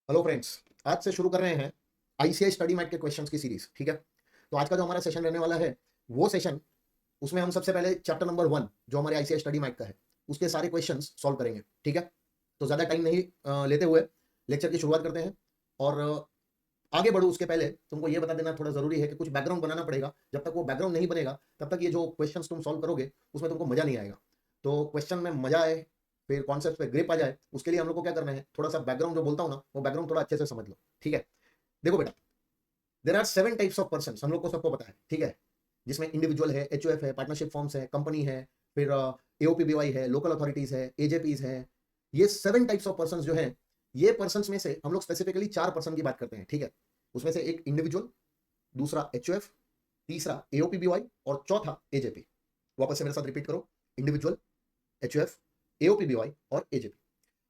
Hello friends. आज से शुरू कर रहे हैं आईसीआई स्टडी मैट के क्वेश्चंस की सीरीज। ठीक है, तो आज का जो हमारा सेशन रहने वाला है वो सेशन, उसमें हम सबसे पहले चैप्टर नंबर 1 जो हमारे आईसीआई स्टडी मैट का है उसके सारे क्वेश्चंस सॉल्व करेंगे। ठीक है, तो ज़्यादा टाइम नहीं लेते हुए लेक्चर की शुरुआत करते हैं। और आगे बढ़ो उसके पहले तुमको ये बता देना थोड़ा ज़रूरी है कि कुछ बैकग्राउंड बनाना पड़ेगा। जब तक वो बैकग्राउंड नहीं बनेगा तब तक ये जो क्वेश्चंस तुम सॉल्व करोगे उसमें तुमको मज़ा नहीं आएगा। तो क्वेश्चन में मज़ा आए, फिर कॉन्सेप्ट पे ग्रिप आ जाए, उसके लिए हम लोग को क्या करना है, थोड़ा सा बैकग्राउंड जो बोलता हूँ ना वो बैकग्राउंड थोड़ा अच्छे से समझ लो। ठीक है, देखो बेटा, there are 7 types of person, हम लोग को सबको पता है। ठीक है, जिसमें इंडिविजुअल है, एचओएफ है, पार्टनरशिप फॉर्म्स है, कंपनी है, फिर एओपीबीवाई है, लोकल अथॉरिटीज है, एजेपीज है। ये 7 टाइप्स ऑफ पर्सन जो है, ये पर्सन में से हम लोग स्पेसिफिकली 4 पर्सन की बात करते हैं। ठीक है, उसमें से एक इंडिविजुअल, दूसरा एचओएफ, तीसरा एओपीबीवाई और चौथा एजेपी। वापस से मेरे साथ रिपीट करो, इंडिविजुअल, एचओएफ, एओपीबीवाई और एजेपी।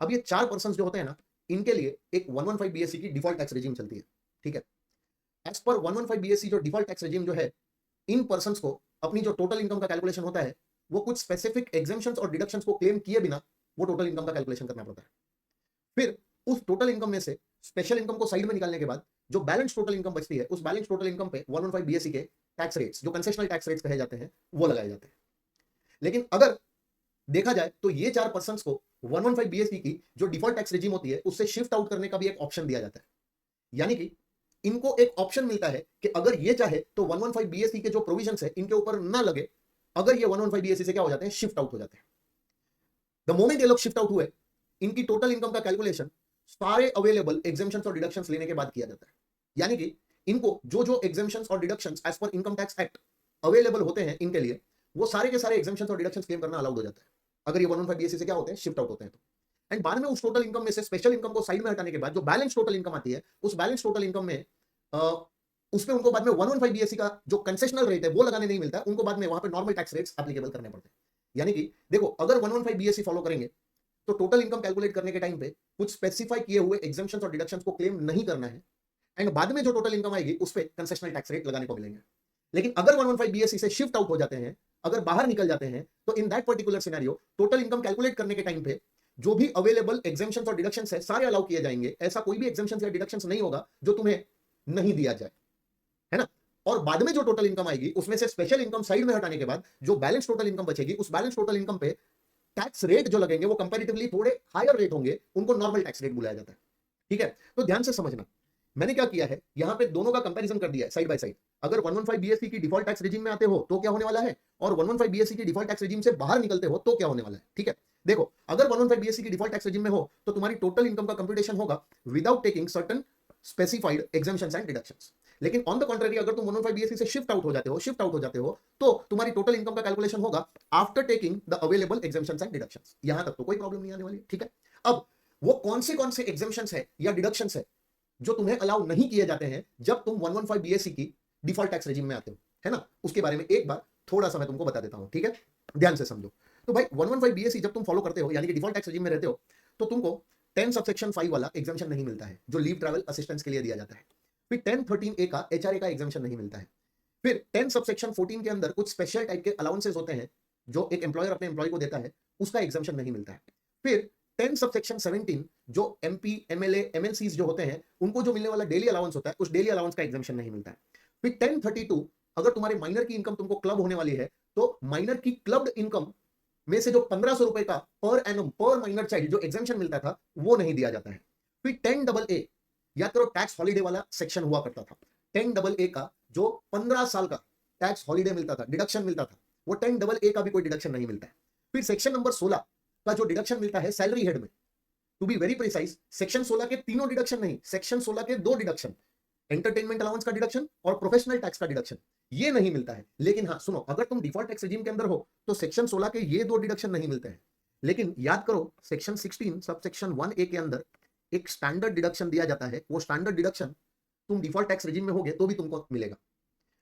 अब ये 4 पर्सन जो होते हैं ना, इनके लिए एक 115 बीएससी की डिफॉल्ट टैक्स रेजिम चलती है। ठीक है, एज पर 115 बीएससी जो डिफॉल्ट टैक्स रेजिम जो है, इन पर्सन को अपनी जो टोटल इनकम का कैलकुलेशन होता है वो कुछ स्पेसिफिक एग्जेम्पशंस और डिडक्शंस को क्लेम किए बिना वो टोटल इनकम का कैलकुलेशन करना पड़ता है। फिर उस टोटल इनकम में से स्पेशल इनकम को साइड में निकालने के बाद जो बैलेंस टोटल इनकम बचती है, उस बैलेंस टोटल इनकम पे 115 बीएससी के टैक्स रेट्स, जो कंसेशनल टैक्स रेट्स कहे जाते हैं, वो लगाए जाते हैं। लेकिन अगर देखा जाए तो ये 4 पर्सन को 115 बीएससी की जो डिफॉल्ट टैक्स रेजिम होती है उससे शिफ्ट आउट करने का भी एक ऑप्शन दिया जाता है। यानी कि इनको एक ऑप्शन मिलता है कि अगर ये चाहे तो 115 बीएससी के जो प्रोविजंस है इनके ऊपर ना लगे, अगर ये 115 बीएससी से क्या हो जाते हैं, शिफ्ट आउट हो जाते हैं। द मोमेंट ये लोग शिफ्ट आउट हुए, इनकी टोटल इनकम का कैलकुलेशन सारे अवेलेबल एग्जेम्पशंस और डिडक्शंस लेने के बाद किया जाता है। यानी कि इनको जो जो एग्जेम्पशंस और deductions as per income tax act available होते हैं इनके लिए, वो सारे के सारे एग्जेम्पशंस और डिडक्शंस क्लेम करना अलाउड हो जाता है अगर ये 115 बीएससी से क्या होते हैं, शिफ्ट आउट होते हैं तो। एंड बाद में उस टोटल इनकम में से स्पेशल इनकम को साइड में हटाने के बाद जो बैलेंस टोटल इनकम आती है, उस बैलेंस टोटल इनकम में उसमें उनको बाद में 115 बीएससी का जो कंसेशनल रेट है वो लगाने नहीं मिलता, उनको बाद में वहां पे नॉर्मल टैक्स रेट्स एप्लीकेबल करने पड़ते हैं। यानी कि देखो, अगर 115 बीएससी फॉलो करेंगे तो टोटल इनकम कैलकुलेट करने के टाइम पे कुछ स्पेसिफाई किए हुए एग्जेम्पशंस और डिडक्शंस को क्लेम नहीं करना है, एंड बाद में जो टोटल इनकम आएगी उस पर कंसेशनल टैक्स रेट लगाने को मिलेंगे। लेकिन अगर 115 बीएससी से शिफ्ट आउट हो जाते हैं, अगर बाहर निकल जाते हैं, तो in that particular scenario total income calculate करने के टाइम पे जो भी अवेलेबल एग्जेम्पशंस और डिडक्शंस है सारे अलाउ किए जाएंगे। ऐसा कोई भी एग्जेम्पशंस या डिडक्शंस नहीं होगा जो तुम्हें नहीं दिया जाए, है ना। और बाद में जो टोटल इनकम आएगी उसमें से स्पेशल इनकम साइड में हटाने के बाद जो बैलेंस टोटल इनकम बचेगी, उस बैलेंस टोटल इनकम पे टैक्स रेट जो लगेंगे वो कंपैरेटिवली थोड़े हायर रेट होंगे, उनको नॉर्मल टैक्स रेट बुलाया जाता है। ठीक है, तो ध्यान से समझना, मैंने क्या किया है, यहां पे दोनों का कंपैरिजन कर दिया है साइड बाय साइड। अगर 115 बीएससी की डिफॉल्ट टैक्स रेजिम में आते हो तो क्या होने वाला है, और 115 बीएससी की डिफॉल्ट टैक्स रेजिम से बाहर निकलते हो तो क्या होने वाला है। ठीक है, देखो, अगर 115 बीएससी की डिफॉल्ट टैक्स रेजिम में हो तो तुम्हारी टोटल इनकम का कंप्यूटेशन होगा without taking certain specified exemptions and deductions. लेकिन ऑन द कॉन्ट्ररी, अगर तुम 115 बीएससी से शिफ्ट आउट हो जाते हो तो तुम्हारी टोटल इनकम का कैलकुलेशन होगा after taking the available exemptions and deductions. यहां तक तो कोई प्रॉब्लम नहीं आने वाली। ठीक है, अब वो कौन से एग्जेम्पशंस है या डिडक्शंस है जो तुम्हें अलाउ नहीं किए जाते हैं जब तुम 115 बीएससी की डिफॉल्ट टैक्स रेजिम में आते हो, है ना, उसके बारे में एक बार थोड़ा सा मैं तुमको बता देता हूं। ठीक है, ध्यान से समझो। तो भाई 115 बीएससी जब तुम फॉलो करते हो यानी कि डिफॉल्ट टैक्स रेजिम में रहते हो, तो तुमको 10 सबसेक्शन 5 वाला एग्जामेशन नहीं मिलता है जो लीव ट्रैवल असिस्टेंस के लिए दिया जाता है। फिर 1013 ए का एचआरए का एग्जामेशन नहीं मिलता है। फिर 10 सबसेक्शन 14 के अंदर कुछ स्पेशल टाइप के अलाउंसेस होते हैं जो एक एम्प्लॉयर अपने एम्प्लॉय को देता है, उसका एग्जामेशन नहीं मिलता है। फिर 10 सबसेक्शन 17 जो एमपी एमएलए एमएलसीज जो होते हैं उनको जो मिलने वाला डेली अलाउंस होता है, उस डेली अलाउंस का एग्जामेशन नहीं मिलता है। फिर 1032 अगर तुम्हारे माइनर की इनकम तुमको क्लब होने वाली है तो माइनर की क्लब्ड इनकम में से जो 1500 रुपए का पर एनम पर माइनर चाइल्ड जो एग्जामेशन मिलता था वो नहीं दिया जाता है। फिर 10AA, याद करो टैक्स हॉलीडे वाला सेक्शन हुआ करता था। 10AA का जो 15 साल का टैक्स हॉलीडे मिलता था, डिडक्शन मिलता था, वो 10AA का भी कोई डिडक्शन नहीं मिलता है। फिर सेक्शन नंबर 16 का जो डिडक्शन मिलता है सैलरी हेड में, to be very precise, section 16 के तीनों डिडक्शन नहीं, सेक्शन 16 के 2 डिडक्शन, एंटरटेनमेंट अलाउंस का डिडक्शन और प्रोफेशनल टैक्स का डिडक्शन, ये नहीं मिलता है। लेकिन हाँ सुनो, अगर तुम डिफॉल्ट टैक्स रेजिम के अंदर हो तो सेक्शन 16 के ये 2 डिडक्शन नहीं मिलते हैं। लेकिन याद करो, सेक्शन 16 सब सेक्शन 1A के अंदर एक स्टैंडर्ड डिडक्शन दिया जाता है। वो स्टैंडर्ड डिडक्शन तुम डिफॉल्ट टैक्स रेजिम में होगे तो भी तुमको मिलेगा,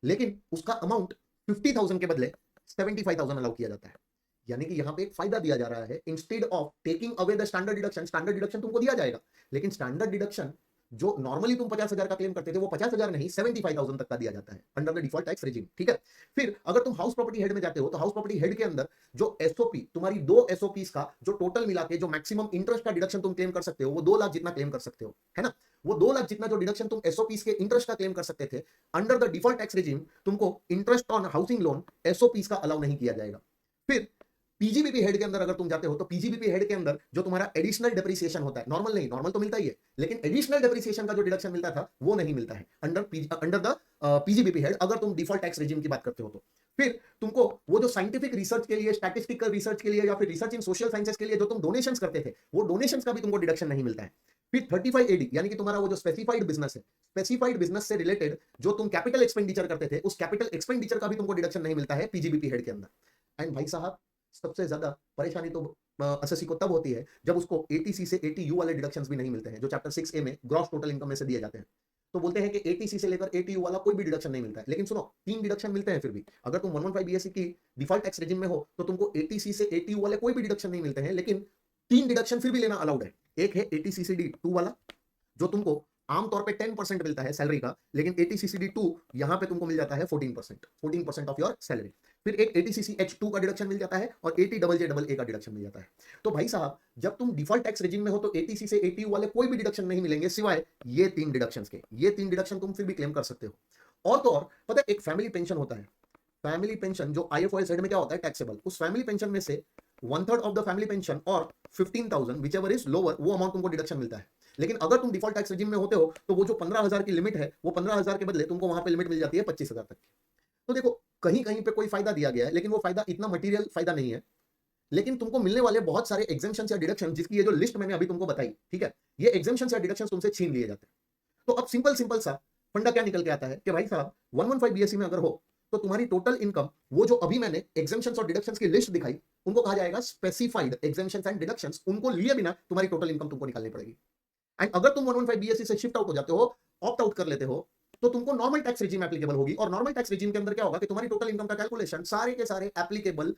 लेकिन उसका अमाउंट 50,000 के बदले 75,000 अलाउ किया जाता है। यानी कि यहां पे एक फायदा दिया जा रहा है, instead of taking away the standard deduction, standard deduction तुमको दिया जाएगा, लेकिन स्टैंडर्ड डिडक्शन जो नॉर्मली तुम 50,000 का क्लेम करते थे वो 50,000 नहीं 75,000 तक का दिया जाता है under the default tax regime, ठीक है। फिर अगर तुम हाउस प्रॉपर्टी हेड में जाते हो तो हाउस प्रॉपर्टी हेड के अंदर जो एसओपी तुम्हारी 2 एसओपीस का जो टोटल मिला के जो मैक्सिमम इंटरेस्ट का डिडक्शन तुम क्लेम कर सकते हो वो 2 लाख जितना क्लेम कर सकते हो, है ना। वो 2 लाख जितना जो डिडक्शन तुम एसओपीस के इंटरेस्ट का क्लेम कर सकते थे under the default tax regime तुमको इंटरेस्ट ऑन हाउसिंग लोन एसओपीस का अलाउ नहीं किया जाएगा। फिर पीजीबीपी हेड के अंदर अगर तुम जाते हो तो पीजीबीपी हेड के अंदर जो तुम्हारा एडिशनल डेप्रिसिएशन होता है, नॉर्मल नहीं, नॉर्मल तो मिलता ही है, लेकिन एडिशनल डेप्रिसिएशन का जो डिडक्शन मिलता था वो नहीं मिलता है अंडर द पीजीबीपी हेड अगर तुम डिफॉल्ट टैक्स रेजिम की बात करते हो तो। फिर तुमको वो जो साइंटिफिक रिसर्च के लिए, स्टैटिस्टिकल रिसर्च के लिए या फिर रिसर्च इन सोशल साइंसेस के लिए जो तुम डोनेशंस करते थे वो डोनेशंस का भी तुमको डिडक्शन नहीं मिलता है। फिर 35 एडी यानी कि तुम्हारा वो जो स्पेसिफाइड बिजनेस है, स्पेसिफाइड बिजनेस से रिलेटेड जो तुम कैपिटल एक्सपेंडिचर करते थे उस कैपिटल एक्सपेंडिचर का भी तुमको डिडक्शन नहीं मिलता है पीजीबीपी हेड के अंदर। एंड भाई साहब सबसे ज्यादा परेशानी तो एसएससी को तब होती है जब उसको एटीसी से एटीयू वाले डिडक्शंस भी नहीं मिलते हैं जो चैप्टर 6A में ग्रॉस टोटल इनकम में से दिए जाते हैं। तो बोलते हैं कि एटीसी से लेकर एटीयू वाला कोई भी डिडक्शन नहीं मिलता है, लेकिन सुनो 3 डिडक्शन मिलते हैं। फिर भी अगर तुम 115 बीएससी की डिफॉल्ट टैक्स रेजिम में हो तो तुमको एटीसी से एटीयू वाले कोई भी डिडक्शन नहीं मिलते हैं, लेकिन 3 डिडक्शन फिर भी लेना अलाउड है। एक है एटीसीसीडी 2 वाला जो तुमको आमतौर पे 10% मिलता है सैलरी का, लेकिन एटीसीसीडी 2 यहां पे तुमको मिल जाता है 14% ऑफ योर सैलरी। फिर एक एटीसीसीएच2 का डिडक्शन मिल जाता है और एटीजेजेए का डिडक्शन मिल जाता है। तो भाई साहब जब तुम डिफॉल्ट टैक्स रेजिम में हो तो एटीसी से एटीयू वाले कोई भी डिडक्शन नहीं मिलेंगे सिवाय ये 3 डिडक्शंस के। ये 3 डिडक्शन तुम फिर भी क्लेम कर सकते हो। और तो और पता है एक फैमिली पेंशन होता है, फैमिली पेंशन जो आईएफओएस में क्या होता है टैक्सेबल, उस फैमिली पेंशन में से 1/3 ऑफ द फैमिली पेंशन और 15,000 विच एवर इज लोअर वो अमाउंट तुमको डिडक्शन मिलता है। लेकिन अगर तुम डिफॉल्ट टैक्स रेजिम में होते हो तो वो जो 15,000 की लिमिट है वो 15,000 के बदले तुमको वहां पे लिमिट मिल जाती है 25,000 तक की। तो देखो कहीं कहीं पे कोई फायदा दिया गया है, लेकिन वो फायदा इतना मटेरियल फायदा नहीं है। लेकिन तुमको मिलने वाले बहुत सारे एग्जेम्पशन या डिडक्शन जिसकी ये जो लिस्ट मैंने अभी तुमको बताई, ठीक है, ये एग्जेम्पशन या डिडक्शन तुमसे छीन लिए जाते हैं। तो अब सिंपल सिंपल सा फंडा क्या निकल के आता है कि भाई साहब 115 बीएससी में अगर हो तो तुम्हारी टोटल इनकम वो जो अभी मैंने एग्जेम्पशंस और डिडक्शंस की लिस्ट दिखाई उनको कहा जाएगा स्पेसिफाइड एग्जेम्पशंस एंड डिडक्शंस। उनको लिए बिना तुम्हारी टोटल इनकम तुमको निकालनी पड़ेगी। एंड अगर तुम 115 बीएससी से शिफ्ट आउट हो जाते हो, ऑप्ट आउट कर लेते हो, तो तुमको नॉर्मल टैक्स रेजिम एप्लीकेबल होगी। और नॉर्मल टैक्स रेजिम के अंदर क्या होगा कि तुम्हारी टोटल इनकम का कैलकुलेशन सारे के सारे एप्लीकेबल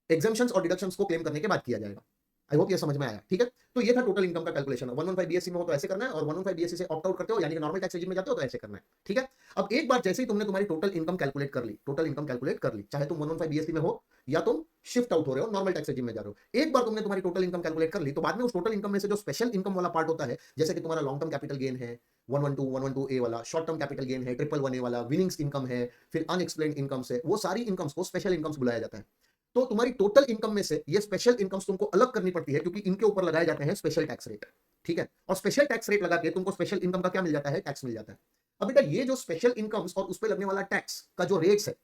एग्जेम्पशंस और डिडक्शंस को क्लेम करने के बाद किया जाएगा। आई होप ये समझ में आया, ठीक है। तो ये था टोटल इनकम का कैलकुलेशन। 115 बीएससी में हो तो ऐसे करना है, और 115 बीएससी से ऑप्ट आउट करते हो यानी कि नॉर्मल टैक्स रेजिम में जाते हो तो ऐसे करना है, ठीक है। अब एक बार जैसे ही तुमने तुम्हारी टोटल इनकम कैलकुलेट कर ली, टोटल इनकम कैलकुलेट कर ली, चाहे तुम 115 बीएससी में हो या तुम शिफ्ट आउट हो रहे हो नॉर्मल टैक्स रेजिम में जा रहे हो, एक बार तुमने तुम्हारी टोटल इनकम कैलकुलेट कर ली तो बाद में उस टोटल इनकम में से जो स्पेशल इनकम वाला पार्ट होता है, जैसे कि तुम्हारा लॉन्ग टर्म कैपिटल गेन है 112A वाला, शॉर्ट टर्म कैपिटल गेन है 111A वाला, विनिंग्स इनकम है, फिर अनएक्सप्लेन्ड इनकम्स है, वो सारी इनकम्स को स्पेशल इनकम्स बुलाया जाता है। तो तुम्हारी टोटल इनकम में से ये स्पेशल इनकम्स तुमको अलग करनी पड़ती है क्योंकि इनके ऊपर लगाए जाते हैं स्पेशल टैक्स रेट, ठीक है। और स्पेशल टैक्स रेट लगा के तुमको स्पेशल इनकम का क्या मिल जाता है, टैक्स मिल जाता है। अब बेटा ये जो स्पेशल इनकम्स और उस पर लगने वाला टैक्स का जो रेट्स है,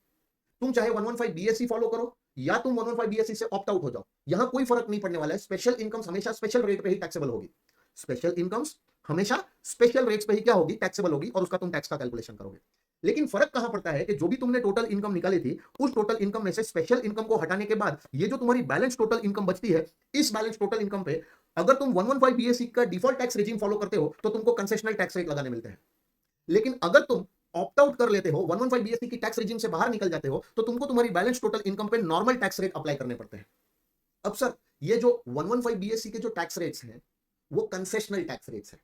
तुम चाहे 115 बीएससी फॉलो करो या तुम 115 बीएससी से ऑप्ट आउट हो जाओ, यहां कोई फर्क नहीं पड़ने वाला है। स्पेशल इनकम्स हमेशा स्पेशल रेट पे ही टैक्सेबल होगी। स्पेशल इनकम्स हमेशा स्पेशल रेट्स पे ही क्या होगी, टैक्सेबल होगी, और उसका तुम टैक्स का कैलकुलेशन करोगे। लेकिन फर्क कहां पड़ता है कि जो भी तुमने टोटल इनकम निकाली थी उस टोटल इनकम में से स्पेशल इनकम को हटाने के बाद ये जो तुम्हारी बैलेंस टोटल इनकम बचती है, इस बैलेंस टोटल इनकम पे अगर तुम 115 बीएससी का डिफॉल्ट टैक्स रेजिम फॉलो करते हो तो तुमको कंसेशनल टैक्स रेट लगाने मिलते हैं। लेकिन अगर तुम ऑप्ट आउट कर लेते हो, 115 बीएससी की टैक्स रेजिम से बाहर निकल जाते हो, तो तुमको तुम्हारी बैलेंस टोटल इनकम पे नॉर्मल टैक्स रेट अप्लाई करने पड़ते हैं। अब सर ये जो 115 बीएससी के जो टैक्स रेट्स हैं वो कंसेशनल टैक्स रेट्स हैं,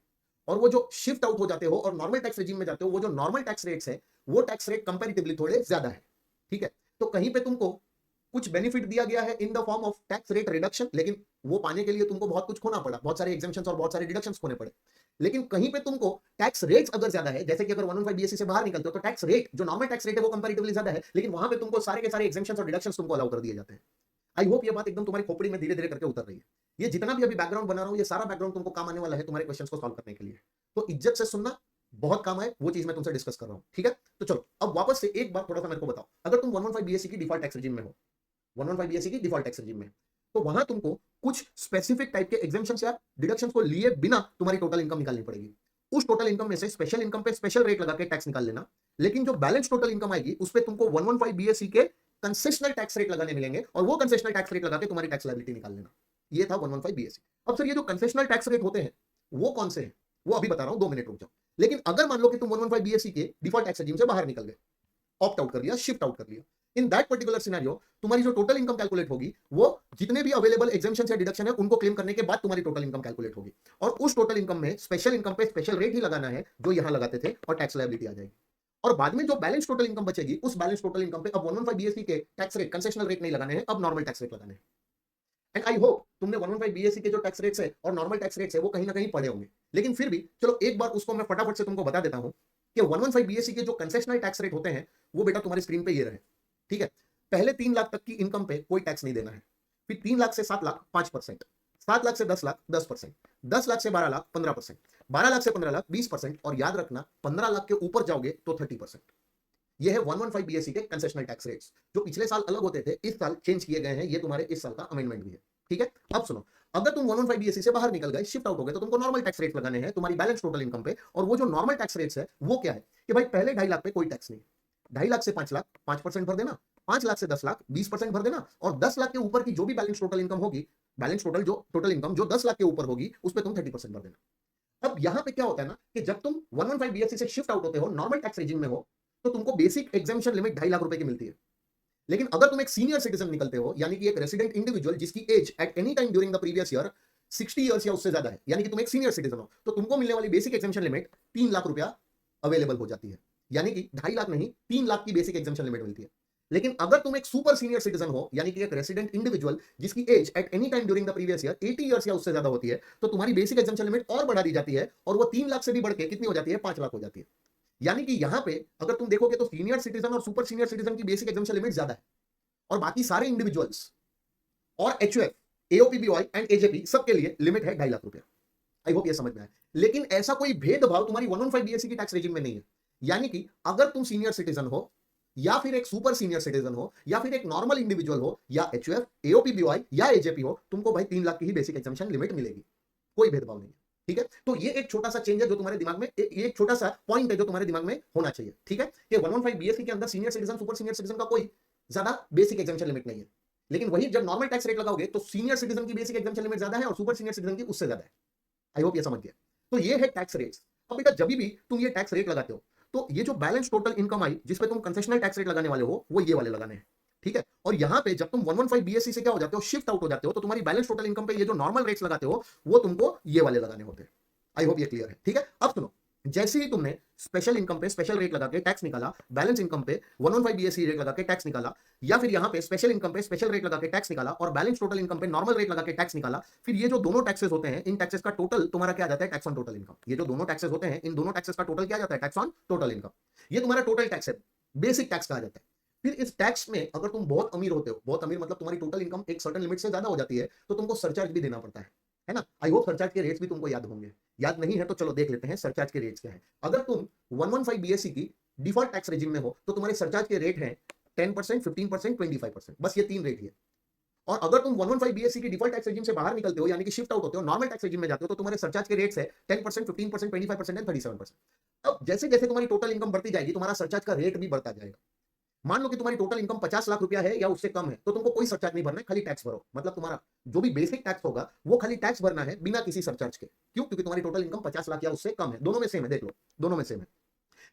और वो जो शिफ्ट आउट हो जाते हो और नॉर्मल टैक्स रेजिम में जाते हो वो जो नॉर्मल टैक्स रेट्स है वो टैक्स रेट कंपैरेटिवली थोड़े ज्यादा है, ठीक है। तो कहीं पे तुमको कुछ बेनिफिट दिया गया है in the form of tax rate reduction, लेकिन वो पाने के लिए तुमको बहुत कुछ खोना पड़ा, बहुत सारे एग्जेम्पशंस और बहुत सारे डिडक्शंस खोने पड़े। लेकिन कहीं पे तुमको टैक्स रेट्स अगर ज्यादा है, जैसे कि अगर 115 बीएससी से बाहर निकलते हो तो टैक्स रेट जो नॉर्मल टैक्स रेट है वो कंपैरेटिवली ज्यादा है, लेकिन वहां पे तुमको सारे के सारे एग्जेम्पशंस और डिडक्शंस तुमको अलाउ कर दिए जाते हैं। आई होप ये बात एकदम तुम्हारी खोपड़ी में धीरे धीरे करके उतर रही है। ये जितना भी अभी बैकग्राउंड बना रहा हूं ये सारा बैकग्राउंड तुमको काम आने वाला है तुम्हारे क्वेश्चंस को सॉल्व करने के लिए। तो इज्जत से सुनना, बहुत काम है वो चीज मैं तुमसे डिस्कस कर रहा हूं, ठीक है। तो चलो अब वापस से एक बार थोड़ा सा मेरे को बताओ, अगर तुम 115 बीएससी की डिफॉल्ट टैक्स रेजिम में हो, 115 बीएससी की डिफॉल्ट टैक्स रेजिम में, तो वहां तुमको कुछ स्पेसिफिक टाइप के एग्जेम्पशंस या डिडक्शंस को लिए बिना तुम्हारी टोटल इनकम निकालनी पड़ेगी। उस टोटल इनकम में से स्पेशल इनकम पे स्पेशल रेट लगा के टैक्स निकाल लेना, लेकिन जो बैलेंस टोटल इनकम आएगी उस पे तुमको 115 बीएससी के कंसेशनल टैक्स रेट लगाने मिलेंगे, और वो कंसेशनल टैक्स रेट लगा के तुम्हारी टैक्स लायबिलिटी निकाल लेना। ये था 115 बीएससी। अब सर ये जो कंसेशनल टैक्स रेट होते हैं वो कौन से हैं, वो अभी बता रहा हूं, 2 मिनट रुक जाओ। लेकिन अगर मान लो कि तुम 115 बीएससी के डिफॉल्ट टैक्स रेजिम से बाहर निकल गए, ऑप्ट आउट कर लिया, शिफ्ट आउट कर लिया, इन दैट पर्टिकुलर सिनेरियो तुम्हारी जो टोटल इनकम कैलकुलेट होगी वो जितने भी अवेलेबल एग्जाम्पशन या डिडक्शन है उनको क्लेम करने के बाद तुम्हारी टोटल इनकम कैलकुलेट होगी, और उस टोटल इनकम में स्पेशल इनकम पे स्पेशल रेट ही लगाना है जो यहां लगाते थे, और टैक्स लायबिलिटी आ जाएगी। और बाद में जो बैलेंस टोटल इनकम बचेगी उस बैलेंस टोटल इनकम पे अब 115 बीएससी के टैक्स रेट, कंसेशनल रेट नहीं लगाने हैं, अब नॉर्मल टैक्स रेट लगाने हैं। एंड आई होप तुमने 115 बीएससी के जो टैक्स रेट्स है और नॉर्मल टैक्स रेट्स है वो कहीं ना कहीं पढ़े होंगे, लेकिन फिर भी चलो एक बार उसको मैं फटाफट से तुमको बता देता हूं कि 115 बीएससी के जो कंसेशनल टैक्स रेट होते हैं वो बेटा तुम्हारी स्क्रीन पे ये रहे, ठीक है। पहले 3 लाख तक की इनकम पे कोई टैक्स नहीं देना है, फिर 3 लाख से 7 लाख 5%, 7 लाख से 10 लाख 10%, 10 लाख से 12 लाख 15%, 12 लाख से 15 लाख 20%, और याद रखना 15 लाख के ऊपर जाओगे तो 30%। ये है 115 बीएससी के कंसेशनल टैक्स रेट्स, जो पिछले साल अलग होते थे, इस साल चेंज किए गए हैं, ये तुम्हारे इस साल का अमेंडमेंट भी है, ठीक है। अब सुनो, अगर तुम 115 बीएससी से बाहर निकल गए, शिफ्ट आउट हो गए, तो तुमको नॉर्मल टैक्स रेट लगाने हैं तुम्हारी बैलेंस टोटल इनकम पे, और वो जो नॉर्मल टैक्स रेट्स है वो क्या है कि भाई पहले 2.5 लाख पे कोई टैक्स नहीं, 2.5 लाख से 5 लाख 5% भर देना, 5 लाख से 10 लाख 20% भर देना, और 10 लाख के ऊपर की जो भी बैलेंस टोटल इनकम होगी, बैलेंस टोटल जो टोटल इनकम जो 10 लाख के ऊपर होगी उस पर तुम 30% भर देना। अब यहां पे क्या होता है ना कि जब तुम 115 बीएससी से शिफ्ट आउट होते हो, नॉर्मल टैक्स रेजिम में हो, तो तुमको बेसिक एग्जेम्पशन लिमिट 2.5 लाख रुपए की मिलती है। लेकिन अगर तुम एक सीनियर सिटीजन निकलते हो, यानी कि एक रेसिडेंट इंडिविजुअल जिसकी age at any time during the previous year 60 years या उससे ज्यादा है, यानी कि तुम एक सीनियर सिटीजन हो, तो तुमको मिलने वाली बेसिक एग्जेम्पशन लिमिट 3 लाख रुपया अवेलेबल हो जाती है, यानी कि 2.5 लाख नहीं 3 लाख की बेसिक एग्जेम्पशन लिमिट मिलती है। लेकिन अगर तुम एक सुपर सीनियर सिटीजन हो, यानी कि एक रेसिडेंट इंडिविजुअल जिसकी age at any time during the previous year 80 years या उससे ज्यादा होती है, तो तुम्हारी बेसिक एग्जेम्पशन लिमिट और बढ़ा दी जाती है, और वो 3 लाख से भी बढ़ के कितनी हो जाती है, 5 लाख हो जाती है। यानी कि यहां पे अगर तुम देखोगे तो सीनियर सिटीजन और सुपर सीनियर सिटीजन की बेसिक एग्जेम्पशन लिमिट ज्यादा है, और बाकी सारे इंडिविजुअल्स और एचयूएफ, एओपीबीवाई एंड एजेपी सबके लिए लिमिट है 2.5 लाख रुपया। आई होप ये समझ में आए। लेकिन ऐसा कोई भेदभाव तुम्हारी 115 बीएससी की टैक्स रेजिम में नहीं है, यानी कि अगर तुम सीनियर सिटीजन हो, या फिर एक सुपर सीनियर सिटीजन हो, या फिर एक नॉर्मल इंडिविजुअल हो, या एचयूएफ, एओपीबीवाई या एजेपी हो, तुमको भाई 3 लाख की ही बेसिक एग्जेम्पशन लिमिट मिलेगी, कोई भेदभाव नहीं है, ठीक है। तो ये एक छोटा सा चेंज है जो तुम्हारे दिमाग में, ये एक छोटा सा पॉइंट है जो तुम्हारे दिमाग में होना चाहिए, ठीक है, कि 115 बीएससी के अंदर senior citizen super senior citizen का कोई ज्यादा बेसिक एग्जेम्पशन लिमिट नहीं है। लेकिन वही जब नॉर्मल टैक्स रेट लगाओगे तो सीनियर सिटीजन की बेसिक एग्जेम्पशन लिमिट ज्यादा है और सुपर सीनियर सिटीजन की उससे ज्यादा है। आई होप ये समझ गया। तो ये है टैक्स रेट्स। अब बेटा जब भी तुम ये टैक्स रेट लगाते हो तो ये जो बैलेंस टोटल इनकम आई जिसपे तुम कंसेशनल टैक्स रेट लगाने वाले हो वो ये वाले लगाने हैं, ठीक है। और यहां पे जब तुम 115 बीएससी से क्या हो जाते हो, शिफ्ट आउट हो जाते हो, तो तुम्हारी बैलेंस टोटल इनकम पे ये जो नॉर्मल रेट्स लगाते हो वो तुमको ये वाले लगाने होते हैं। आई होप ये क्लियर है, ठीक है। अब सुनो, जैसे ही तुमने स्पेशल इनकम पे स्पेशल रेट लगा के टैक्स निकाला, बैलेंस इनकम पे 115 बीएससी रेट लगा के टैक्स निकाला, या फिर यहां पे स्पेशल इनकम पे स्पेशल रेट लगा के टैक्स निकाला और बैलेंस टोटल इनकम पे नॉर्मल रेट लगा के टैक्स निकाला, फिर ये जो दोनों टैक्सेस होते हैं इन टैक्सेस का टोटल तुम्हारा क्या जाता है, टैक्स ऑन टोटल इनकम। ये जो दोनों टैक्सेस होते हैं इन दोनों टैक्सेस का टोटल क्या जाता है, टैक्स ऑन टोटल इनकम। ये तुम्हारा टोटल टैक्स है, बेसिक टैक्स कहा जाता है। फिर इस टैक्स में अगर तुम बहुत अमीर होते हो, बहुत अमीर मतलब तुम्हारी टोटल इनकम एक सर्टेन लिमिट से ज्यादा हो जाती है, तो तुमको सरचार्ज भी देना पड़ता है ना। आई होप सरचार्ज के रेट्स भी तुमको याद होंगे, याद नहीं है तो चलो देख लेते हैं सरचार्ज के रेट्स क्या है। अगर तुम 115 बीएससी की डिफॉल्ट टैक्स रेजिम में हो तो तुम्हारे सरचार्ज के रेट हैं 10%, 15%, 25%, बस ये 3 रेट ही है। और अगर तुम 115 बीएससी की डिफॉल्ट टैक्स रेजिम से बाहर निकलते हो, यानी कि शिफ्ट आउट होते हो, नॉर्मल टैक्स रेजिम में जाते हो, तो तुम्हारे सरचार्ज के रेट्स है 10%, 15%, 25% एंड 37%। अब जैसे जैसे तुम्हारी टोटल इनकम बढ़ती जाएगी तुम्हारा सरचार्ज का रेट भी बढ़ता जाएगा। मान लो कि तुम्हारी टोटल इनकम 50 लाख रुपया है या उससे कम है, तो तुमको कोई सरचार्ज नहीं भरना है, खाली टैक्स भरो। मतलब तुम्हारा जो भी बेसिक टैक्स होगा वो खाली टैक्स भरना है बिना किसी सरचार्ज के। क्यों? क्योंकि तुम्हारी टोटल इनकम 50 लाख या उससे कम है, दोनों में सेम है, देख लो दोनों में सेम है।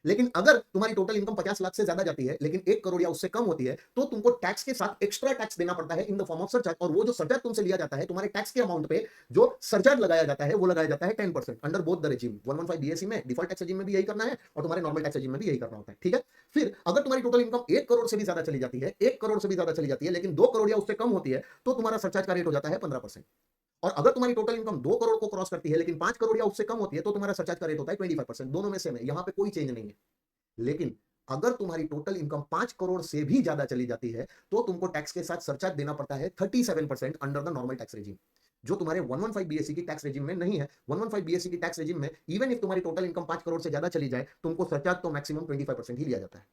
लेकिन अगर तुम्हारी टोटल इनकम 50 लाख से ज्यादा जाती है लेकिन 1 करोड़ या उससे कम होती है, तो तुमको टैक्स के साथ एक्स्ट्रा टैक्स देना पड़ता है in the form of surcharge. और वो जो सरचार्ज तुमसे लिया जाता है तुम्हारे टैक्स के अमाउंट पे, जो सरचार्ज लगाया जाता है वो लगाया जाता है 10% under both the regime. 115 BSc में डिफॉल्ट टैक्स रेजिम में भी यही करना है और तुम्हारे नॉर्मल टैक्स रेजिम में भी यही करना होता है, ठीक है। फिर अगर तुम्हारी टोटल इनकम 1 करोड़ से भी ज्यादा चली जाती है, 1 करोड़ से भी ज्यादा चली जाती है लेकिन 2 करोड़ या उससे कम होती है, तो तुम्हारा सरचार्ज का रेट हो जाता है 15%। और अगर तुम्हारी टोटल इनकम 2 करोड़ को क्रॉस करती है लेकिन 5 करोड़ या उससे कम होती है, तो तुम्हारा सरचार्ज का रेट होता है 25%। दोनों में सेम है, यहां पे कोई चेंज नहीं है। लेकिन अगर तुम्हारी टोटल इनकम 5 करोड़ से भी ज्यादा चली जाती है, तो तुमको टैक्स के साथ सरचार्ज देना पड़ता है 37% under the normal tax regime, जो तुम्हारे 115 बीएससी की टैक्स रेजिम में नहीं है। 115 बीएससी की टैक्स रेजिम में इवन इफ तुम्हारी टोटल इनकम 5 करोड़ से ज्यादा चली जाए, तुमको सरचार्ज तो मैक्सिमम 25% ही लिया जाता है।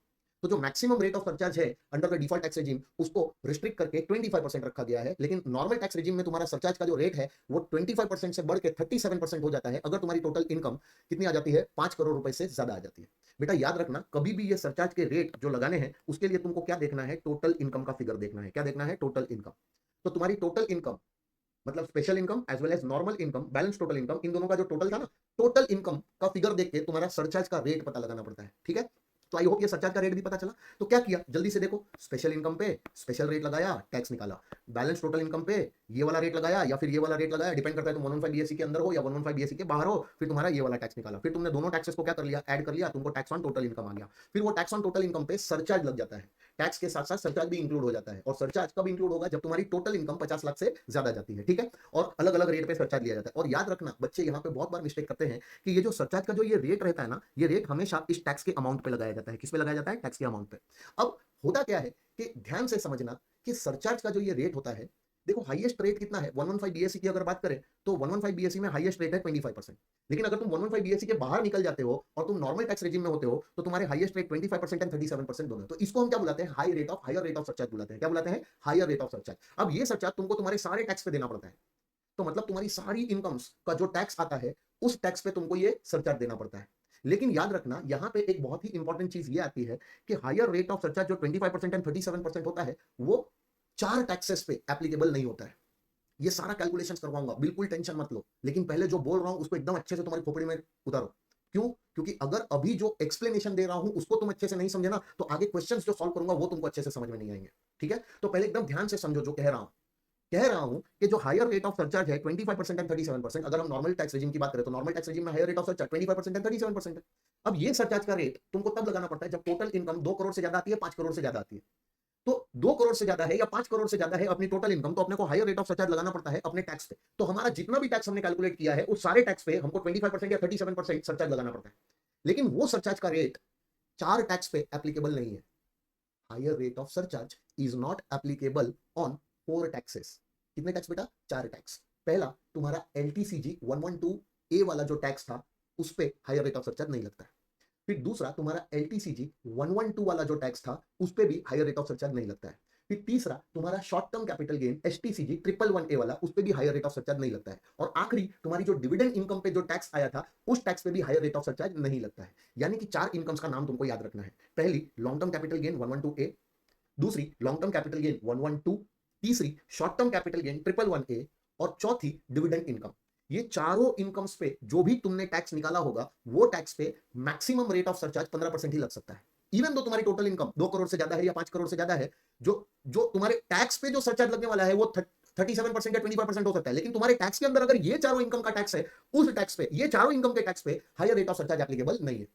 तो जो मैक्सिमम रेट ऑफ सरचार्ज है under the default tax regime, उसको रिस्ट्रिक्ट करके 25% रखा गया है। लेकिन नॉर्मल टैक्स रेजिम में तुम्हारा सरचार्ज का जो रेट है वो 25% से बढ़ के 37% हो जाता है अगर तुम्हारी टोटल इनकम कितनी आ जाती है, 5 करोड़ रुपए से ज्यादा आ जाती है। बेटा याद रखना, कभी भी ये सरचार्ज के रेट जो लगाने हैं उसके लिए तुमको क्या देखना है, टोटल इनकम का फिगर देखना है। क्या देखना है? Total income. तो तुम्हारी टोटल इनकम मतलब special income as well as normal income, balance total income, इन दोनों का जो टोटल था ना, टोटल इनकम का फिगर देख के तुम्हारा सरचार्ज का रेट पता लगाना पड़ता है, ठीक है। तो आई होप ये सरचार्ज का रेट भी पता चला। तो क्या किया, जल्दी से देखो, स्पेशल इनकम पे स्पेशल रेट लगाया, टैक्स निकाला। बैलेंस टोटल इनकम पे ये वाला रेट लगाया या फिर ये वाला रेट लगाया, डिपेंड करता है तुम 115 बीएससी के अंदर हो या 115 बीएससी के बाहर हो। फिर तुम्हारा ये वाला टैक्स निकाला, फिर तुमने दोनों टैक्सेस को क्या कर लिया, ऐड कर लिया, तुमको टैक्स ऑन टोटल इनकम आ गया। फिर वो टैक्स ऑन टोटल इनकम पे सरचार्ज लग जाता है, टैक्स के साथ साथ सरचार्ज भी इंक्लूड हो जाता है। और सरचार्ज कब इंक्लूड होगा, जब तुम्हारी टोटल इनकम 50 लाख से ज्यादा जाती है, ठीक है। और अलग अलग रेट पे सरचार्ज लिया जाता है। और याद रखना बच्चे यहाँ पे बहुत बार मिस्टेक करते हैं कि ये जो सरचार्ज का जो ये रेट रहता है ना, ये रेट हमेशा इस टैक्स के अमाउंट पे लगाया जाता है। किस पे लगाया जाता है, टैक्स के अमाउंट पे। अब होता क्या है कि ध्यान से समझना कि सरचार्ज का जो ये रेट होता है, देखो हाईएस्ट रेट कितना है, 115 बीएससी की अगर बात करें तो 115 बीएससी में हाईएस्ट रेट है 25%। लेकिन अगर तुम 115 बीएससी के बाहर निकल जाते हो और तुम नॉर्मल टैक्स रेजिम में होते हो तो तुम्हारे हाईएस्ट रेट 25% एंड 37% दोनों है। तो इसको हम क्या बुलाते हैं, हायर रेट ऑफ सरचार्ज बुलाते हैं। क्या बुलाते हैं, हायर रेट ऑफ सरचार्ज। अब ये सरचार्ज तुमको तुम्हारे सारे टैक्स पे देना पड़ता है। तो मतलब तुम्हारी सारी इनकम्स का जो टैक्स आता है उस टैक्स पे तुमको ये सरचार्ज देना पड़ता है। लेकिन याद रखना यहाँ पे एक बहुत ही इंपॉर्टेंट चीज ये आती है कि हायर रेट ऑफ सरचार्ज जो 25% एंड 37% होता है वो 4 टैक्सेस पे एप्लीकेबल नहीं होता है। ये सारा कैलकुलेशंस करवाऊंगा, बिल्कुल टेंशन मत लो। लेकिन पहले जो बोल रहा हूं उसको एकदम अच्छे से तुम्हारी खोपड़ी में उतारो। क्यों, क्योंकि अगर अभी जो एक्सप्लेनेशन दे रहा हूं उसको तुम अच्छे से नहीं समझे ना तो आगे क्वेश्चंस जो सॉल्व करूंगा वो तुमको अच्छे से समझ में नहीं आएंगे, ठीक है। तो पहले एकदम ध्यान से समझो जो कह रहा हूं कि जो हायर रेट ऑफ सरचार्ज है 25% एंड 37%, अगर हम नॉर्मल टैक्स रेजिम की बात करें तो नॉर्मल टैक्स रेजिम में higher rate of surcharge 25% and 37% है। अब ये सरचार्ज का रेट तुमको तब लगाना पड़ता है जब टोटल इनकम 2 करोड़ से ज्यादा आती है, 5 करोड़ से ज्यादा आती है। तो 2 करोड़ से ज्यादा है या 5 करोड़ से ज्यादा है अपनी टोटल इनकम, तो अपने को हायर रेट ऑफ सरचार्ज लगाना पड़ता है अपने टैक्स पे। तो हमारा जितना भी टैक्स हमने कैलकुलेट किया है उस सारे टैक्स पे हमको 25% या 37% सरचार्ज लगाना पड़ता है। लेकिन वो सरचार्ज का रेट 4 टैक्स पे एप्लीकेबल नहीं है। Higher rate of surcharge is not applicable on 4 taxes. कितने टैक्स बेटा, 4 टैक्स। पहला तुम्हारा एलटीसीजी 112A वाला जो टैक्स था उस पे हायर रेट ऑफ सरचार्ज नहीं लगता है। फिर दूसरा तुम्हारा एलटीसीजी 112 वाला जो टैक्स था उस पे भी हायर रेट ऑफ सरचार्ज नहीं लगता है। फिर तीसरा तुम्हारा short term capital gain STCG 111A वाला उस पे भी हायर रेट ऑफ सरचार्ज नहीं लगता है। और आखिरी तुम्हारी जो डिविडेंड इनकम पे जो टैक्स आया था उस टैक्स पे भी हायर रेट ऑफ सरचार्ज नहीं लगता है। यानी कि 4 इनकम्स का नाम तुमको याद रखना है। पहली long term capital gain 112A, दूसरी लॉन्ग टर्म कैपिटल गेन 112, तीसरी short term capital gain 111A और चौथी डिविडेंड इनकम। ये चारों इनकम्स पे जो भी तुमने टैक्स निकाला होगा वो टैक्स पे मैक्सिमम रेट ऑफ सरचार्ज 15% ही लग सकता है। इवन दो तुम्हारी टोटल इनकम 2 करोड़ से ज्यादा है या 5 करोड़ से ज्यादा है, जो जो तुम्हारे टैक्स पे जो सरचार्ज लगने वाला है वो 37% या 25% हो सकता है। लेकिन तुम्हारे टैक्स के अंदर अगर ये चारों इनकम का टैक्स है, उस टैक्स पे, ये चारों इनकम के टैक्स पे higher rate of surcharge applicable नहीं है।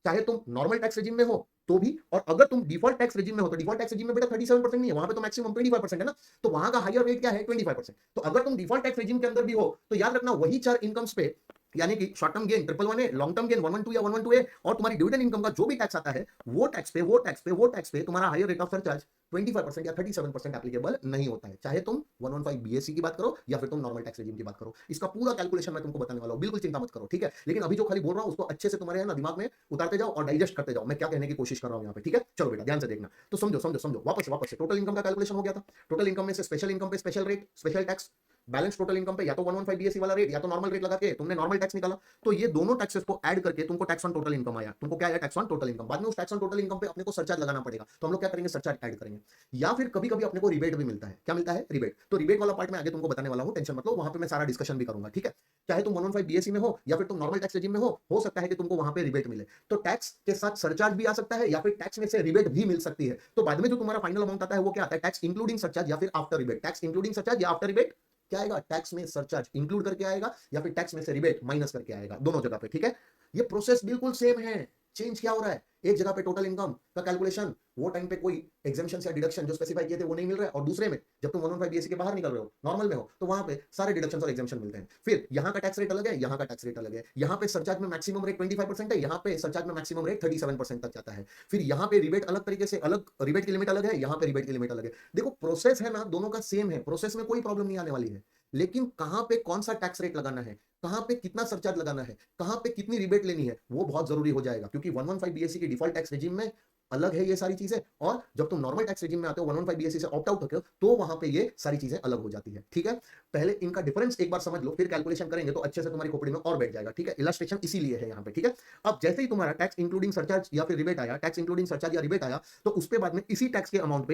चाहे तुम नॉर्मल टैक्स रेजिम में हो तो भी, और अगर तुम डिफॉल्ट टैक्स रेजिम में हो तो डिफॉल्ट टैक्स रेजिम में बेटा 37% नहीं है, वहां पे तो मैक्सिमम 25% है ना। तो वहां का हायर रेट क्या है, 25%। तो अगर तुम डिफॉल्ट टैक्स रेजिम के अंदर भी हो तो याद रखना वही 4 इनकम्स पे, यानी कि short term gain 111A, long term gain 112 या 112A और तुम्हारी डिविडेंड इनकम का जो भी टैक्स आता है वो टैक्स पे तुम्हारा हायर रेट ऑफ सरचार्ज 25% या 37% एप्लीकेबल नहीं होता है। चाहे तुम 115 बीएससी की बात करो या फिर तुम नॉर्मल टैक्स रेजिम की बात करो। इसका पूरा कैलकुलेशन मैं तुमको बताने वाला हूं, बिल्कुल चिंता मत करो, ठीक है। लेकिन अभी जो खाली बोल रहा हूं उसको अच्छे से तुम्हारे ना दिमाग में उतारते जाओ और डाइजेस्ट करते जाओ मैं क्या कहने की कोशिश कर रहा हूं यहाँ पे, ठीक है। चलो बेटा ध्यान से देखना। तो समझो वापस से टोटल इनकम का कैलकुलेशन हो गया था। टोटल इनकम में से स्पेशल इनकम पे special rate, special tax, balance total income पे या तो 115 बीएससी वाला रेट या तो नॉर्मल रेट लगा के तुमने नॉर्मल टैक्स निकाला। तो ये दोनों टैक्सेस को ऐड करके तुमको टैक्स ऑन टोटल इनकम आया। तुमको क्या आया, टैक्स ऑन टोटल इनकम। बाद में उस टैक्स ऑन टोटल इनकम पे अपने को सरचार्ज लगाना पड़ेगा, तो हम लोग क्या करेंगे, सरचार्ज ऐड करेंगे। या फिर कभी कभी अपने को रिबेट भी मिलता है। क्या मिलता है, रिबेट। तो रिबेट वाला पार्ट मैं आगे तुमको बताने वाला हूं, टेंशन मत लो, वहां पे मैं सारा डिस्कशन भी करूंगा, ठीक है। चाहे तुम 115 बीएससी में हो या फिर तुम नॉर्मल टैक्स रेजिम में हो सकता है कि तुमको वहां पे रिबेट मिले। तो टैक्स के साथ सरचार्ज भी आ सकता है या फिर टैक्स में से रिबेट भी मिल सकती है। तो बाद में जो तुम्हारा फाइनल अमाउंट आता है वो क्या आता है, टैक्स इंक्लूडिंग सरचार्ज या फिर after rebate. Tax including surcharge या आफ्टर रिबेट क्या आएगा, टैक्स में सरचार्ज इंक्लूड करके आएगा या फिर टैक्स में से रिबेट माइनस करके आएगा, दोनों जगह पे, ठीक है। ये प्रोसेस बिल्कुल सेम है। चेंज क्या हो रहा है, एक जगह पे टोटल इनकम का कैलकुलेशन वो टाइम पे कोई एग्जाम्पशन या डिडक्शन जो स्पेसिफाई किए थे वो नहीं मिल रहा है, और दूसरे में जब तुम 115 बीएससी के बाहर निकल रहे हो, नॉर्मल में हो, तो वहां पे सारे डिडक्शन और एग्जाम्पशन मिलते हैं। फिर यहाँ का टैक्स रेट अलग है, यहाँ का टैक्स रेट अलग है। यहाँ पे सरचार्ज में मैक्सिमम रेट 25% है, यहाँ पे सरचार्ज में मैक्सिमम रेट 37% तक जाता है। फिर यहाँ पे रिबेट अलग तरीके से, अलग रिबेट की लिमिट अलग है, यहाँ पे रिबेट की लिमिट अलग है। देखो प्रोसेस है ना, दोनों का सेम है, प्रोसेस में कोई प्रॉब्लम नहीं आने वाली है। लेकिन कहां पे कौन सा टैक्स रेट लगाना है, कहां पे कितना सरचार्ज लगाना है, कहां पे कितनी रिबेट लेनी है, वो बहुत जरूरी हो जाएगा। क्योंकि 115 बीएससी की डिफॉल्ट टैक्स रेजिम में अलग है ये सारी चीजें, और जब तुम नॉर्मल टैक्स रेजिम में आते हो 115 बीएससी से ऑप्ट आउट होते हो तो वहां पे ये सारी चीजें अलग हो जाती है। ठीक है, पहले इनका डिफरेंस एक बार समझ लो, फिर कैलकुलेशन करेंगे तो अच्छे से तुम्हारी खोपड़ी में और बैठ जाएगा। ठीक है, इलस्ट्रेशन इसीलिए है यहाँ पे। ठीक है, अब जैसे ही तुम्हारा टैक्स इंक्लूडिंग सरचार्ज या फिर रिबेट आया, टैक्स इंक्लूडिंग सरचार्ज या रिबेट आया, तो उसके बाद में इसी टैक्स के अमाउंट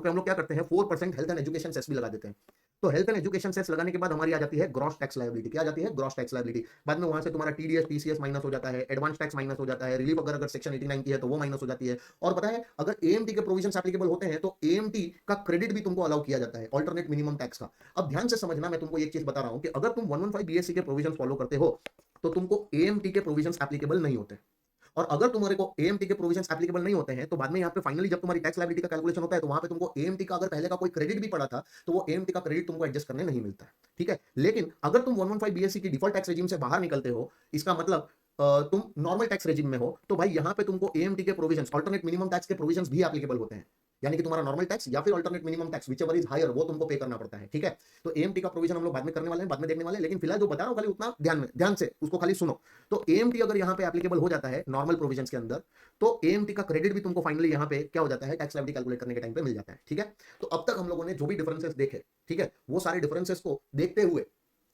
पे हम लोग क्या करते हैं, 4% हेल्थ एंड एजुकेशन सेस भी लगा देते हैं। तो हेल्थ एंड एजुकेशन सेस लगाने के बाद हमारी आ जाती है ग्रॉस टैक्स लायबिलिटी। क्या आ जाती है? Gross tax liability. बाद में वहां से तुम्हारा टीडीएस टीसीएस माइनस हो जाता है, एडवांस टैक्स माइनस हो जाता है, रिलीफ अगर सेक्शन 89 की है तो वो माइनस हो जाती है। और पता है, अगर एएमटी के प्रोविजंस एप्लीकेबल होते हैं तो एएमटी का क्रेडिट भी तुमको अलाउ किया जाता है, अल्टरनेट मिनिमम टैक्स का। अब ध्यान से समझना, मैं तुमको एक चीज बता रहा हूं कि अगर तुम 115 बीएससी के प्रोविजंस फॉलो करते हो तो तुमको एएमटी के प्रोविजंस एप्लीकेबल नहीं होते। और अगर तुम्हारे को एएमटी के प्रोविजंस एप्लीकेबल नहीं होते हैं तो बाद में यहाँ पे फाइनली जब तुम्हारी टैक्स लायबिलिटी का कैलकुलेशन होता है तो वहां पे तुमको एएमटी का अगर पहले का कोई क्रेडिट भी पड़ा था तो वो एएमटी का क्रेडिट तुमको एडजस्ट करने नहीं मिलता है। ठीक है, लेकिन अगर तुम 115 बीएससी की डिफॉल्ट टैक्स रेजिम से बाहर निकलते हो, इसका मतलब तुम नॉर्मल टैक्स रेजिम में हो, तो भाई यहाँ पे तुमको एएमटी के प्रोविजंस, अल्टरनेट मिनिमम टैक्स के प्रोविजंस भी एप्लीकेबल होते हैं। यानी कि तुम्हारा नॉर्मल टैक्स या फिर alternate minimum tax whichever is higher, वो तुमको पे करना पड़ता है। ठीक है, तो एएमटी का प्रोविजन हम लोग बाद में करने वाले हैं, बाद में देखने वाले हैं, लेकिन फिलहाल जो बता रहा हूं खाली उतना ध्यान से उसको खाली सुनो। तो एएमटी अगर यहाँ पे एप्लीकेबल हो जाता है नॉर्मल प्रोविजंस के अंदर, तो एएमटी का क्रेडिट भी तुमको फाइनली यहाँ पे क्या हो जाता है, टैक्स लायबिलिटी कैलकुलेट करने के टाइम पे मिल जाता है। ठीक है, तो अब तक हम लोगों ने जो भी डिफरेंसेस देखे, ठीक है, वो सारे डिफरेंसेस को देखते हुए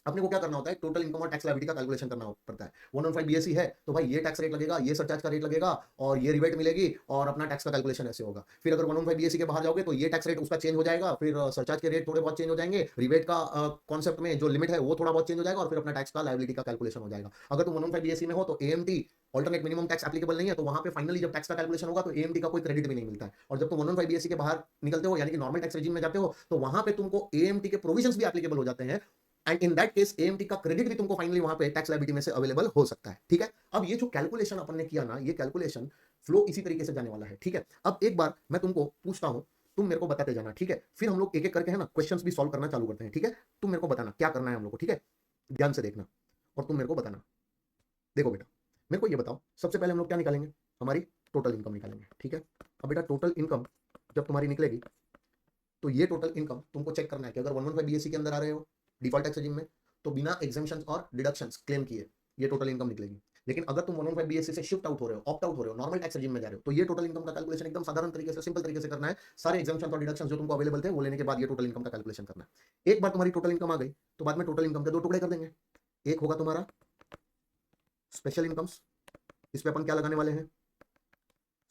अपने को क्या करना होता है, टोटल इनकम और टैक्स लायबिलिटी का कैलकुलेशन करना पड़ता है। 115 बीएससी है तो भाई ये टैक्स रेट लगेगा, ये सरचार्ज का रेट लगेगा, और ये रिबेट मिलेगी, और अपना टैक्स का कैलकुलेशन ऐसे होगा। फिर अगर 115 बीएससी के बाहर जाओगे तो ये टैक्स रेट उसका चेंज हो जाएगा, फिर सरचार्ज के रेट थोड़े बहुत चेंज हो जाएंगे, रिबेट का कॉन्सेप्ट में जो लिमिट है वो थोड़ा बहुत चेंज हो जाएगा, और फिर अपना टैक्स का लायबिलिटी का कैलकुलेशन हो जाएगा। अगर तुम 115 बीएससी में हो तो AMT alternate minimum tax applicable नहीं है, तो वहां पे फाइनली जब टैक्स का कैलकुलेशन होगा तो एएमटी का कोई क्रेडिट भी नहीं मिलता है। और जब तुम 115 बीएससी के बाहर निकलते हो यानी कि नॉर्मल टैक्स रेजिम में जाते हो तो वहां पे तुमको एएमटी के प्रोविजंस भी एप्लीकेबल हो जाते हैं, and in that case AMT का क्रेडिट भी तुमको फाइनली वहां पे टैक्स लायबिलिटी में से अवेलेबल हो सकता है। ठीक है, अब ये जो कैलकुलेशन अपन ने किया ना, ये कैलकुलेशन फ्लो इसी तरीके से जाने वाला है। ठीक है, अब एक बार मैं तुमको पूछता हूं, तुम मेरे को बताते जाना। ठीक है, फिर हम लोग एक एक करके है ना क्वेश्चंस भी सॉल्व करना चालू करते हैं। ठीक है, तुम मेरे को बताना क्या करना है हम लोग को। ठीक है, ध्यान से देखना और तुम मेरे को बताना। देखो बेटा, मेरे को ये बताओ, सबसे पहले हम लोग क्या निकालेंगे, हमारी टोटल इनकम निकालेंगे। ठीक है, अब बेटा टोटल इनकम जब तुम्हारी निकलेगी तो ये टोटल इनकम तुमको चेक करना है कि अगर 115 बीएससी के अंदर आ रहे हो डिफॉल्ट टैक्स रेजिम में, तो बिना एग्जेम्पशंस और डिडक्शंस क्लेम किए ये टोटल इनकम निकलेगी। लेकिन अगर तुम 115 बीएससी से शिफ्ट आउट हो रहे हो, ऑप्ट आउट हो रहे हो, नॉर्मल टैक्स रेजिम में जा रहे हो, तो ये टोटल इनकम का कैलकुलेशन एकदम साधारण तरीके से, सिंपल तरीके से करना है। सारे एग्जेम्पशंस और डिडक्शंस जो तुमको अवेलेबल थे वो लेने के बाद ये टोटल इनकम का कैलकुलेशन करना है। एक बार तुम्हारी टोटल इनकम आ गई तो बाद में टोटल इनकम के दो टुकड़े कर देंगे। एक होगा तुम्हारा स्पेशल इनकम्स, इस पे अपन क्या लगाने वाले हैं,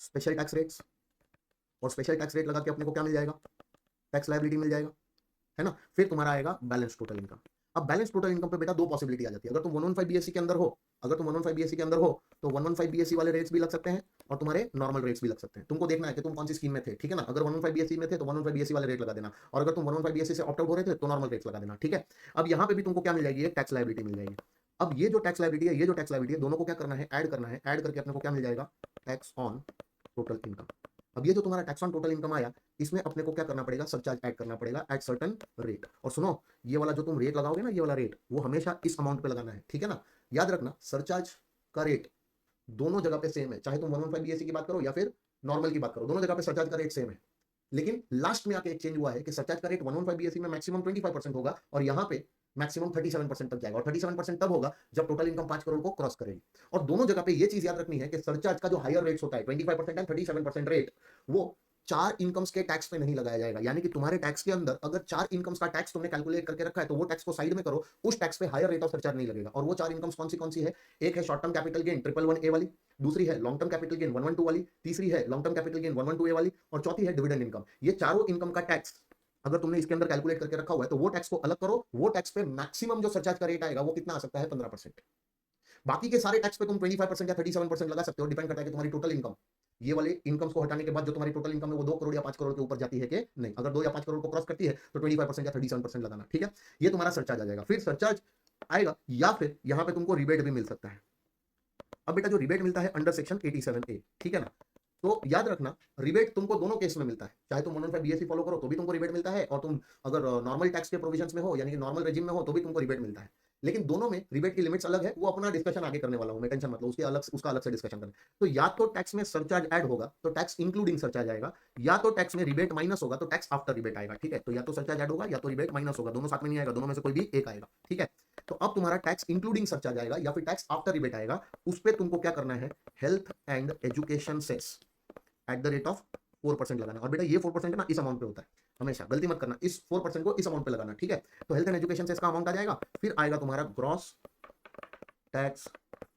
स्पेशल टैक्स रेट्स, और स्पेशल टैक्स रेट लगा के अपने को क्या मिल जाएगा, टैक्स लायबिलिटी मिल जाएगा, है ना। फिर तुम्हारा आएगा बैलेंस टोटल इनकम। अब बैलेंस टोटल इनकम पे बेटा दो पॉसिबिलिटी आ जाती है। अगर तुम 115 बीएससी के अंदर हो, अगर तुम 115 बीएससी के अंदर हो तो 115 बीएससी वाले रेट्स भी लग सकते हैं और तुम्हारे नॉर्मल रेट्स भी लग सकते हैं। तुमको देखना है कि तुम कौन सी स्कीम में थे। ठीक है ना, अगर 115 बीएससी में थे तो 115 बीएससी वाले रेट लगा देना, और अगर तुम 115 बीएससी से ऑप्ट आउट हो रहे थे तो नॉर्मल रेट्स लगा देना। ठीक है, अब यहाँ पे भी तुमको क्या मिल जाएगी, टैक्स लायबिलिटी मिल जाएगी। अब ये जो टैक्स लायबिलिटी है, ये जो टैक्स लायबिलिटी है, दोनों को क्या करना है, ऐड करना है। ऐड करके अपने को क्या मिल जाएगा, टैक्स ऑन टोटल इनकम। अब ये जो तुम्हारा टैक्स ऑन टोटल इनकम आया, इसमें अपने को क्या करना पड़ेगा, सरचार्ज ऐड करना पड़ेगा एट सर्टेन रेट। और सुनो, ये वाला जो तुम रेट लगाओगे ना, ये वाला रेट वो हमेशा इस अमाउंट पे लगाना है। ठीक है ना, याद रखना सरचार्ज का रेट दोनों जगह पे सेम है, चाहे तुम 115 बीएससी की बात करो या फिर नॉर्मल की बात करो, दोनों जगह पे सरचार्ज का रेट सेम है। लेकिन लास्ट में आके एक चेंज हुआ है कि सरचार्ज का रेट 115 बीएससी में मैक्सिमम 25% होगा और यहाँ पे मैक्सिमम 37% तक जाएगा। और 37% तब होगा जब टोटल इनकम 5 करोड़ को क्रॉस करेगी। और दोनों जगह पे ये चीज याद रखनी है कि सरचार्ज का जो हायर रेट्स होता है 25% एंड 37% रेट, वो 4 इनकम्स के टैक्स पे नहीं लगाया जाएगा। यानी कि तुम्हारे टैक्स के अंदर अगर 4 इनकम्स का टैक्स तुमने कैलकुलेट करके रखा है तो वो टैक्स को साइड में करो, उस टैक्स पे हायर रेट ऑफ सरचार्ज नहीं लगेगा। और वो 4 इनकम्स कौन सी है, एक है short term capital gain 111A वाली, दूसरी है लॉन्ग टर्म कैपिटल गेन 112 वाली, तीसरी है long term capital gain 112A वाली, और चौथी है डिविडेंड इनकम। ये चारों इनकम का टैक्स अगर तुमने इसके अंदर कैलकुलेट करके रखा हुआ है तो वो टैक्स को अलग करो। वो टैक्स पे मैक्सिमम जो सरचार्ज का रेट आएगा वो कितना आ सकता है, 15%। बाकी के सारे टैक्स पे तुम 25% या 37% लगा सकते हो, डिपेंड करता है कि तुम्हारी टोटल इनकम, ये वाले इनकम्स को हटाने के बाद जो तुम्हारी टोटल इनकम है वो 2 करोड़ या 5 करोड़ के ऊपर जाती है कि नहीं। अगर 2 या 5 करोड़ को क्रॉस करती है तो 25% या 37% लगाना। ठीक है, ये तुम्हारा सरचार्ज आ जाएगा। फिर सरचार्ज आएगा या फिर यहां पे तुमको रिबेट भी मिल सकता है। अब बेटा जो रिबेट मिलता है अंडर सेक्शन 87A, ठीक है ना, तो याद रखना रिबेट तुमको दोनों केस में मिलता है। चाहे तुम 115 बीएससी फॉलो करो तो भी तुमको रिबेट मिलता है, और तुम अगर नॉर्मल टैक्स के प्रोविजंस में हो यानी कि नॉर्मल रेजिम में हो तो भी तुमको रिबेट मिलता है। लेकिन दोनों में रिबेट की लिमिट्स अलग है, वो अपना डिस्कशन आगे करने वाला हूं मैं, टेंशन मत लो, उसका अलग से डिस्कशन करें। तो या तो टैक्स में सरचार्ज ऐड होगा तो टैक्स इंक्लूडिंग सरचार्ज आएगा, या तो टैक्स में रिबेट माइनस होगा तो टैक्स आफ्टर रिबेट आएगा। ठीक है, तो या तो सरचार्ज ऐड होगा या तो रिबेट माइनस होगा, दोनों साथ में नहीं आएगा, दोनों में से कोई भी एक आएगा। ठीक है, तो अब तुम्हारा टैक्स इंक्लूडिंग सरचार्ज आएगा या फिर टैक्स आफ्टर रिबेट आएगा, उस पर तुमको क्या करना है, health and education cess at the rate of 4% लगाना। और बेटा ये 4% है ना, इस अमाउंट पे होता है हमेशा, गलती मत करना, इस 4% को इस अमाउंट पे लगाना, ठीक है। तो हेल्थ एंड एजुकेशन से इसका अमाउंट आ जाएगा, फिर आएगा तुम्हारा ग्रॉस टैक्स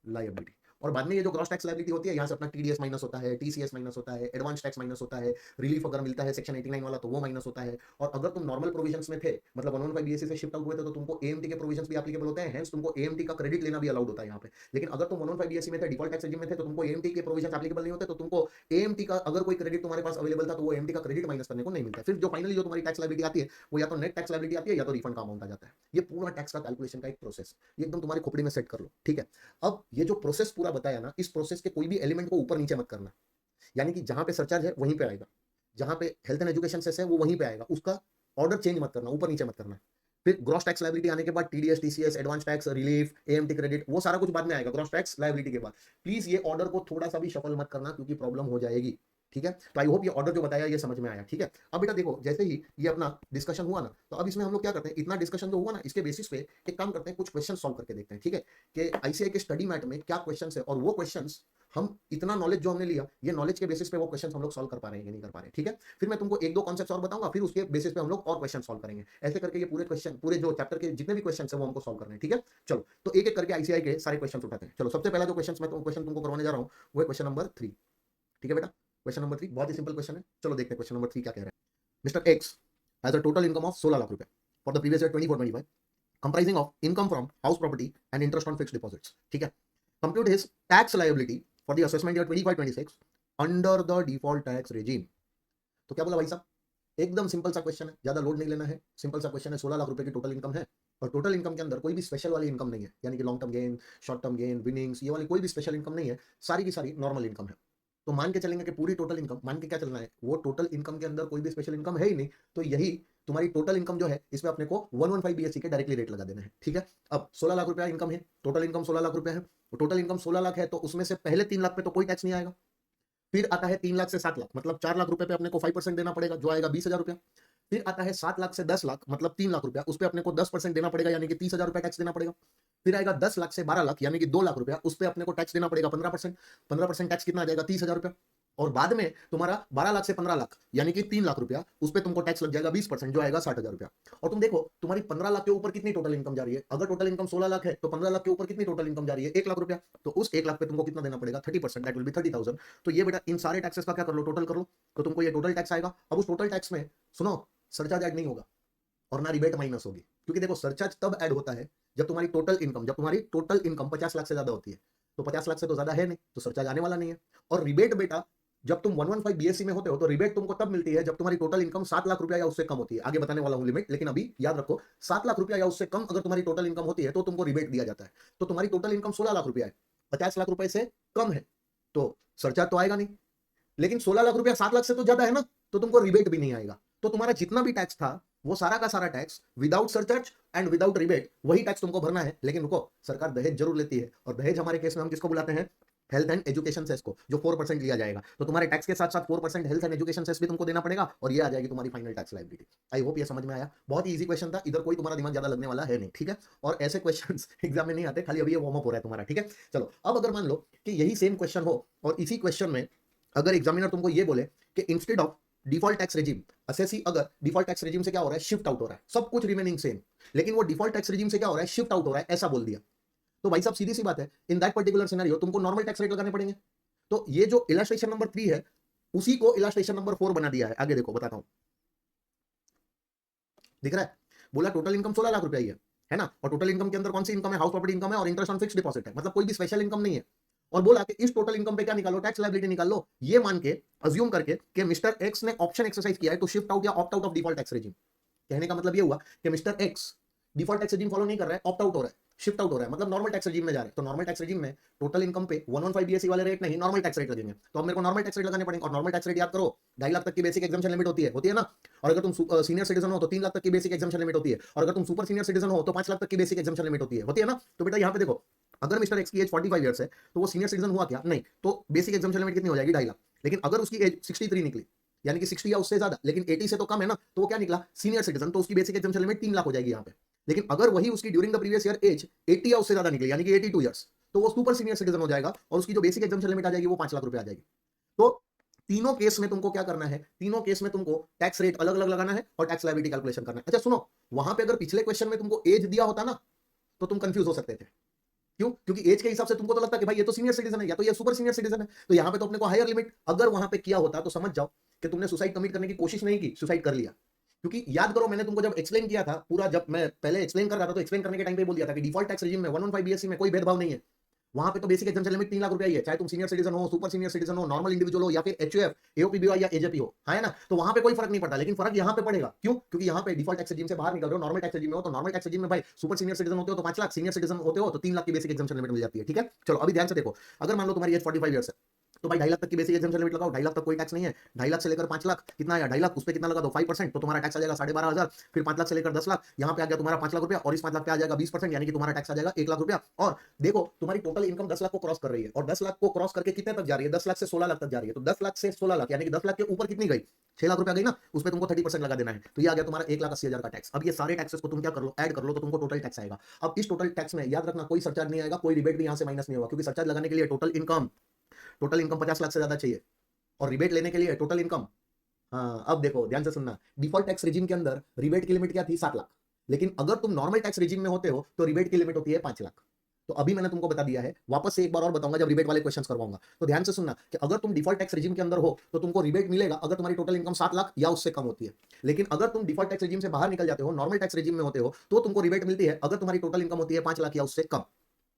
लायबिलिटी। और बाद में ये जो ग्रॉस टैक्स लायबिलिटी होती है, यहाँ से अपना टीडीएस माइनस होता है, टीसीएस माइनस होता है, एडवांस टैक्स माइनस होता है, रिलीफ अगर मिलता है सेक्शन 89 वाला तो वो माइनस होता है। और अगर तुम नॉर्मल प्रोविजंस में थे, मतलब 115 बीएससी से शिफ्ट आउट हुए थे, तो तुमको एएमटी के प्रोविजंस भी एप्लीकेबल होते हैं, हेंस तुमको एएमटी का क्रेडिट लेना भी अलाउड होता है यहाँ पे। लेकिन अगर तुम 115 बीएससी में थे, डिफॉल्ट टैक्स रेजिम में थे, तो तुमको एएमटी के प्रोविजंस एप्लीकेबल नहीं होते, तो तुमको एएमटी का अगर कोई क्रेडिट तुम्हारे पास अवेलेबल था तो वो एएमटी का क्रेडिट माइनस करने को नहीं मिलता। फिर जो फाइनली जो तुम्हारी टैक्स लायबिलिटी आती है वो या तो नेट टैक्स लायबिलिटी आती है या तो रिफंड का अमाउंट आ जाता है। ये पूरा टैक्स का कैलकुलेशन का एक प्रोसेस, ये एकदम तुम्हारी खोपड़ी में सेट कर लो, ठीक है। अब ये जो प्रोसेस पूरा बताया ना, इस प्रोसेस के कोई भी एलिमेंट को ऊपर नीचे मत करना, यानी कि जहां पे सरचार्ज है वहीं पे आएगा, जहां पे हेल्थ एंड एजुकेशन सेस है वो वहीं पे आएगा, उसका ऑर्डर चेंज मत करना, ऊपर नीचे मत करना। फिर ग्रॉस टैक्स लायबिलिटी आने के बाद TDS, TCS, advance tax, relief, AMT credit, वो सारा कुछ बाद में आएगा ग्रॉस टैक्स लायबिलिटी के बाद। प्लीज ये ऑर्डर को थोड़ा सा भी शफल मत करना, क्योंकि प्रॉब्लम हो जाएगी, ठीक है। तो आई होप ये ऑर्डर जो बताया ये समझ में आया, ठीक है। अब बेटा देखो, जैसे ही ये अपना डिस्कशन हुआ ना, तो अब इसमें हम लोग क्या करते हैं, इतना डिस्कशन जो हुआ ना, इसके बेसिस पे एक काम करते हैं, कुछ क्वेश्चन सॉल्व करके देखते हैं, ठीक है, कि आईसीआई के स्टडी मैट में क्या क्वेश्चन है, और वो क्वेश्चन हम इतना नॉलेज जो हमने लिया, ये नॉलेज के बेसिस पे वो क्वेश्चन हम लोग सॉल्व कर पा रहे हैं कि नहीं कर पा रहे हैं, ठीक है। फिर मैं तुमको एक दो कॉन्सेप्ट्स और बताऊंगा, फिर उसके बेसिस पे हम लोग और क्वेश्चन सॉल्व करेंगे। ऐसे करके ये पूरे क्वेश्चन, पूरे जो चैप्टर के जितने भी क्वेश्चन है वो हमको सॉल्व करने हैं, ठीक है। चलो, तो एक एक करके आईसीआई के सारे क्वेश्चन उठाते हैं। चलो, सबसे पहला जो क्वेश्चन मैं क्वेश्चन तुमको करवाने जा रहा हूँ वो है क्वेश्चन नंबर 3, ठीक है बेटा। क्वेश्चन नंबर 3 बहुत ही सिंपल क्वेश्चन है, चलो देखते हैं क्वेश्चन नंबर 3 क्या कह रहा है। Mister X has a total income of 16 lakh रुपए for the previous year 24-25, comprising of income from house property and interest on fixed deposits, ठीक है। Compute his tax liability for the assessment year 25-26 under the default tax regime. तो क्या बोला भाई साहब, एकदम simple सा क्वेश्चन है, ज्यादा लोड नहीं लेना है, सिंपल सा क्वेश्चन है। 16 लाख रुपए की टोटल इनकम है, और टोटल इनकम के अंदर कोई भी स्पेशल वाली इनकम नहीं है, यानी कि long term gain, short term gain, winnings, ये वाली कोई भी स्पेशल इनकम नहीं है, सारी की सारी नॉर्मल इनकम है। तो मान के चलेंगे कि पूरी टोटल इनकम, मान के क्या चलना है, वो टोटल इनकम के अंदर कोई भी स्पेशल इनकम है ही नहीं, तो यही तुम्हारी टोटल इनकम जो है, इसमें अपने को 115 बीएससी के डायरेक्टली रेट लगा देना है, ठीक है। अब 16 लाख रुपया इनकम है, टोटल इनकम 16 लाख रुपया है, टोटल इनकम 16 लाख है, तो उसमें से पहले 3 लाख पे तो कोई टैक्स नहीं आएगा। फिर आता है 3 लाख से 7 लाख, मतलब 4 लाख रुपए पे अपने को 5% देना पड़ेगा, जो आएगा 20,000 रुपया। फिर आता है 7 लाख से 10 लाख, मतलब 3 लाख रुपया, उस पर अपने को 10% देना पड़ेगा, यानी कि 30,000 रुपया टैक्स देना पड़ेगा। फिर आएगा 10 लाख से 12 लाख, यानी कि 2 लाख रुपया, उस पर अपने को टैक्स देना पड़ेगा 15%। 15% टैक्स कितना आ जाएगा, 30,000 रुपया। और बाद में तुम्हारा 12 लाख से 15 लाख, यानी कि 3 लाख रुपया, उस पर तुमको टैक्स लग जाएगा 20%, जो आएगा 60,000 रुपया। और तुम देखो, तुम्हारी 15 लाख के ऊपर कितनी टोटल इनकम जा रही है, अगर टोटल इनकम 16 लाख है, तो 15 लाख के ऊपर कितनी टोटल इनकम जा रही है, 1 लाख रुपया। तो उस 1 लाख पे तुमको कितना देना पड़ेगा, 30%, दैट विल बी 30,000। तो ये बेटा इन सारे टैक्सेस का क्या कर लो, टोटल कर लो, तो तुमको ये टोटल टैक्स आएगा। अब उस टोटल टैक्स में सुनो, सरचार्ज ऐड नहीं होगा और ना रिबेट माइनस होगी, क्योंकि देखो सरचार्ज तब ऐड होता है जब तुम्हारी टोटल इनकम 50 लाख से ज्यादा होती है, तो 50 लाख से तो ज्यादा है नहीं, तो सरचार्ज आने वाला नहीं है। और रिबेट बेटा, जब तुम 115 बीएससी में होते हो, तो रिबेट तुमको तब मिलती है जब तुम्हारी टोटल इनकम 7 लाख रुपया या उससे कम होती है। आगे बताने वाला हूं लिमिट, लेकिन अभी याद रखो, 7 लाख रुपया या उससे कम अगर तुम्हारी टोटल इनकम होती है तो तुमको रिबेट दिया जाता है। तो तुम्हारी टोटल इनकम 16 लाख रुपया है, 50 लाख रुपए से कम है, तो सरचार्ज तो आएगा नहीं। लेकिन 16 लाख रुपया 7 लाख से तो ज्यादा है ना, तो तुमको रिबेट भी नहीं आएगा। तो तुम्हारा जितना भी टैक्स था, वो सारा का सारा tax without surcharge and without rebate, वही टैक्स तुमको भरना है। लेकिन रुको, सरकार दहेज जरूर लेती है, और दहेज हमारे केस में हम किसको बुलाते हैं, हेल्थ एंड एजुकेशन सेस को, जो 4% लिया जाएगा। तो तुम्हारे टैक्स के साथ साथ 4% हेल्थ एंड एजुकेशन सेस भी तुमको देना पड़ेगा, और ये आ जाएगी तुम्हारी final tax liability. I hope ये समझ में आया, बहुत ही इजी क्वेश्चन था, इधर कोई तुम्हारा दिमाग ज्यादा लगने वाला है नहीं, ठीक है। और ऐसे क्वेश्चंस एग्जाम में नहीं आते, खाली अभी ये वार्म अप हो रहा है तुम्हारा, ठीक है। चलो, अब अगर मान लो कि यही सेम क्वेश्चन हो, और इसी क्वेश्चन में अगर एग्जामिनर तुमको ये बोले कि instead of default tax regime, assessee अगर डिफॉल्ट टैक्स रेजिम से क्या हो रहा है, शिफ्ट आउट हो रहा है, सब कुछ रिमेनिंग सेम, लेकिन वो डिफॉल्ट टैक्स रेजिम से क्या हो रहा है, शिफ्ट आउट हो रहा है, ऐसा बोल दिया, तो भाई साहब सीधी सी बात है, इन दैट पर्टिकुलर सिनेरियो तुमको नॉर्मल टैक्स रेट लगाने पड़ेंगे। तो ये जो इलस्ट्रेशन नंबर 3 है, उसी को इलस्ट्रेशन नंबर 4 बना दिया है। आगे देखो, बताता हूं, दिख रहा है, बोला टोटल इनकम 16 लाख रुपया ही है ना, और टोटल इनकम के अंदर कौन सी इनकम है, हाउस प्रॉपर्टी इनकम है और इंटरेस्ट ऑन फिक्स्ड डिपॉजिट है, मतलब कोई भी स्पेशल इनकम नहीं है। और बोला कि इस टोटल इनकम पे क्या निकालो, टैक्स लायबिलिटी निकाल लो, ये मान के अज्यूम करके कि मिस्टर एक्स ने ऑप्शन एक्सरसाइज किया है टू शिफ्ट आउट या opt out of default tax regime. कहने का मतलब ये हुआ कि mister x default tax regime follow नहीं कर रहा है, ऑप्ट आउट हो रहा है, शिफ्ट आउट हो रहा है, मतलब नॉर्मल टैक्स रेजिम में जा रहे हैं। तो नॉर्मल टैक्स रेजिम में टोटल इनकम पे 115 बीएससी वाले रेट नहीं, नॉर्मल टैक्स रेट लगेंगे। तो अब मेरे को नॉर्मल टैक्स रेट लगाने पड़ेंगे, और नॉर्मल टैक्स रेट याद करो, 2.5 लाख तक की बेसिक एग्जाम्पशन लिमिट होती है ना। और अगर तुम सीनियर सिटीजन हो तो 3 लाख तक की बेसिक एग्जाम्पशन लिमिट होती है, और अगर तुम सुपर सीनियर सिटीजन हो तो 5 लाख तक की बेसिक एग्जाम्पशन लिमिट होती है ना। तो बेटा यहाँ पे देखो, अगर मिस्टर एक्स की एज 45 ईयर्स है, तो वो सीनियर सिटीजन हुआ क्या, नहीं, तो बेसिक एग्जाम्पशन लिमिट कितनी हो जाएगी, 2.5 लाख। लेकिन अगर उसकी एज 63 निकली, यानी कि 60 या उससे ज्यादा, लेकिन 80 से तो कम है ना, तो वो क्या निकला, सीनियर सिटीजन, तो उसकी बेसिक एग्जाम्पशन लिमिट 3 लाख हो जाएगी यहाँ पे। लेकिन अगर वही उसकी during the previous year age 80 या उससे ज्यादा निकली, यानी कि 82 ईयर्स, तो वो सुपर सीनियर सिटीजन हो जाएगा, और उसकी जो बेसिक एग्जाम्पशन लिमिट आ जाएगी वो 5 लाख रुपए आ जाएगी। तो तीनों केस में तुमको क्या करना है, तीनों केस में तुमको टैक्स रेट अलग अलग लगाना है और टैक्स लायबिलिटी कैलकुलेशन करना है। अच्छा सुनो, वहां पे अगर पिछले क्वेश्चन में तुमको एज दिया होता ना तो तुम कंफ्यूज हो सकते थे। क्यों? क्योंकि एज के हिसाब से तुमको तो लगता है कि भाई ये तो सीनियर सिटीजन है या तो ये सुपर सीनियर सिटीजन है, तो यहां पे तो अपने को हायर लिमिट अगर वहां पे किया होता तो समझ जाओ कि तुमने सुसाइड कमिट करने की कोशिश नहीं की, सुसाइड कर लिया। क्योंकि याद करो मैंने तुमको जब एक्सप्लेन किया था पूरा, जब मैं पहले एक्सप्लेन कर रहा था तो एक्सप्लेन करने के टाइम पे बोल दिया था कि डिफॉल्ट टैक्स रेजिम में 115 बीएससी में कोई भेदभाव नहीं है। वहां पे तो बेसिक एग्जाम्पशन लिमिट 3 लाख रुपया ही है, चाहे तुम सीनियर सिटीजन हो, सुपर सीनियर सिटीजन हो, नॉर्मल इंडिविजुअल हो या फिर एचयूएफ, एओपीबीवाई या एजेपी हो, है ना। तो वहां पे कोई फर्क नहीं पड़ता, लेकिन फर्क यहाँ पे पड़ेगा। क्यों? क्योंकि यहाँ पे डिफॉल्ट टैक्स रेजिम से बाहर निकल रहे हो, नॉर्मल टैक्स रेजिम में हो, तो नॉर्मल टैक्स रेजिम में भाई सुपर सीनियर सिटीजन होते हो तो 5 लाख, सीनियर सिटीजन होते हो तो 3 लाख की बेसिक एग्जाम्पशन लिमिट मिल जाती है। ठीक है, चलो अभी ध्यान से देखो, अगर मान लो तुम्हारी एज 45 ईयर्स है तो भाई 2.5 लाख तक की बेसिक एग्जाम्पशन लिमिट लगाओ, 2.5 लाख तक कोई टैक्स नहीं है। 2.5 लाख से लेकर 5 लाख कितना आया, 2.5 लाख उस पर कितना लगा दो 5%, तो तुम्हारा टैक्स आ जाएगा 12,500। फिर 5 लाख से लेकर 10 लाख, यहाँ पे आ गया तुम्हारा 5 लाख रुपया, और इस 5 लाख पे आ जाएगा 20%, यानी कि तुम्हारा टैक्स आ जाएगा 1 लाख रुपया। और देखो तुम्हारी टोटल इनकम 10 लाख को क्रॉस कर रही है, और 10 लाख को क्रॉस करके कितने तक जा रही है, 10 लाख से 16 लाख तक जा रही है। तो 10 लाख से 16 लाख यानी कि 10 लाख के ऊपर कितनी गई, 6 लाख रुपया गई ना, उस पर तुमको 30% लगा देना है। तो ये आ गया तुम्हारा 1,80,000 का टैक्स। अब ये सारे टैक्सेस को तुम क्या कर लो, ऐड कर लो, तो तुमको टोटल टैक्स आएगा। अब इस टोटल टैक्स में याद रखना कोई सरचार्ज नहीं आएगा, कोई रिबेट भी यहाँ से माइनस नहीं होगा, क्योंकि सरचार्ज लगाने के लिए टोटल इनकम 50 लाख से ज्यादा चाहिए, और रिबेट लेने के लिए टोटल इनकम। हाँ अब देखो ध्यान से सुनना, डिफॉल्ट टैक्स रेजिम के अंदर रिबेट की लिमिट क्या थी, 7 लाख। लेकिन अगर तुम नॉर्मल टैक्स रेजिम में होते हो तो रिबेट की लिमिट होती है 5 लाख। तो अभी मैंने तुमको बता दिया है, वापस से एक बार और बताऊंगा जब रिबेट वाले क्वेश्चंस करवाऊंगा। तो ध्यान से सुनना कि अगर तुम डिफॉल्ट टैक्स रेजिम के अंदर हो तो तुमको रिबेट मिलेगा अगर तुम्हारी टोटल इनकम 7 लाख या उससे कम होती है। लेकिन अगर तुम डिफॉल्ट टैक्स रेजिम से बाहर निकल जाते हो, नॉर्मल टैक्स रेजिम में होते हो, तो तुमको रिबेट मिलती है अगर तुम्हारी टोटल इनकम होती है 5 लाख या उससे कम।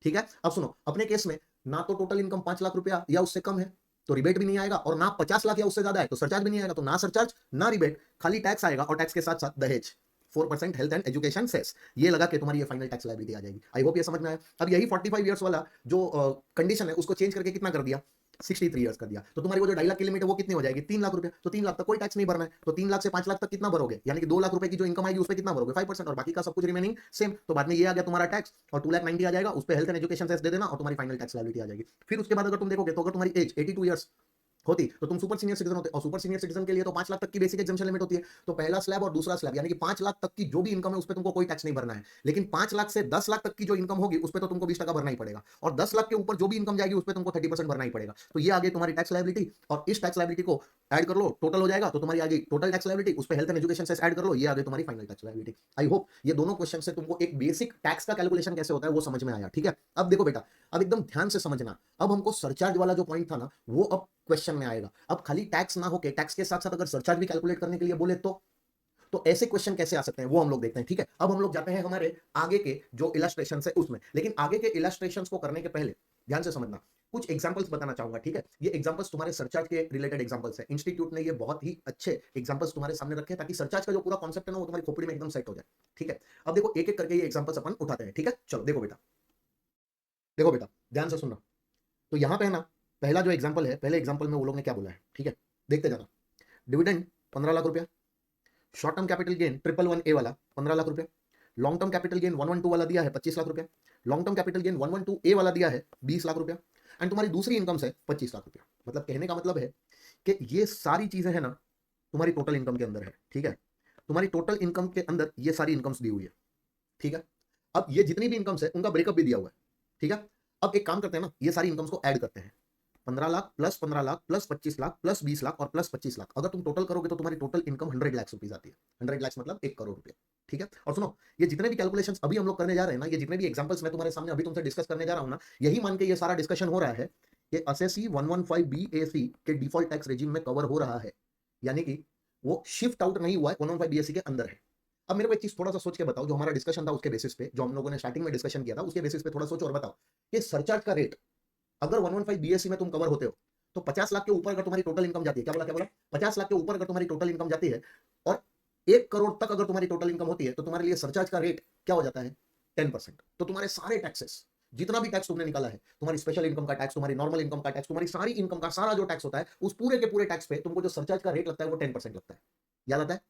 ठीक है, अब सुनो, अपने केस में ना तो टोटल इनकम 5 लाख रुपया या उससे कम है तो रिबेट भी नहीं आएगा, और ना 50 लाख या उससे ज्यादा है तो सरचार्ज भी नहीं आएगा। तो ना सरचार्ज ना रिबेट, खाली टैक्स आएगा, और टैक्स के साथ साथ दहेज 4% हेल्थ एंड एजुकेशन सेस, ये लगा के तुम्हारी ये फाइनल टैक्स लायबिलिटी आ जाएगी। आई होप ये समझ में आया। अब यही 45 ईयर्स वाला जो कंडीशन है उसको चेंज करके कितना कर दिया, 63 ईयर्स कर दिया। तो तुम्हारी वो जो 2.5 लाख की लिमिट है वो कितनी हो जाएगी, 3 लाख रुपए। तो 3 लाख तक कोई टैक्स नहीं भरना है, तो 3 लाख से 5 लाख तक कितना भरोगे, यानी कि 2 लाख रुपए की जो इनकम आएगी उस पर कितना भरोगे, 5%, और बाकी का सब कुछ रिमेनिंग सेम। तो बाद में ये आ गया तुम्हारा टैक्स, और 2,90,000 आ जाएगा, उस पर हेल्थ एंड एजुकेशन सेस दे देना, और तुम्हारी फाइनल टैक्स लायबिलिटी आ जाएगी। फिर उसके बाद अगर तुम देखोगे तो अगर तुम्हारी एज 82 ईयर्स होती तो तुम सुपर सीनियर सिटीजन होते, और सुपर सीनियर सिटीजन के लिए तो 5 लाख तक की बेसिक एग्जाम्पशन लिमिट होती है। तो पहला स्लैब और दूसरा स्लैब यानी कि 5 लाख तक की जो भी इनकम है उस पर तुमको कोई टैक्स नहीं भरना है। लेकिन 5 लाख से 10 लाख तक की जो इनकम होगी उस पर तो तुमको 20% भरना ही पड़ेगा, और 10 लाख के ऊपर जो भी इनकम जाएगी उस पर तुमको 30% भरना ही पड़ेगा। तो ये आ गई तुम्हारी टैक्स लायबिलिटी, और इस टैक्स लायबिलिटी को ऐड कर लो, टोटल हो जाएगा, तो तुम्हारी आ गई टोटल टैक्स लायबिलिटी, उस पर हेल्थ एंड एजुकेशन से ऐड कर लो, ये आ गई तुम्हारी final tax liability. I hope ये दोनों क्वेश्चन से तुमको एक बेसिक टैक्स का कैलकुलेशन कैसे होता है वो समझ में आया। ठीक है, अब देखो बेटा, अब एकदम ध्यान से समझना, अब हमको सरचार्ज वाला जो पॉइंट था ना वो अब क्वेश्चन में आएगा। अब खाली टैक्स ना होके टैक्स के साथ साथ अगर सरचार्ज भी कैलकुलेट करने के लिए बोले तो ऐसे क्वेश्चन कैसे आ सकते हैं वो हम लोग देखते हैं। ठीक है, अब हम लोग जाते हैं हमारे आगे के जो इलस्ट्रेशन है उसमें, लेकिन आगे के इलस्ट्रेशन को करने के पहले ध्यान से समझना, कुछ एग्जांपल्स बताना चाहूंगा। ठीक है, ये एग्जांपल्स तुम्हारे सरचार्ज के रिलेटेड एग्जांपल्स है, इंस्टीट्यूट ने ये बहुत ही अच्छे एग्जांपल्स तुम्हारे सामने रखे ताकि सरचार्ज का जो पूरा कॉन्सेप्ट है ना वो तुम्हारी खोपड़ी में एकदम सेट हो जाए। ठीक है, अब देखो एक एक करके ये एग्जांपल्स अपन उठाते हैं। ठीक है, चलो देखो बेटा, देखो बेटा ध्यान से सुनना। तो यहां पे है ना, पहला जो एग्जांपल है, पहले एग्जांपल में वो लोग ने क्या बोला है, ठीक है देखते जाना। डिविडेंड 15 लाख रुपया, short term capital gain 111A वाला 15 लाख रुपया, लॉन्ग टर्म कैपिटल गेन 112 वाला दिया है 25 लाख रुपया, long term capital gain 112A वाला दिया है 20 लाख रुपया, एंड तुम्हारी दूसरी इनकम है 25 लाख रुपया। मतलब कहने का मतलब है कि ये सारी चीजें है ना तुम्हारी टोटल इनकम के अंदर है। ठीक है, तुम्हारी टोटल इनकम के अंदर ये सारी इनकम्स दी हुई है। ठीक है, अब ये जितनी भी इनकम्स है उनका ब्रेकअप भी दिया हुआ है। ठीक है, अब एक काम करते हैं ना, ये सारी इनकम्स को ऐड करते हैं, 15 lakh plus 15 lakh plus 25 lakh plus 20 lakh और प्लस 25 लाख, अगर तुम टोटल करोगे तो तुम्हारी टोटल इनकम 100 लाख रुपीज आती है। 100 लाख मतलब 1 करोड़ रुपया। ठीक है, और सुनो, ये जितने भी कैलकुलेशंस अभी हम लोग करने जा रहे हैं ना, ये जितने भी एग्जांपल्स मैं तुम्हारे सामने अभी तुमसे डिस्कस करने जा रहा हूं ना, यही मान के ये सारा डिस्कशन हो रहा है कि एसएससी 115BAC के डिफॉल्ट टैक्स रेजिम में कवर हो रहा है, यानी कि वो शिफ्ट आउट नहीं हुआ है, 115BAC के अंदर है। अब मेरे को एक चीज थोड़ा सा सोच के बताओ, जो हमारा डिस्कशन था उसके बेसिस पे, जो हम लोगों ने स्टार्टिंग में डिस्कशन किया था उसके बेसिस पे थोड़ा सोचो और बताओ कि सरचार्ज का रेट अगर 115BAC में तुम कवर होते हो तो 50 लाख के ऊपर अगर तुम्हारी टोटल इनकम जाती है, क्या बोला 50 लाख के ऊपर अगर तुम्हारी टोटल इनकम जाती है और 1 करोड़ तक अगर तुम्हारी टोटल इनकम होती है तो तुम्हारे लिए सरचार्ज का रेट क्या हो जाता है, 10%। तो तुम्हारे सारे टैक्सेस, जितना भी टैक्स तुमने निकाला है, तुम्हारी स्पेशल इनकम का टैक्स, तुम्हारी नॉर्मल इनकम का टैक्स, तुम्हारी सारी इनकम का सारा जो टैक्स होता है, उस पूरे के पूरे टैक्स पे तुमको जो सरचार्ज का रेट लगता है वो 10% लगता है। याद आता है?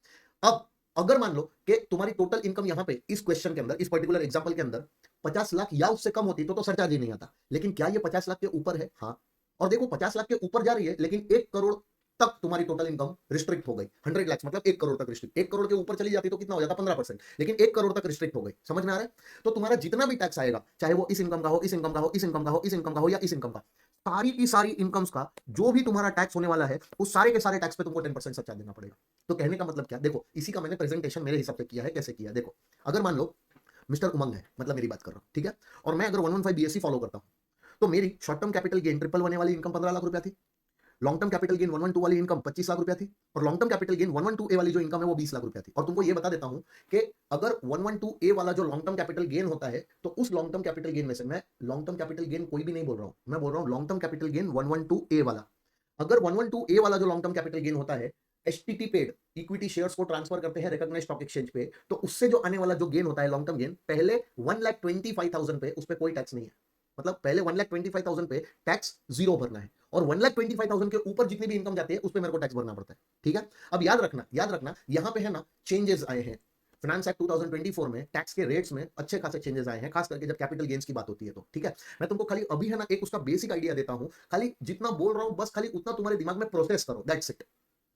अब अगर मान लो कि तुम्हारी टोटल इनकम यहां पे इस क्वेश्चन के अंदर, इस पर्टिकुलर एग्जांपल के अंदर 50 लाख या उससे कम होती तो सरचार्ज ही नहीं आता। लेकिन क्या ये 50 लाख के ऊपर है? हाँ। और देखो 50 लाख के ऊपर जा रही है, लेकिन 1 करोड़ तक तुम्हारी टोटल इनकम रिस्ट्रिक्ट हो गई। 100 लाख मतलब 1 करोड़ तक रिस्ट्रिक्ट। 1 करोड़ के ऊपर चली जाती तो कितना हो जाता, 15%, लेकिन 1 करोड़ तक रिस्ट्रिक्ट हो गई। समझ में आ रहा है? तो तुम्हारा जितना भी टैक्स आएगा, चाहे वो इस इनकम का हो, इस इनकम का हो, इस इनकम का हो, इस इनकम का हो या इस इनकम का, सारी की सारी इनकम्स का जो भी तुम्हारा टैक्स होने वाला है उस सारे के सारे टैक्स पे तुमको 10% सरचार्ज देना पड़ेगा। तो कहने का मतलब क्या, देखो इसी का मैंने प्रेजेंटेशन मेरे हिसाब से किया है। कैसे किया, देखो अगर मान लो मिस्टर उमंग है, मतलब मेरी बात कर रहा हूं, ठीक है, और मैं अगर 115 बीएससी फॉलो करता हूं, तो मेरी short term capital gain triple होने वाली इनकम 15 लाख रुपया थी, लॉन्ग टर्म कैपिटल गेन 112 वाली इनकम 25 लाख रुपया थी, और लॉन्ग टर्म कैपिटल गेन 112 ए वाली जो इनकम है वो 20 लाख रुपया थी। और तुमको ये बता देता हूं कि अगर 112 ए वाला जो लॉन्ग टर्म कैपिटल गेन होता है, तो उस लॉन्ग टर्म कैपिटल गेन में से, मैं लॉन्ग टर्म कैपिटल गेन कोई भी नहीं बोल रहा हूं, मैं बोल रहा हूं लॉन्ग टर्म कैपिटल गेन 112 ए वाला। अगर 112 ए वाला जो लॉन्ग टर्म कैपिटल गेन होता है, एचटीटी पेड इक्विटी शेयर्स को ट्रांसफर करते हैं रिकॉग्नाइज्ड स्टॉक एक्सचेंज पे, तो उससे जो आने वाला जो गेन होता है लॉन्ग टर्म गेन, पहले 1,25,000 पे उस पर कोई टैक्स नहीं है। मतलब पहले 1,25,000 पे टैक्स जीरो भरना है, और 1,25,000 के ऊपर जितनी भी इनकम जाती है उस पर मेरे को टैक्स भरना पड़ता है। ठीक है, अब याद रखना यहाँ पे है ना चेंजेस आए हैं। फाइनेंस एक्ट 2024 में टैक्स के रेट्स में अच्छे खासे चेंजेस आए हैं, खास करके जब कैपिटल गेन्स की बात होती है तो। ठीक है, मैं तुमको खाली अभी है ना एक उसका बेसिक आइडिया देता हूं, खाली जितना बोल रहा हूं बस खाली उतना तुम्हारे दिमाग में प्रोसेस करो, दैट्स इट।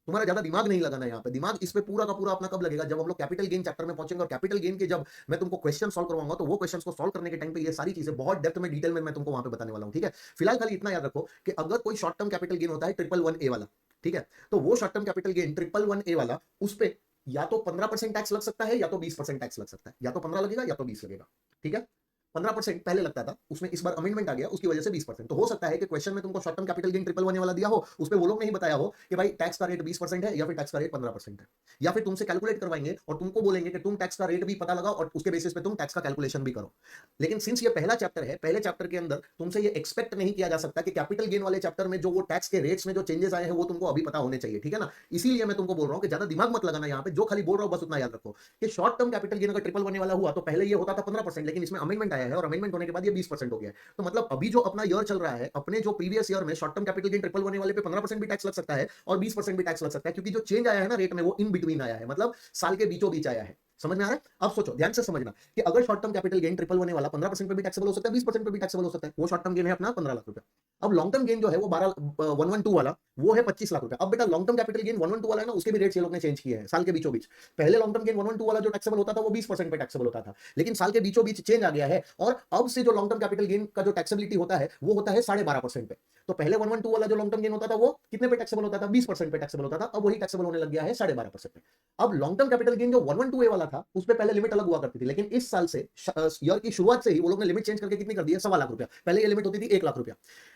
तुम्हारा ज्यादा दिमाग नहीं लगाना है यहाँ पे। दिमाग इस पे पूरा का पूरा अपना कब लगेगा, जब हम लोग कैपिटल गेन चैप्टर में पहुंचेंगे, और कैपिटल गेन के जब मैं तुमको क्वेश्चन सॉल्व करवाऊंगा, तो वो क्वेश्चन को सॉल्व करने के टाइम पे ये सारी चीजें बहुत डेप्थ में डिटेल में मैं तुमको वहां पे बताने वाला हूं। ठीक है, फिलहाल खाली इतना याद रखो कि अगर कोई शॉर्ट टर्म कैपिटल गेन होता है 111A वाला, ठीक है, तो वो short term capital gain 111A वाला, उस पर या तो 15% टैक्स लग सकता है या तो 20% टैक्स लग सकता है, या तो 15 लगेगा या तो 20 लगेगा। ठीक है, 15% पहले लगता था, उसमें इस बार अमेंडमेंट आ गया, उसकी वजह से 20%। तो हो सकता है कि क्वेश्चन में तुमको शॉर्ट टर्म कैपिटल गेन 111 वाला दिया हो, उस पे वो लोग नहीं बताया हो कि भाई टैक्स का रेट 20% है या फिर टैक्स का रेट 15% है, या फिर तुमसे कैलकुलेट करवाएंगे और तुमको बोलेंगे कि तुम टैक्स का रेट भी पता लगाओ और उसके बेसिस पे तुम टैक्स का कैलकुलेशन भी करो। लेकिन सिंस ये पहला चैप्टर है, पहले चैप्टर के अंदर तुमसे ये एक्सपेक्ट नहीं किया जा सकता कि कैपिटल गेन वाले चैप्टर में जो वो टैक्स के रेट्स में जो चेंजेस आए हैं वो तुमको अभी पता होने चाहिए। ठीक है ना, इसीलिए मैं तुमको बोल रहा हूं कि ज्यादा दिमाग मत लगाना यहाँ पे, जो खाली बोल रहा हूं बस उतना याद रखो कि शॉर्ट टर्म कैपिटल गेन अगर 111 वाला हुआ तो पहले ये होता था 15%, लेकिन इसमें अमेंडमेंट आया है, और अमेंडमेंट होने के बाद ये 20% हो गया है। तो मतलब अभी जो अपना ईयर चल रहा है, अपने जो प्रीवियस ईयर में शॉर्ट टर्म कैपिटल गेन 111 वाले पे 15% भी टैक्स लग सकता है और 20% भी टैक्स लग सकता है, क्योंकि जो चेंज आया है ना रेट में वो इन बिटवीन आया है, मतलब साल के बीचों बीच आया है। समझ में आ रहा है? अब सोचो, ध्यान से समझना कि अगर शॉर्ट टर्म कैपिटल गेन 111 वाला 15% पे भी टैक्सेबल हो सकता है, 20% पे भी टैक्सेबल हो सकता है, वो शॉर्ट टर्म गेन है अपना 15 लाख रुपया। अब लॉन्ग टर्म गेन जो है वो 112 वाला वो है 25 लाख रुपया। अब बेटा लॉन्ग टर्म कैपिटल गेन 112 वाला है ना, उसके भी रेट्स ये लोग ने चेंज किए हैं साल के बीचों बीच। पहले लॉन्ग टर्म गेन 112 वाला जो टैक्सेबल होता था वो 20% पे टैक्सेबल होता था, लेकिन साल के बीचों बीच चेंज आ गया है, और अब से जो लॉन्ग टर्म कैपिटल गेन का जो टैक्सेबिलिटी होता है वो होता है 12.5% पे। तो पहले 112 वाला जो लॉन्ग टर्म गेन होता था वो कितने पे टैक्सेबल होता था, 20% पे टैक्सेबल होता था, अब वही टैक्सेबल होने लग गया है 12.5% पे। अब लॉन्ग टर्म कैपिटल गेन जो 112A वाला था उस पे पहले लिमिट अलग हुआ करती थी, लेकिन इस साल से ईयर की शुरुआत से ही वो लोग ने लिमिट चेंज करके कितनी कर दी है, 1.25 लाख रुपया। पहले ये लिमिट होती थी 1 लाख रुपया।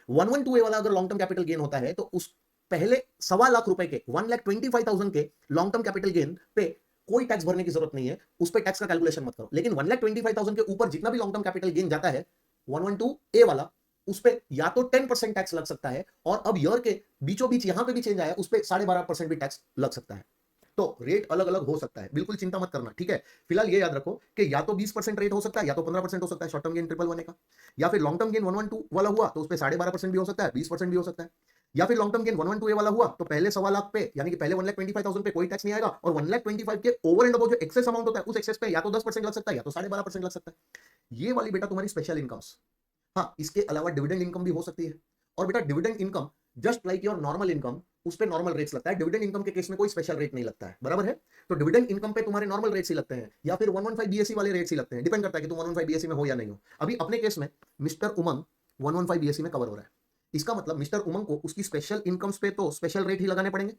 112A वाला अगर लॉन्ग टर्म कैपिटल गेन होता है तो उस पहले 1.25 लाख रुपए के 1,25,000 के लॉन्ग टर्म कैपिटल गेन पे कोई टैक्स भरने की जरूरत नहीं है, उस पे टैक्स का कैलकुलेशन मत करो। लेकिन 1,25,000 के ऊपर जितना भी लॉन्ग टर्म कैपिटल गेन जाता है 112A वाला, उस पे या तो 10% टैक्स लग सकता है, और अब ईयर के बीचों बीच यहां पे भी चेंज आया, उस पे 12.5% भी टैक्स लग सकता है। तो रेट अलग अलग हो सकता है, बिल्कुल चिंता मत करना। ठीक है, फिलहाल ये याद रखो कि या तो 20% रेट हो सकता है या तो 15% हो सकता है शॉर्ट टर्म गेन 111 का, या फिर लॉन्ग टर्म गेन 112 वाला हुआ तो उस पर 12.5% भी हो सकता है, 20% भी हो सकता है, या फिर लॉन्ग टर्म गेन 112A वाला हुआ तो पहले 1.25 लाख पे, यानी कि पहले 1,25,000 पे कोई टैक्स नहीं आएगा, और 1,25,000 के ओवर एंड अबव जो एक्सेस अमाउंट होता है उस एक्सेस पे या तो 10% लग सकता है या तो 12.5% लग सकता है। ये वाली बेटा तुम्हारी स्पेशल इनकम्स। हाँ, इसके अलावा डिविडेंड इनकम भी हो सकती है, और बेटा dividend income just like your normal income, उस पे नॉर्मल रेट्स लगता है। डिविडेंड इनकम के केस में कोई स्पेशल रेट नहीं लगता है, बराबर है? तो डिविडेंड इनकम पे तुम्हारे नॉर्मल रेट्स ही लगते हैं, या फिर 115 बीएससी वाले रेट्स ही लगते हैं, डिपेंड करता है कि तुम 115 बीएससी में हो या नहीं हो। अभी अपने केस में मिस्टर उमंग 115 बीएससी में कवर हो रहा है, इसका मतलब मिस्टर उमंग को उसकी स्पेशल इनकम्स पे तो स्पेशल रेट ही लगाने पड़ेंगे,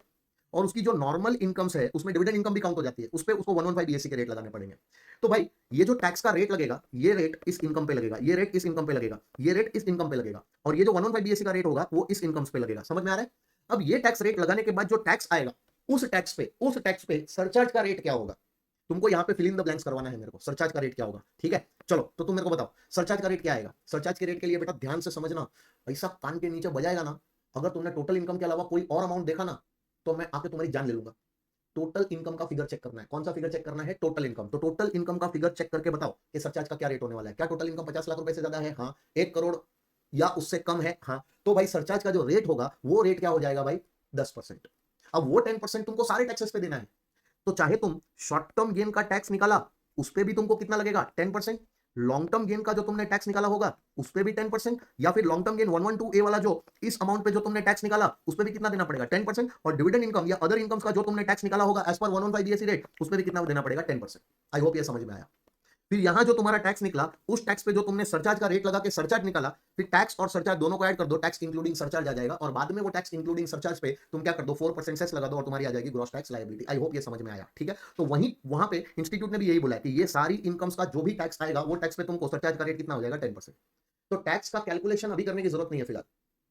और उसकी जो नॉर्मल इनकम्स है उसमें डिविडेंड इनकम भी काउंट हो जाती है, उस पे उसको 115 बीएससी के रेट लगाने पड़ेंगे। तो भाई ये जो टैक्स का रेट लगेगा, ये रेट इस इनकम पे लगेगा, ये रेट इस इनकम पे लगेगा, ये रेट इस इनकम पे लगेगा, और ये जो 115 बीएससी का रेट होगा वो इस इनकम्स पे लगेगा। समझ में आ रहा है? अब ये टैक्स रेट लगाने के बाद जो टैक्स आएगा, उस टैक्स पे सरचार्ज का रेट क्या होगा, तुमको यहाँ पे फिल इन द ब्लैंक्स करवाना है मेरे को। सरचार्ज का रेट क्या होगा? ठीक है, चलो तो तुम मेरे को बताओ सरचार्ज का रेट क्या आएगा। सरचार्ज के रेट के लिए बेटा ध्यान से समझना, ऐसा कान के नीचे बजाएगा ना, अगर तुमने टोटल इनकम के अलावा कोई और अमाउंट देखा ना, तो मैं आके तुम्हारी जान ले लूंगा। टोटल इनकम का फिगर चेक करना है। कौन सा फिगर चेक करना है? Total income. तो टोटल इनकम का फिगर चेक करके बताओ कि सरचार्ज का क्या रेट होने वाला है। क्या टोटल इनकम 50 लाख रुपए से ज्यादा है? हाँ। 1 करोड़ या उससे कम है? हाँ। तो भाई सरचार्ज का जो रेट होगा वो रेट क्या हो जाएगा भाई? 10%। अब वो 10% तुमको सारे टैक्सेस पे देना है, तो चाहे तुम शॉर्ट टर्म गेन का टैक्स निकाला उस पे भी तुमको कितना लगेगा? 10%। लॉन्ग टर्म गेन का जो तुमने टैक्स निकाला होगा उस पे भी 10%, या फिर लॉन्ग टर्म गेन 112A वाला जो इस अमाउंट पे जो तुमने टैक्स निकाला उस पे भी कितना देना पड़ेगा? 10%। और डिविडेंड इनकम या अदर इनकम्स का जो तुमने टैक्स निकाला होगा एज पर 115 बीएससी रेट उस पे भी कितना देना पड़ेगा? 10%। आई होप ये समझ में आया। फिर यहां जो तुम्हारा टैक्स निकला, उस टैक्स पे जो तुमने सरचार्ज का रेट लगा के सरचार्ज निकाला, फिर टैक्स और सरचार्ज दोनों को ऐड कर दो, टैक्स इंक्लूडिंग सरचार्ज आ जाएगा, और बाद में वो टैक्स इंक्लूडिंग सरचार्ज पे तुम क्या कर दो, 4% सेस लगा दो और तुम्हारी आ जाएगी gross tax liability. I hope ये समझ में आया, ठीक है। तो वहीं वहां पे इंस्टीट्यूट ने भी यही बोला है कि ये सारी इनकम्स का जो भी टैक्स आएगा, वो टैक्स पे तुमको सरचार्ज का रेट कितना हो जाएगा, 10%। तो टैक्स का कैलकुलेशन अभी करने की जरूरत नहीं है फिलहाल,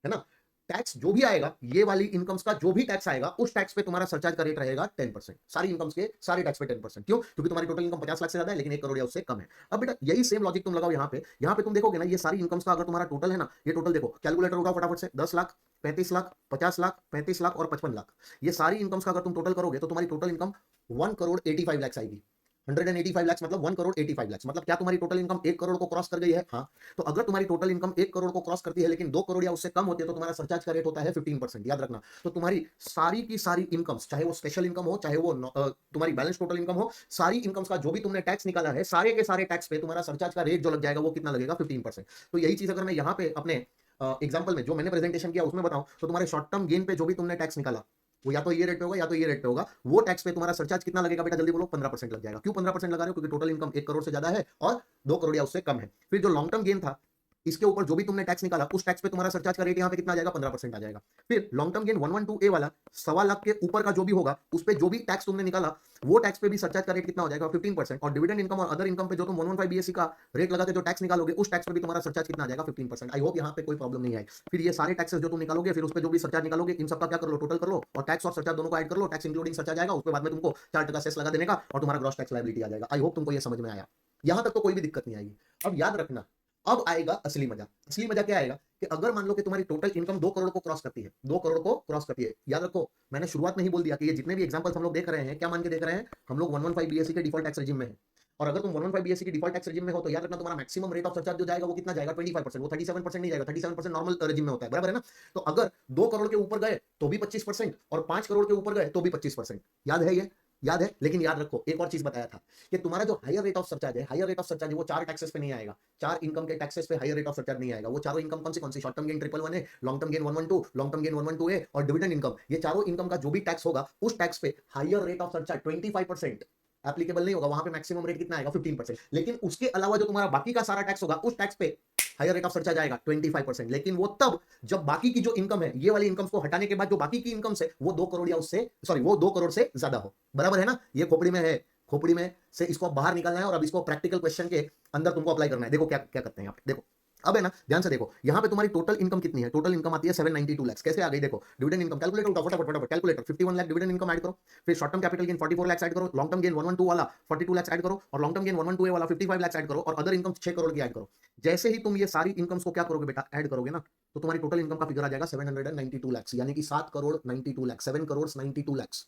है ना। टैक्स जो भी आएगा, ये वाली इनकम्स का जो भी टैक्स आएगा, उस टैक्स पे तुम्हारा सरचार्ज का रेट रहेगा 10%। सारी इनकम्स के सारे टैक्स पे 10%। क्यों? क्योंकि तुम्हारी टोटल इनकम 50 लाख से ज्यादा है, लेकिन 1 करोड़ या उससे कम है। अब बेटा यही सेम लॉजिक तुम लगाओ यहाँ पे तुम देखोगे ना, ये सारी इनकम्स का अगर तुम्हारा टोटल है ना, ये टोटल देखो, कैलकुलेटर उठाओ फटाफट से, 10 लाख, 35 लाख, 50 लाख, 35 लाख और 55 लाख, ये सारी इनकम्स का अगर तुम टोटल करोगे तो तुम्हारी टोटल इनकम 1 करोड़ 85 लाख आएगी। 185 लाख मतलब 1 करोड़ 85 लाख, मतलब क्या तुम्हारी टोटल इनकम 1 करोड़ को क्रॉस कर गई है? हाँ। तो अगर तुम्हारी टोटल इनकम 1 करोड़ को क्रॉस करती है लेकिन 2 करोड़ या उससे कम होती है, तो तुम्हारा सरचार्ज का रेट होता है 15%, याद रखना। तो तुम्हारी सारी की सारी इनकम्स, चाहे वो स्पेशल इनकम हो, चाहे वो तुम्हारी बैलेंस टोटल इनकम हो, सारी इनकम्स का जो भी तुमने टैक्स निकाला है, सारे के सारे टैक्स पे तुम्हारा सरचार्ज का रेट जो लग जाएगा वो कितना लगेगा, 15%। तो यही चीज अगर मैं यहाँ पे अपने एग्जाम्पल में जो मैंने प्रेजेंटेशन किया उसमें बताऊं, तो तुम्हारे शॉर्ट टर्म गेन पे जो भी तुमने टैक्स निकाला, वो या तो ये रेट पे होगा या तो ये रेट पे होगा, वो टैक्स पे तुम्हारा सरचार्ज कितना लगेगा बेटा, जल्दी बोलो। 15% लग जाएगा। क्यों 15% लगा रहे हो? क्योंकि टोटल इनकम 1 करोड़ से ज्यादा है और 2 करोड़ या उससे कम है। फिर जो लॉन्ग टर्म गेन था, इसके ऊपर जो भी तुमने टैक्स निकाला, उस टैक्स पे तुम्हारा सरचार्ज का रेट यहाँ पे कितना आ जाएगा, 15% आ जाएगा। फिर लॉन्ग टर्म गेन 112A वाला 1.25 लाख के ऊपर का जो भी होगा, उस पे जो भी टैक्स तुमने निकाला, वो टैक्स पे भी सरचार्ज का रेट कितना हो जाएगा, 15%। और डिविडेंड इनकम और अदर इनकम पे जो तुम 115BSE का रेट लगा के जो टैक्स निकालोगे, उस टैक्स पे भी तुम्हारा सरचार्ज कितना आ जाएगा, 15%। आई होप यहाँ पे कोई प्रॉब्लम नहीं है। फिर ये सारे टैक्सेस जो तुम निकालोगे, फिर उस पे जो भी सरचार्ज निकालोगे, इन सबका क्या कर लो, टोटल कर लो, और टैक्स और सरचार्ज दोनों को ऐड कर लो, टैक्स इंक्लूडिंग सरचार्ज आएगा, उसके बाद में तुमको 4% सेस लगा देने का और तुम्हारा ग्रॉस टैक्स लायबिलिटी आ जाएगा। आई होप तुमको ये समझ में आया। यहां तक तो कोई भी दिक्कत नहीं आएगी। अब याद रखना, अब आएगा असली मजा। असली मजा क्या आएगा कि अगर मान लो कि तुम्हारी टोटल इनकम 2 करोड़ को क्रॉस करती है, 2 करोड़ को क्रॉस करती है, याद रखो मैंने शुरुआत में ही बोल दिया कि ये जितने भी एग्जांपल्स हम लोग देख रहे हैं, क्या मान के देख रहे हैं, हम लोग 115BSE के डिफॉल्ट टैक्स रेजिम में है। और अगर तुम 115BSE की डिफॉल्ट टैक्स रेजिम में हो, तो याद रखना तुम्हारा मैक्सिमम रेट ऑफ सरचार्ज जो जाएगा वो कितना जाएगा, 25%। वो 37% नहीं जाएगा, 37% नॉर्मल रेजिम में होता है, बराबर है ना। तो अगर 2 करोड़ के ऊपर गए तो भी 25%, और 5 करोड़ के ऊपर गए तो भी 25%। याद है ये? याद है। लेकिन याद रखो, एक और चीज बताया था कि तुम्हारा जो हायर रेट ऑफ सरचार्ज है, हायर रेट ऑफ सरचार्ज है, वो 4 टैक्सेस पे नहीं आएगा। 4 इनकम के टैक्सेस पे हायर रेट ऑफ सरचार्ज नहीं आएगा। वो चारों इनकम कौन सी? शॉर्ट टर्म गेन 111 है, long term gain 112, long term gain 112A और डिविडेंड इनकम। ये चारों इनकम का जो भी टैक्स होगा, उस टैक्स पे higher rate of surcharge 25% applicable नहीं होगा। वहां पे मैक्सिमम रेट कितना आएगा, 15%। लेकिन उसके अलावा जो तुम्हारा बाकी का सारा टैक्स होगा, उस टैक्स पे हायर रेट ऑफ सरचार्ज आएगा 25%। लेकिन वो तब जब बाकी की जो इनकम है, ये वाली इनकम्स को हटाने के बाद जो बाकी की इनकम है, वो 2 करोड़ या उससे वो 2 करोड़ से ज्यादा हो, बराबर है ना। ये खोपड़ी में है, खोपड़ी में से इसको बाहर निकालना है और अब इसको प्रैक्टिकल क्वेश्चन के अंदर तुमको अप्लाई करना है। देखो क्या क्या करते हैं यहाँ पे, देखो अब है ना, ध्यान से देखो, यहाँ पे तुम्हारी टोटल इनकम कितनी है, टोटल इनकम आती है 792 लाख। कैसे आ गई देखो, डिविडेंड इनकम कैलकुलेटर उठाओ फटाफट फटाफट, calculator 51 lakh dividend income add करो, फिर short term capital gain 44 lakh add करो, लॉन्ग टर्म गेन 112 वाला 42 लाख ऐड करो, और लॉन्ग टर्म गेन 112A वाला 55 लाख ऐड करो, और अदर इनकम 6 करोड़ की ऐड करो। जैसे ही तुम ये सारी इनकम्स को क्या करोगे बेटा, ऐड करोगे ना, तो तुम्हारी टोटल इनकम का फिगर आ जाएगा 792 लाख, यानी कि 7 करोड़ 92 लाख, 7 करोड़ 92 लाख।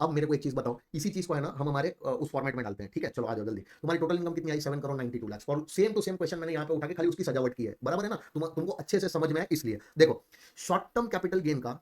अब मेरे को एक चीज बताओ, इसी चीज को है ना हम हमारे उस फॉर्मेट में डालते हैं, ठीक है। चलो आ जाओ जल्दी। तुम्हारी टोटल इनकम कितनी आई, 7 करोड़ 92 लाख। और सेम टू सेम क्वेश्चन मैंने यहाँ पे उठा के खाली उसकी सजावट की है, बराबर है ना। तुमको अच्छे से समझ में आए इसलिए। देखो, शॉर्ट टर्म कैपिटल गेन का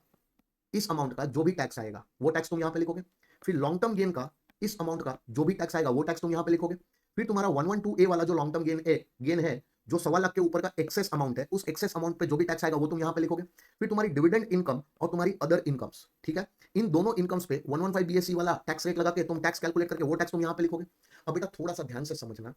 इस अमाउंट का जो भी टैक्स आएगा, वो टैक्स तुम यहाँ पे लिखोगे। फिर लॉन्ग टर्म गेन का इस अमाउंट का जो भी टैक्स आएगा, वो टैक्स तुम यहाँ पे लिखोगे। फिर तुम्हारा 112A वाला जो लॉन्ग टर्म गेन है, जो 1.25 लाख के ऊपर का एक्सेस अमाउंट है, उस एक्सेस अमाउंट पे जो भी टैक्स आएगा वो तुम यहाँ पे लिखोगे। फिर तुम्हारी डिविडेंड इनकम और तुम्हारी अदर इनकम्स, ठीक है। इन दोनों इनकम्स पे 115BSE वाला टैक्स रेट लगा के तुम टैक्स कैलकुलेट करके वो टैक्स तुम यहाँ पे लिखोगे। अब बेटा थोड़ा सा ध्यान से समझना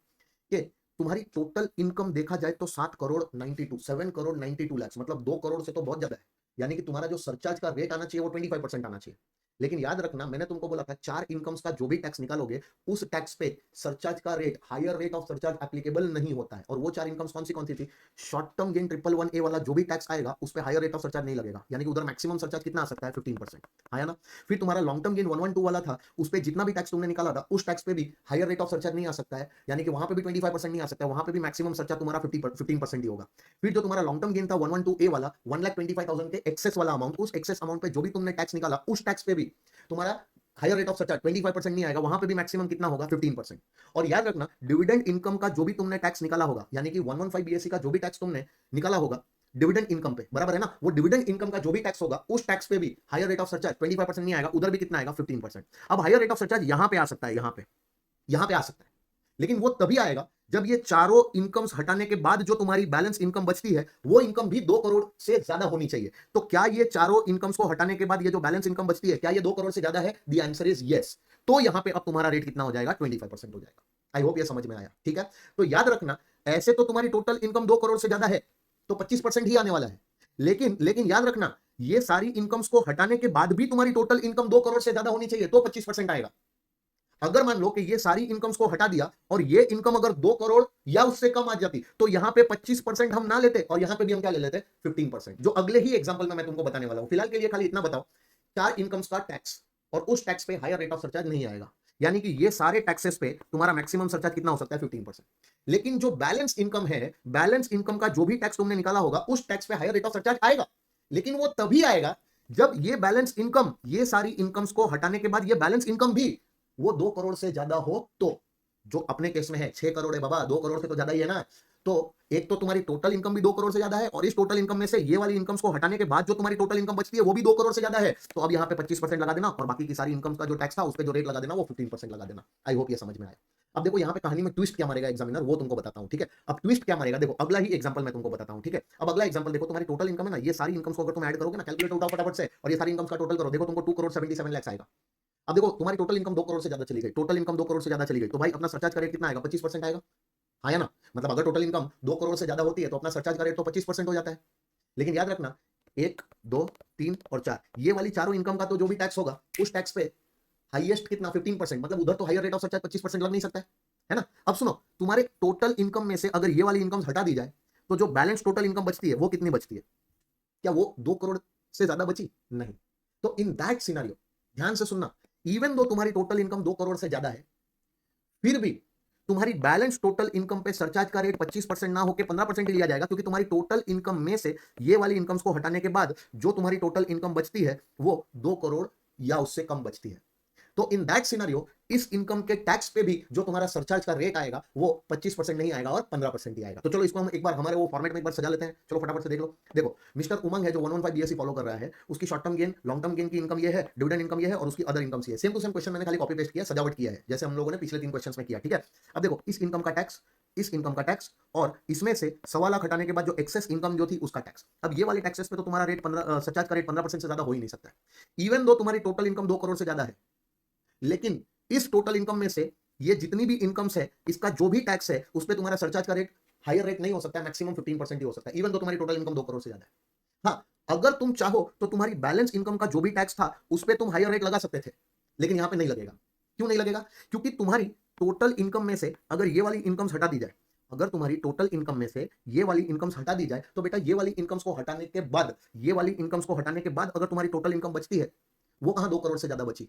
कि तुम्हारी टोटल इनकम देखा जाए तो 7 करोड़ 92 लाख, मतलब 2 करोड़ से तो बहुत ज्यादा है। यानी कि तुम्हारा जो सरचार्ज का रेट आना चाहिए वो 25% आना चाहिए। लेकिन याद रखना, मैंने तुमको बोला था 4 इनकम्स का जो भी टैक्स निकालोगे, उस टैक्स पे सरचार्ज का rate, higher rate of surcharge applicable नहीं होता है। और वो 4 इनकम्स कौन सी थी? शॉर्ट टर्म गेन 111A वाला जो भी टैक्स आएगा, उस पे हायर रेट ऑफ सरचार्ज नहीं लगेगा, यानी कि उधर मैक्सिमम सरचार्ज कितना आ सकता है, 15%, आया ना। फिर तुम्हारा लॉन्ग टर्म गेन 112 वाला था, उस पे जितना भी टैक्स तुमने निकाला था, उस टैक्स पे भी हायर रेट ऑफ सरचार्ज नहीं आ सकता है, यानी कि वहां पे भी 25% नहीं आ सकता है, वहां पे भी मैक्सिमम सरचार्ज तुम्हारा 15% ही होगा। फिर जो तुम्हारा लॉन्ग टर्म गेन था 112A वाला 1,25,000 के एक्सेस वाला अमाउंट, उस एक्सेस अमाउंट पे जो भी तुमने टैक्स निकाला, उस टैक्स पे भी तुम्हारा हायर रेट ऑफ सरचार्ज 25% नहीं आएगा, वहां पे भी मैक्सिमम कितना होगा, 15%। और याद रखना, डिविडेंड इनकम का जो भी तुमने टैक्स निकाला होगा, यानी कि 115BSE का जो भी टैक्स तुमने निकाला होगा डिविडेंड इनकम पे, बराबर है ना, वो डिविडेंड इनकम का जो भी टैक्स होगा, उस टैक्स पे भी हायर रेट ऑफ सरचार्ज 25% नहीं आएगा, उधर भी कितना आएगा, 15%। अब हायर रेट ऑफ सरचार्ज यहां पे आ सकता है, यहां पे आ सकता है, लेकिन वो तभी आएगा जब ये चारों इनकम्स हटाने के बाद जो तुम्हारी बैलेंस इनकम बचती है, वो इनकम भी 2 करोड़ से ज्यादा होनी चाहिए। तो क्या ये चारों इनकम्स को हटाने के बाद ये जो बैलेंस इनकम बचती है, क्या ये 2 करोड़ से ज्यादा है? The answer is yes. तो यहां पे अब तुम्हारा रेट कितना हो जाएगा, 25% हो जाएगा। आई होप ये समझ में आया, ठीक है। तो याद रखना, ऐसे तो तुम्हारी टोटल इनकम 2 करोड़ से ज्यादा है तो 25% ही आने वाला है, लेकिन लेकिन याद रखना, ये सारी इनकम्स को हटाने के बाद भी तुम्हारी टोटल इनकम 2 करोड़ से ज्यादा होनी चाहिए तो 25% आएगा। अगर मान लो कि ये सारी इनकम्स को हटा दिया और ये इनकम अगर 2 करोड़ या उससे कम आ जाती तो यहां पे 25% हम ना लेते और यहां पे भी हम क्या ले लेते, 15%, जो अगले ही एग्जांपल में मैं तुमको बताने वाला हूं। फिलहाल के लिए खाली इतना बताओ, 4 इनकम्स का टैक्स और उस टैक्स पे हायर रेट ऑफ सरचार्ज नहीं आएगा, यानी कि ये सारे टैक्सेस पे तुम्हारा मैक्सिमम सरचार्ज कितना हो सकता है, 15%। लेकिन जो बैलेंस इनकम है, बैलेंस इनकम का जो भी टैक्स तुमने निकाला होगा उस टैक्स पे हायर रेट ऑफ सरचार्ज आएगा, लेकिन वो तभी आएगा जब ये बैलेंस इनकम, ये सारी इनकम्स को हटाने के बाद ये बैलेंस इनकम भी वो 2 करोड़ से ज्यादा हो तो। जो अपने केस में है 6 करोड़ है बाबा, 2 करोड़ से तो ज्यादा ही है ना। तो एक तो तुम्हारी टोटल इनकम भी 2 करोड़ से ज्यादा है और इस टोटल इनकम में से ये वाली इनकम्स को हटाने के बाद जो तुम्हारी टोटल इनकम बचती है वो भी 2 करोड़ से ज्यादा है। तो अब यहाँ पे 25% लगा देना और बाकी की सारी इनकम का जो टैक्स था उस पर जो रेट लगा देना वो 15% लगा देना। आई होप ये समझ में आया। अब देखो यहाँ पे कहानी में ट्विस्ट क्या मारेगा एग्जामिनर, वो तुमको बताता हूँ, ठीक है। अब ट्विस्ट क्या मारेगा, देखो अगला ही एग्जांपल मैं तुमको बताता हूँ, ठीक है। अब अगला एग्जांपल देखो, तुम्हारी टोटल इनकम है ना, ये सारी इनकम्स को अगर तुम ऐड करोगे ना, कैलकुलेटर उठाओ फटाफट से और ये सारी इनकम्स का टोटल करो, देखो तुमको 2 करोड़ 77 लाख आएगा। अब देखो तुम्हारी टोटल इनकम 2 करोड़ से ज्यादा चली गई, टोटल इनकम 2 करोड़ से ज्यादा चली गई, तो भाई अपना सरचार्ज का रेट कितना आएगा, 25% आएगा, हाँ या ना। मतलब अगर टोटल इनकम 2 करोड़ से ज्यादा होती है तो अपना सरचार्ज का रेट तो 25% हो जाता है। लेकिन याद रखना, 1, 2, 3 और 4 ये वाली चारों इनकम का तो जो भी टैक्स होगा उस टैक्स पे हाईएस्ट कितना, 15%, मतलब उधर तो हायर रेट ऑफ सरचार्ज 25% लग नहीं सकता है ना। अब सुनो, तुम्हारे टोटल इनकम में से अगर ये वाली इनकम हटा दी जाए तो जो बैलेंस टोटल इनकम बचती है वो कितनी बचती है, क्या वो 2 करोड़ से ज्यादा बची, नहीं। तो इन दैट सिनेरियो, ध्यान से सुनना, इवन दो तुम्हारी टोटल इनकम 2 करोड़ से ज्यादा है, फिर भी तुम्हारी बैलेंस टोटल इनकम पे सरचार्ज का रेट 25% ना होकर 15% लिया जाएगा, क्योंकि तुम्हारी टोटल इनकम में से ये वाली इनकम्स को हटाने के बाद जो तुम्हारी टोटल इनकम बचती है वो 2 करोड़ या उससे कम बचती है। तो इन दैट सिनेरियो इस इनकम के टैक्स पे भी जो तुम्हारा सरचार्ज का रेट आएगा वो 25% नहीं आएगा और 15% ही आएगा। तो चलो इसको हम एक बार हमारे वो फॉर्मेट में एक बार सजा लेते हैं, चलो फटाफट से देख लो। देखो मिस्टर उमंग है जो 115 बीएससी फॉलो कर रहा है, उसकी short term gain, long term gain की इनकम ये है, डिविडेंड इनकम ये है और उसकी अदर इनकम ये है। सेम टू सेम क्वेश्चन मैंने खाली कॉपी पेस्ट किया, सजावट किया है, जैसे हम लोगों ने पिछले 3 क्वेश्चन में किया, ठीक है। अब देखो इस इनकम का टैक्स, इस इनकम का टैक्स और इसमें से 1.25 लाख हटाने के बाद जो एक्सेस इनकम जो थी उसका टैक्स। अब ये वाले टैक्सेस पे तो तुम्हारा रेट 15, सरचार्ज का रेट 15% से ज्यादा हो ही नहीं सकता है, इवन दो तुम्हारी टोटल इनकम 2 करोड़ से ज्यादा है। लेकिन इस टोटल इनकम में से ये जितनी भी इनकम्स है इसका जो भी टैक्स है उस पर तुम्हारा सरचार्ज का रेट हायर रेट नहीं हो सकता है, मैक्सिमम 15% ही हो सकता है, इवन तो तुम्हारी टोटल इनकम 2 करोड़ से ज्यादा है। हाँ, अगर तुम चाहो तो तुम्हारी बैलेंस इनकम का जो भी टैक्स था उस पर तुम हायर रेट लगा सकते थे, लेकिन यहां पे नहीं लगेगा। क्यों नहीं लगेगा, क्योंकि तुम्हारी टोटल इनकम में से अगर ये वाली इनकम्स हटा दी जाए, अगर तुम्हारी टोटल इनकम में से ये वाली इनकम्स हटा दी जाए तो बेटा ये वाली इनकम्स को हटाने के बाद, ये वाली इनकम्स को हटाने के बाद अगर तुम्हारी टोटल इनकम बचती है वो कहां 2 करोड़ से ज्यादा बची।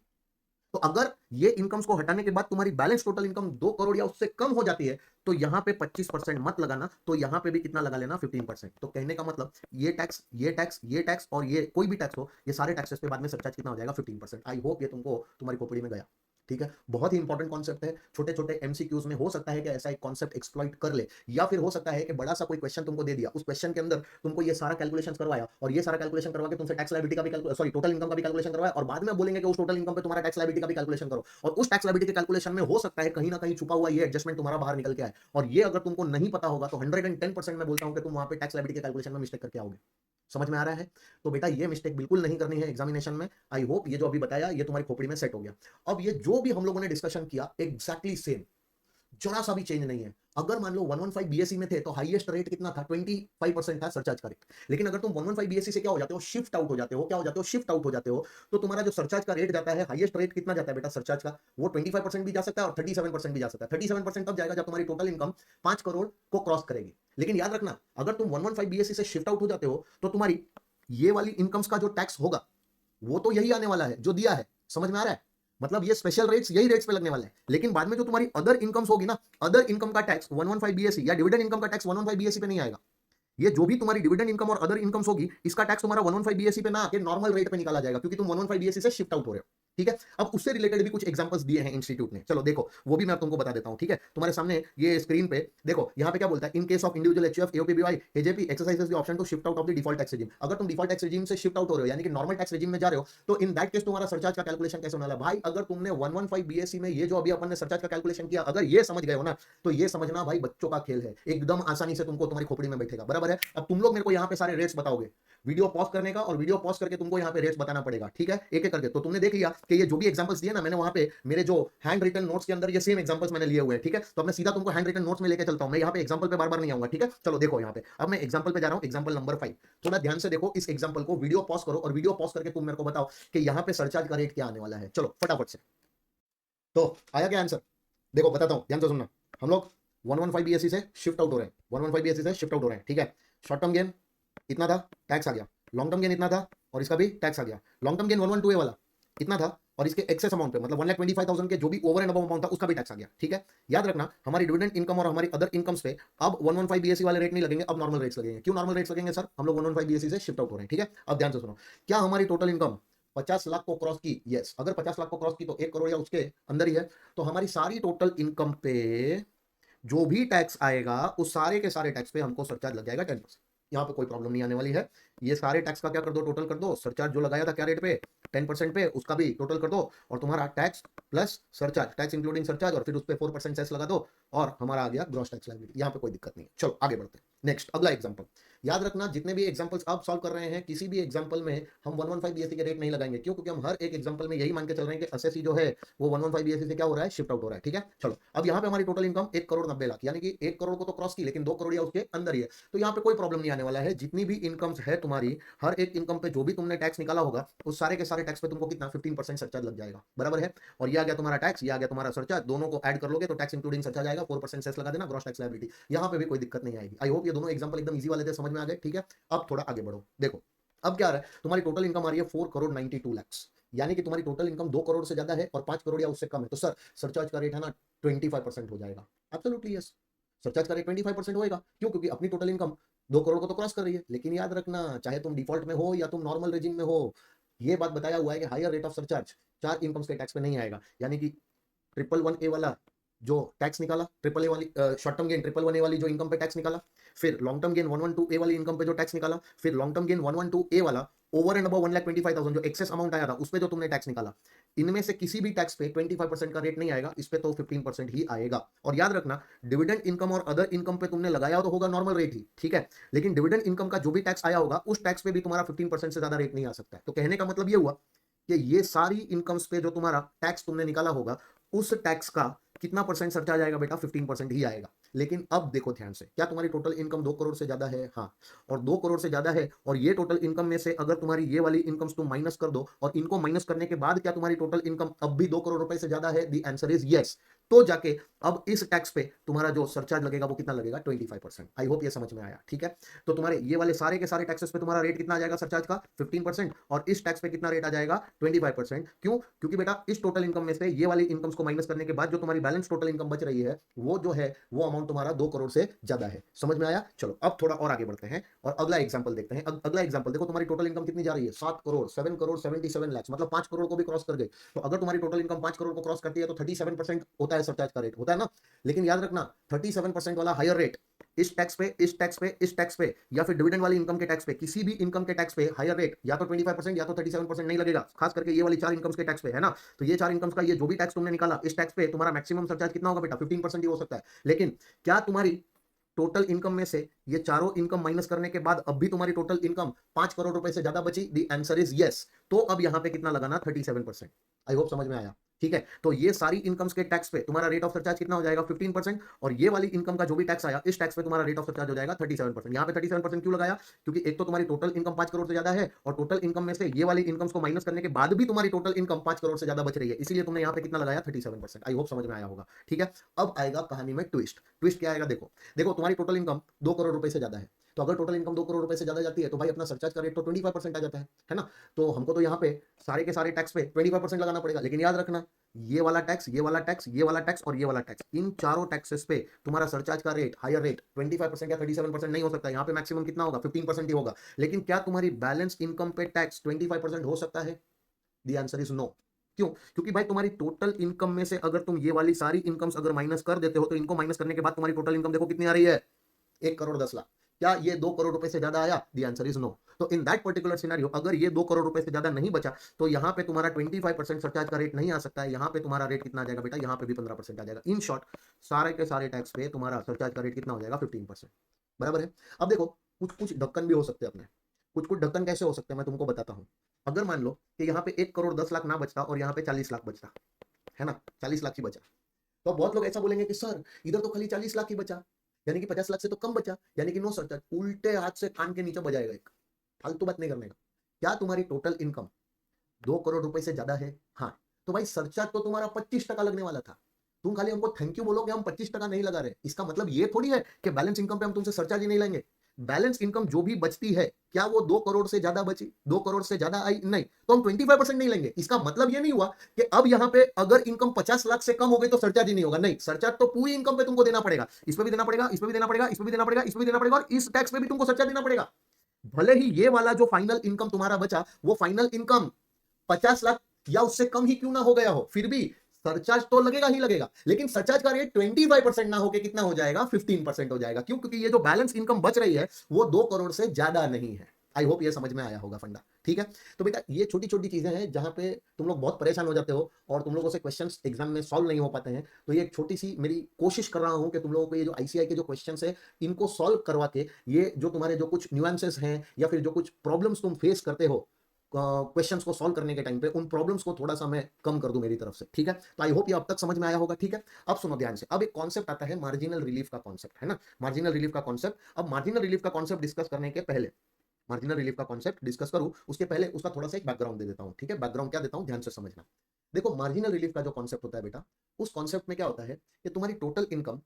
तो अगर ये इनकम्स को हटाने के बाद तुम्हारी बैलेंस टोटल इनकम 2 करोड़ या उससे कम हो जाती है तो यहां पे 25% मत लगाना, तो यहां पे भी कितना लगा लेना, 15%। तो कहने का मतलब ये टैक्स, ये टैक्स, ये टैक्स और ये कोई भी टैक्स हो, ये सारे टैक्सेस पे बाद में सरचार्ज कितना हो जाएगा, 15%। आई होप ये तुमको तुम्हारी खोपड़ी में गया, ठीक है। बहुत ही इंपॉर्टेंट कॉन्सेप्ट है, छोटे छोटे एमसीक्यूज में हो सकता है कि ऐसा एक कॉन्सेप्ट एक्सप्लॉइट कर ले, या फिर हो सकता है कि बड़ा सा कोई क्वेश्चन तुमको दे दिया, उस क्वेश्चन के अंदर तुमको ये सारा कैलकुलेशन करवाया और ये सारा कैलकुलेशन करवा के तुमसे टैक्स लायबिलिटी का भी सॉरी टोटल इनकम का भी कैलकुलेशन करवाया और बाद में बोलेंगे कि उस टोटल इनकम पे तुम्हारा टैक्स लायबिलिटी का भी कैलकुलेशन करो, और उस टैक्स लायबिलिटी के कैलकुलेशन में हो सकता है कहीं ना कहीं छुपा हुआ ये एडजस्टमेंट तुम्हारा बाहर निकल के आए, और ये अगर तुमको नहीं पता होगा तो 110% मैं बोलता हूं कि तुम वहां पे टैक्स लायबिलिटी के कैलकुलेशन में मिस्टेक करके आओगे। समझ में आ रहा है? तो बेटा ये मिस्टेक बिल्कुल नहीं करनी है एग्जामिनेशन में। आई होप ये जो अभी बताया ये तुम्हारी खोपड़ी में सेट हो गया। अब ये जो भी हम लोगों ने डिस्कशन किया एग्जैक्टली सेम, जरा सा भी चेंज नहीं है। अगर मान लो 115 बीएससी में थे तो हाईएस्ट रेट कितना था, 25% था सरचार्ज का रेट। लेकिन अगर तुम 115 बीएससी से क्या हो जाते हो, शिफ्ट आउट हो जाते हो, क्या हो जाते हो, शिफ्ट आउट हो जाते हो, तो तुम्हारा जो सरचार्ज का रेट जाता है, हाईएस्ट रेट कितना जाता है बेटा सरचार्ज का, वो 25% भी जा सकता है और 37% भी जा सकता है। 37% तब जाएगा जब तुम्हारी टोटल इनकम 5 करोड़ को क्रॉस करेगी। लेकिन याद रखना, अगर तुम 115 बीएससी से शिफ्ट आउट हो जाते हो तो तुम्हारी ये वाली इनकम्स का जो टैक्स होगा वो तो यही आने वाला है जो दिया है। समझ में आ रहा है? मतलब ये स्पेशल रेट्स यही रेट्स पे लगने वाले हैं, लेकिन बाद में जो तुम्हारी अदर इनकम्स होगी ना, अदर इनकम का टैक्स 115 बीएससी या डिविडेंड इनकम का टैक्स 115 बीएससी पे नहीं आएगा। ये जो भी तुम्हारी डिविडेंड इनकम और अदर इनकम्स होगी इसका टैक्स तुम्हारा 115 बीएससी पे ना आके नॉर्मल रेट पे निकाला जाएगा, क्योंकि तुम 115 बीएससी से शिफ्ट आउट हो रहे हो, ठीक है। अब उससे रिलेटेड भी कुछ एग्जांपल्स दिए हैं इंस्टीट्यूट ने, चलो देखो वो भी मैं तुमको बता देता हूं, ठीक है। तुम्हारे सामने ये स्क्रीन पे देखो, यहाँ पे क्या बोलता है, in case of individual HUF AOP BOI AJP exercises the option to shift out of the default tax regime. अगर तुम डिफॉल्ट टैक्स रेजिम से शिफ्ट आउट हो रहे हो यानी कि नॉर्मल टैक्स रेजिम में जा रहे हो, तो इन दैट केस तुम्हारा सरचार्ज का कैलकुलेशन कैसे होने वाला है भाई। अगर तुमने 115 बीएससी में ये जो अभी अपन ने सरचार्ज का कैलकुलेशन किया, अगर ये समझ गए हो ना, तो ये समझना भाई बच्चों का खेल है, एकदम आसानी से तुमको तुम्हारी खोपड़ी में बैठेगा, बराबर है। अब तुम लोग मेरे को यहाँ पे सारे रेट्स बताओगे, वीडियो पॉज करने का और वीडियो पॉज करके तुमको यहाँ पे रेट्स बताना पड़ेगा, ठीक है, एक एक करके। तो तुमने देख लिया कि ये जो भी एग्जांपल्स दिए ना मैंने वहां पे मेरे जो हैंड रिटन नोट्स के अंदर ये सेम एग्जांपल्स मैंने लिए हुए हैं, ठीक है। तो अब मैं सीधा तुमको हैंड रिटन नोट्स में लेके चलता हूं, मैं यहाँ पे एग्जांपल पे बार बार नहीं आऊंगा, ठीक है। चलो देखो यहाँ पे अब मैं एग्जांपल पे जा रहा हूँ, एग्जांपल नंबर 5। थोड़ा ध्यान से देखो इस एग्जांपल को, वीडियो पॉज करो और वीडियो पॉज करके तुम मेरे को बताओ कि यहाँ पे सरचार्ज का रेट क्या आने वाला है। चलो फटाफट से, तो आया क्या आंसर? देखो बताता हूँ, ध्यान से सुनना। हम लोग 115 बीएससी से शिफ्ट आउट हो रहे हैं, 115 बीएससी से शिफ्ट आउट हो रहे हैं, ठीक है। शॉर्ट टर्म गेन इतना था, टैक्स आ गया। लॉन्ग टर्म गेन इतना था और इसका भी टैक्स आ गया। लॉन्ग टर्म गेन 112 वाला इतना था और इसके एक्सेस अमाउंट पे मतलब 1,25,000 के जो भी ओवर एंड अबव अमाउंट था उसका भी टैक्स आ गया, ठीक है। याद रखना हमारी डिविडेंड इनकम और हमारी अदर इनकम्स पे अब 115 बीएससी वाले रेट नहीं लगेंगे, अब नॉर्मल रेट्स लगेंगे। क्यों नॉर्मल रेट्स लगेंगे सर? हम लोग 115 बीएससी से शिफ्ट आउट हो रहे हैं, ठीक है। अब ध्यान से सुनो, क्या हमारी टोटल इनकम 50 लाख को क्रॉस की? यस, अगर 50 लाख को क्रॉस की तो 1 करोड़ या उसके अंदर ही है, तो हमारी सारी टोटल इनकम पे जो भी टैक्स आएगा उस सारे के सारे टैक्स पे हमको सरचार्ज लग जाएगा 10%। यहाँ पे कोई प्रॉब्लम नहीं आने वाली है। ये सारे टैक्स का क्या कर दो, टोटल कर दो। सरचार्ज जो लगाया था क्या रेट पे, 10% पे, उसका भी टोटल कर दो और तुम्हारा tax plus surcharge, tax including surcharge, और फिर उस पर 4% सेस लगा दो और हमारा आ गया ग्रॉस टैक्स लायबिलिटी। यहाँ पे कोई दिक्कत नहीं है। चलो आगे बढ़ते हैं। नेक्स्ट अगला एग्जाम्पल। याद रखना जितने भी एग्जाम्पल्स आप सॉल्व कर रहे हैं, किसी भी एग्जाम्पल में हम 115 बीएससी के रेट नहीं लगाएंगे। क्यों? क्योंकि हम हर एक एग्जाम्पल में यही मान के चल रहे हैं कि एसएससी जो है वो 115 बीएससी से क्या हो रहा है, शिफ्ट आउट हो रहा है, ठीक है। चलो अब यहाँ पे हमारी टोटल इनकम 1 करोड़ 90 लाख, यानी कि 1 करोड़ को तो क्रॉस की लेकिन 2 करोड़ या उसके अंदर ही है। तो यहाँ पे कोई प्रॉब्लम नहीं आने वाला है। जितनी भी इनकम्स है तुम्हारी, हर एक इनकम पे जो भी तुमने टैक्स निकाला होगा उस सारे के सारे टैक्स पे तुमको कितना 15% सरचार्ज लग जाएगा, बराबर है। और ये आ गया तुम्हारा टैक्स, ये आ गया तुम्हारा सरचार्ज, दोनों को ऐड कर लोगे तो टैक्स इंक्लूडिंग सरचार्ज आएगा, 4% सेस लगा देना, ग्रॉस टैक्स लायबिलिटी। यहाँ पे भी कोई दिक्कत नहीं आएगी। आई होप ये दोनों एग्जाम्पल एकदम ईजी वाले थे, समझ में आ गए, ठीक है। अब थोड़ा आगे बढ़ो, देखो अब क्या आ रहा है, तुम्हारी टोटल इनकम आ रही है 4 करोड़ 92 लाख, यानी कि तुम्हारी टोटल इनकम 2 करोड़ से ज्यादा है और 5 करोड़ या उससे कम है, तो सर सरचार्ज का रेट है ना 25% हो जाएगा। एब्सोल्युटली यस, सरचार्ज का रेट 25% होएगा। क्यों? क्योंकि अपनी टोटल इनकम 2 करोड़ को तो क्रॉस कर रही है। लेकिन याद रखना, चाहे तुम डिफॉल्ट में हो या तुम नॉर्मल रेजिम में हो, ये बात बताया हुआ है कि higher rate of surcharge 4 incomes के टैक्स पे नहीं आएगा। यानी कि 111A वाला जो टैक्स निकाला, ट्रिपल ए वाली शॉर्ट टर्म गेन 111A वाली जो इनकम पे टैक्स निकाला, फिर लॉन्ग टर्म गेन 112A वाली इनकम पे जो टैक्स निकाला, फिर लॉन्ग टर्म गेन 112A वाला ओवर एंड अबव 1,25,000 जो एक्सेस अमाउंट आया था उस पे जो तुमने टैक्स निकाला, इनमें से किसी भी टैक्स पे 25% का रेट नहीं आएगा, इस पे तो 15% ही आएगा। और याद रखना डिविडेंड इनकम और अदर इनकम पे तुमने लगाया तो होगा नॉर्मल रेट ही, ठीक है। लेकिन डिविडेंड इनकम का जो भी टैक्स आया होगा उस टैक्स पे भी तुम्हारा 15% से ज्यादा रेट नहीं आ सकता है। तो कहने का मतलब ये हुआ कि ये सारी इनकम्स पे जो तुम्हारा टैक्स तुमने निकाला होगा उस टैक्स का कितना परसेंट सरचार्ज आएगा बेटा, 15% ही आएगा। लेकिन अब देखो ध्यान से, क्या तुम्हारी टोटल इनकम 2 करोड़ से ज्यादा है? हाँ, और 2 करोड़ से ज्यादा है और ये टोटल इनकम में से अगर तुम्हारी ये वाली इनकम्स तुम माइनस कर दो और इनको माइनस करने के बाद क्या तुम्हारी टोटल इनकम अब भी 2 करोड़ रुपए से ज्यादा है? The answer is yes. तो जाके अब इस टैक्स पे तुम्हारा जो सरचार्ज लगेगा वो कितना लगेगा? 25%। आई होप ये समझ में आया, ठीक है। तो तुम्हारे ये वाले सारे के सारे टैक्सेस पे तुम्हारा रेट कितना आ जाएगा सरचार्ज का? 15%। और इस टैक्स पे कितना रेट आ जाएगा? 25%। क्यों? क्योंकि बेटा इस टोटल इनकम में से ये वाली इनकम्स को माइनस करने के बाद जो तुम्हारी बैलेंस टोटल इनकम बच रही है वो जो है वो अमाउंट तुम्हारा 2 करोड़ से ज्यादा है। समझ में आया? चलो अब थोड़ा और आगे बढ़ते हैं और अगला एग्जांपल देखते हैं। अगला एग्जांपल देखो, तुम्हारी टोटल इनकम कितनी जा रही है? 7 करोड़ 7 करोड़ 77 लाख, मतलब 5 करोड़ को भी क्रॉस कर गए। तो अगर तुम्हारी टोटल इनकम 5 करोड़ को क्रॉस करती है तो 37% होता है सरचार्ज का रेट, होता है ना। लेकिन याद रखना 37% वाला हायर रेट इस टैक्स पे, इस टैक्स पे, इस टैक्स पे या फिर डिविडेंड वाली इनकम के टैक्स पे, किसी भी इनकम के टैक्स पे हायर रेट या तो 25% या तो 37% नहीं लगेगा। खास करके ये वाली 4 इनकम्स के टैक्स पे, है ना। तो ये 4 इनकम्स का ये जो भी टैक्स तुमने निकाला इस टैक्स पे तुम्हारा मैक्सिमम सरचार्ज कितना होगा बेटा? 15% ही हो सकता है। लेकिन क्या तुम्हारी टोटल इनकम में से ये चारों इनकम माइनस करने के बाद अब भी तुम्हारी टोटल इनकम 5 करोड़ रुपए से ज्यादा बची? The answer is yes. तो अब यहां पे कितना लगाना? 37%। आई होप समझ में आया, ठीक है। तो ये सारी इनकम्स के टैक्स पे तुम्हारा रेट ऑफ सरचार्ज कितना हो जाएगा? 15%। और ये वाली इनकम का जो भी टैक्स आया इस टैक्स पे तुम्हारा रेट ऑफ सरचार्ज हो जाएगा 37%। यहाँ पे 37% क्यों लगाया? क्योंकि एक तो तुम्हारी टोटल इनकम 5 करोड़ से ज्यादा है और टोटल इनकम में से ये वाली इनकम्स को माइनस करने के बाद भी तुम्हारी टोटल इनकम 5 करोड़ से ज्यादा बच रही है, इसीलिए तुमने यहाँ पे कितना लगाया? 37%। आई होप समझ में आया होगा, ठीक है। अब आएगा कहानी में ट्विस्ट। ट्विस्ट क्या आएगा? देखो देखो तुम्हारी टोटल इनकम 2 करोड़ रुपए से ज्यादा है, तो अगर टोटल इनकम 2 करोड़ रुपए से ज्यादा जाती है तो भाई अपना सरचार्ज का रेट तो 25% आ जाता है ना। तो हमको तो यहाँ पे सारे के सारे टैक्स पे 25% लगाना पड़ेगा। लेकिन याद रखना ये वाला टैक्स, ये वाला टैक्स, ये वाला टैक्स और ये वाला टैक्स, इन चारों टैक्सेस पे तुम्हारा सरचार्ज का रेट, हायर रेट 25% या 37% नहीं हो सकता। यहाँ पे मैक्सिमम कितना होगा? 15% ही होगा। लेकिन क्या तुम्हारी बैलेंस इनकम पे टैक्स 25% हो सकता है? The answer is no. क्यों? क्योंकि भाई तुम्हारी टोटल इनकम में से अगर तुम ये वाली सारी इनकम्स अगर माइनस कर देते हो तो इनको माइनस करने के बाद तुम्हारी टोटल इनकम देखो कितनी आ रही है? 1 करोड़ 10 लाख। क्या ये 2 करोड़ रुपए से ज्यादा आया? The answer is no. तो इन दैट पर्टिकुलर सिनेरियो अगर ये 2 करोड़ रुपए से ज्यादा नहीं बचा तो यहाँ पे तुम्हारा 25% सरचार्ज का रेट नहीं आ सकता है। यहाँ पे तुम्हारा रेट कितना आ जाएगा बेटा? यहाँ पे भी 15% आ जाएगा। इन शॉर्ट सारे के सारे टैक्स पे तुम्हारा सरचार्ज का रेट कितना हो जाएगा? 15%, बराबर है। अब देखो कुछ कुछ ढक्कन भी हो सकते हैं अपने। कुछ कुछ ढक्कन कैसे हो सकते हैं मैं तुमको बताता हूँ। अगर मान लो कि यहाँ पे 1 करोड़ 10 लाख ना बचता और यहाँ पे 40 लाख बचता, है ना, 40 लाख ही बचा, तो बहुत लोग ऐसा बोलेंगे कि सर इधर तो खाली 40 लाख ही बचा, यानी कि 50 लाख से तो कम बचा, यानी कि नो सरचार्ज। उल्टे हाथ से कान के नीचे बजाएगा एक, फालतू बात नहीं करने का। क्या तुम्हारी टोटल इनकम 2 करोड़ रुपए से ज्यादा है? हाँ, तो भाई सरचार्ज तो तुम्हारा 25% लगने वाला था। तुम खाली हमको थैंक यू बोलोगे हम 25% नहीं लगा रहे, इसका मतलब ये थोड़ी है कि बैलेंस इनकम पे हम तुमसे सरचार्ज ही नहीं लेंगे। बैलेंस इनकम जो भी बचती है, क्या वो 2 करोड़ से ज्यादा बची, 2 करोड़ से ज्यादा आई? नहीं, तो हम 25% नहीं लेंगे। इसका मतलब ये नहीं हुआ कि अब यहाँ पे अगर इनकम 50 लाख से कम हो गई तो सरचार्ज ही नहीं होगा। नहीं, सरचार्ज तो पूरी इनकम पे तुमको देना पड़ेगा। इस पे भी देना पड़ेगा, इस पे भी देना पड़ेगा, इस पे भी देना पड़ेगा, इस पे भी देना पड़ेगा, और इस टैक्स पे भी तुमको सरचार्ज देना पड़ेगा। भले ही ये वाला जो फाइनल इनकम तुम्हारा बचा, वो फाइनल इनकम 50 लाख या उससे कम ही क्यों ना हो गया हो, फिर भी सरचार्ज तो लगेगा ही लगेगा। लेकिन सरचार्ज का रेट 25% ना होकर कितना हो जाएगा, 15% हो जाएगा। क्यों? क्योंकि ये जो बैलेंस इनकम बच रही है वो 2 करोड़ से ज्यादा नहीं है। आई होप ये समझ में आया होगा फंडा। ठीक है, तो बेटा ये छोटी छोटी चीजें हैं जहां पे तुम लोग बहुत परेशान हो जाते हो और तुम लोगों से क्वेश्चंस एग्जाम में सॉल्व नहीं हो पाते हैं। तो ये एक छोटी सी मेरी कोशिश कर रहा हूं कि तुम लोगों को ये जो आईसीआई के जो क्वेश्चंस है इनको सॉल्व करवा के, ये जो तुम्हारे जो कुछ न्यूएंसेस हैं या फिर जो कुछ प्रॉब्लम्स तुम फेस करते हो क्वेश्चंस को सॉल्व करने के टाइम पे, उन प्रॉब्लम्स को थोड़ा सा मैं कम कर दूं मेरी तरफ से। ठीक है, तो आई होप ये अब तक समझ में आया होगा। ठीक है, अब सुनो ध्यान से। अब एक कॉन्सेप्ट आता है मार्जिनल रिलीफ का कॉन्सेप्ट, है ना, मार्जिनल रिलीफ का कॉन्सेप्ट। अब मार्जिनल रिलीफ का कॉन्सेप्ट डिस्कस करने के पहले, मार्जिनल रिलीफ का कॉन्सेप्ट डिस्कस करूं उसके पहले उसका थोड़ा सा एक बैकग्राउंड दे देता हूं। ठीक है, बैकग्राउंड क्या देता हूं ध्यान से समझना। देखो मार्जिनल रिलीफ का जो कॉन्सेप्ट होता है बेटा, उस कॉन्सेप्ट में क्या होता है कि तुम्हारी टोटल इनकम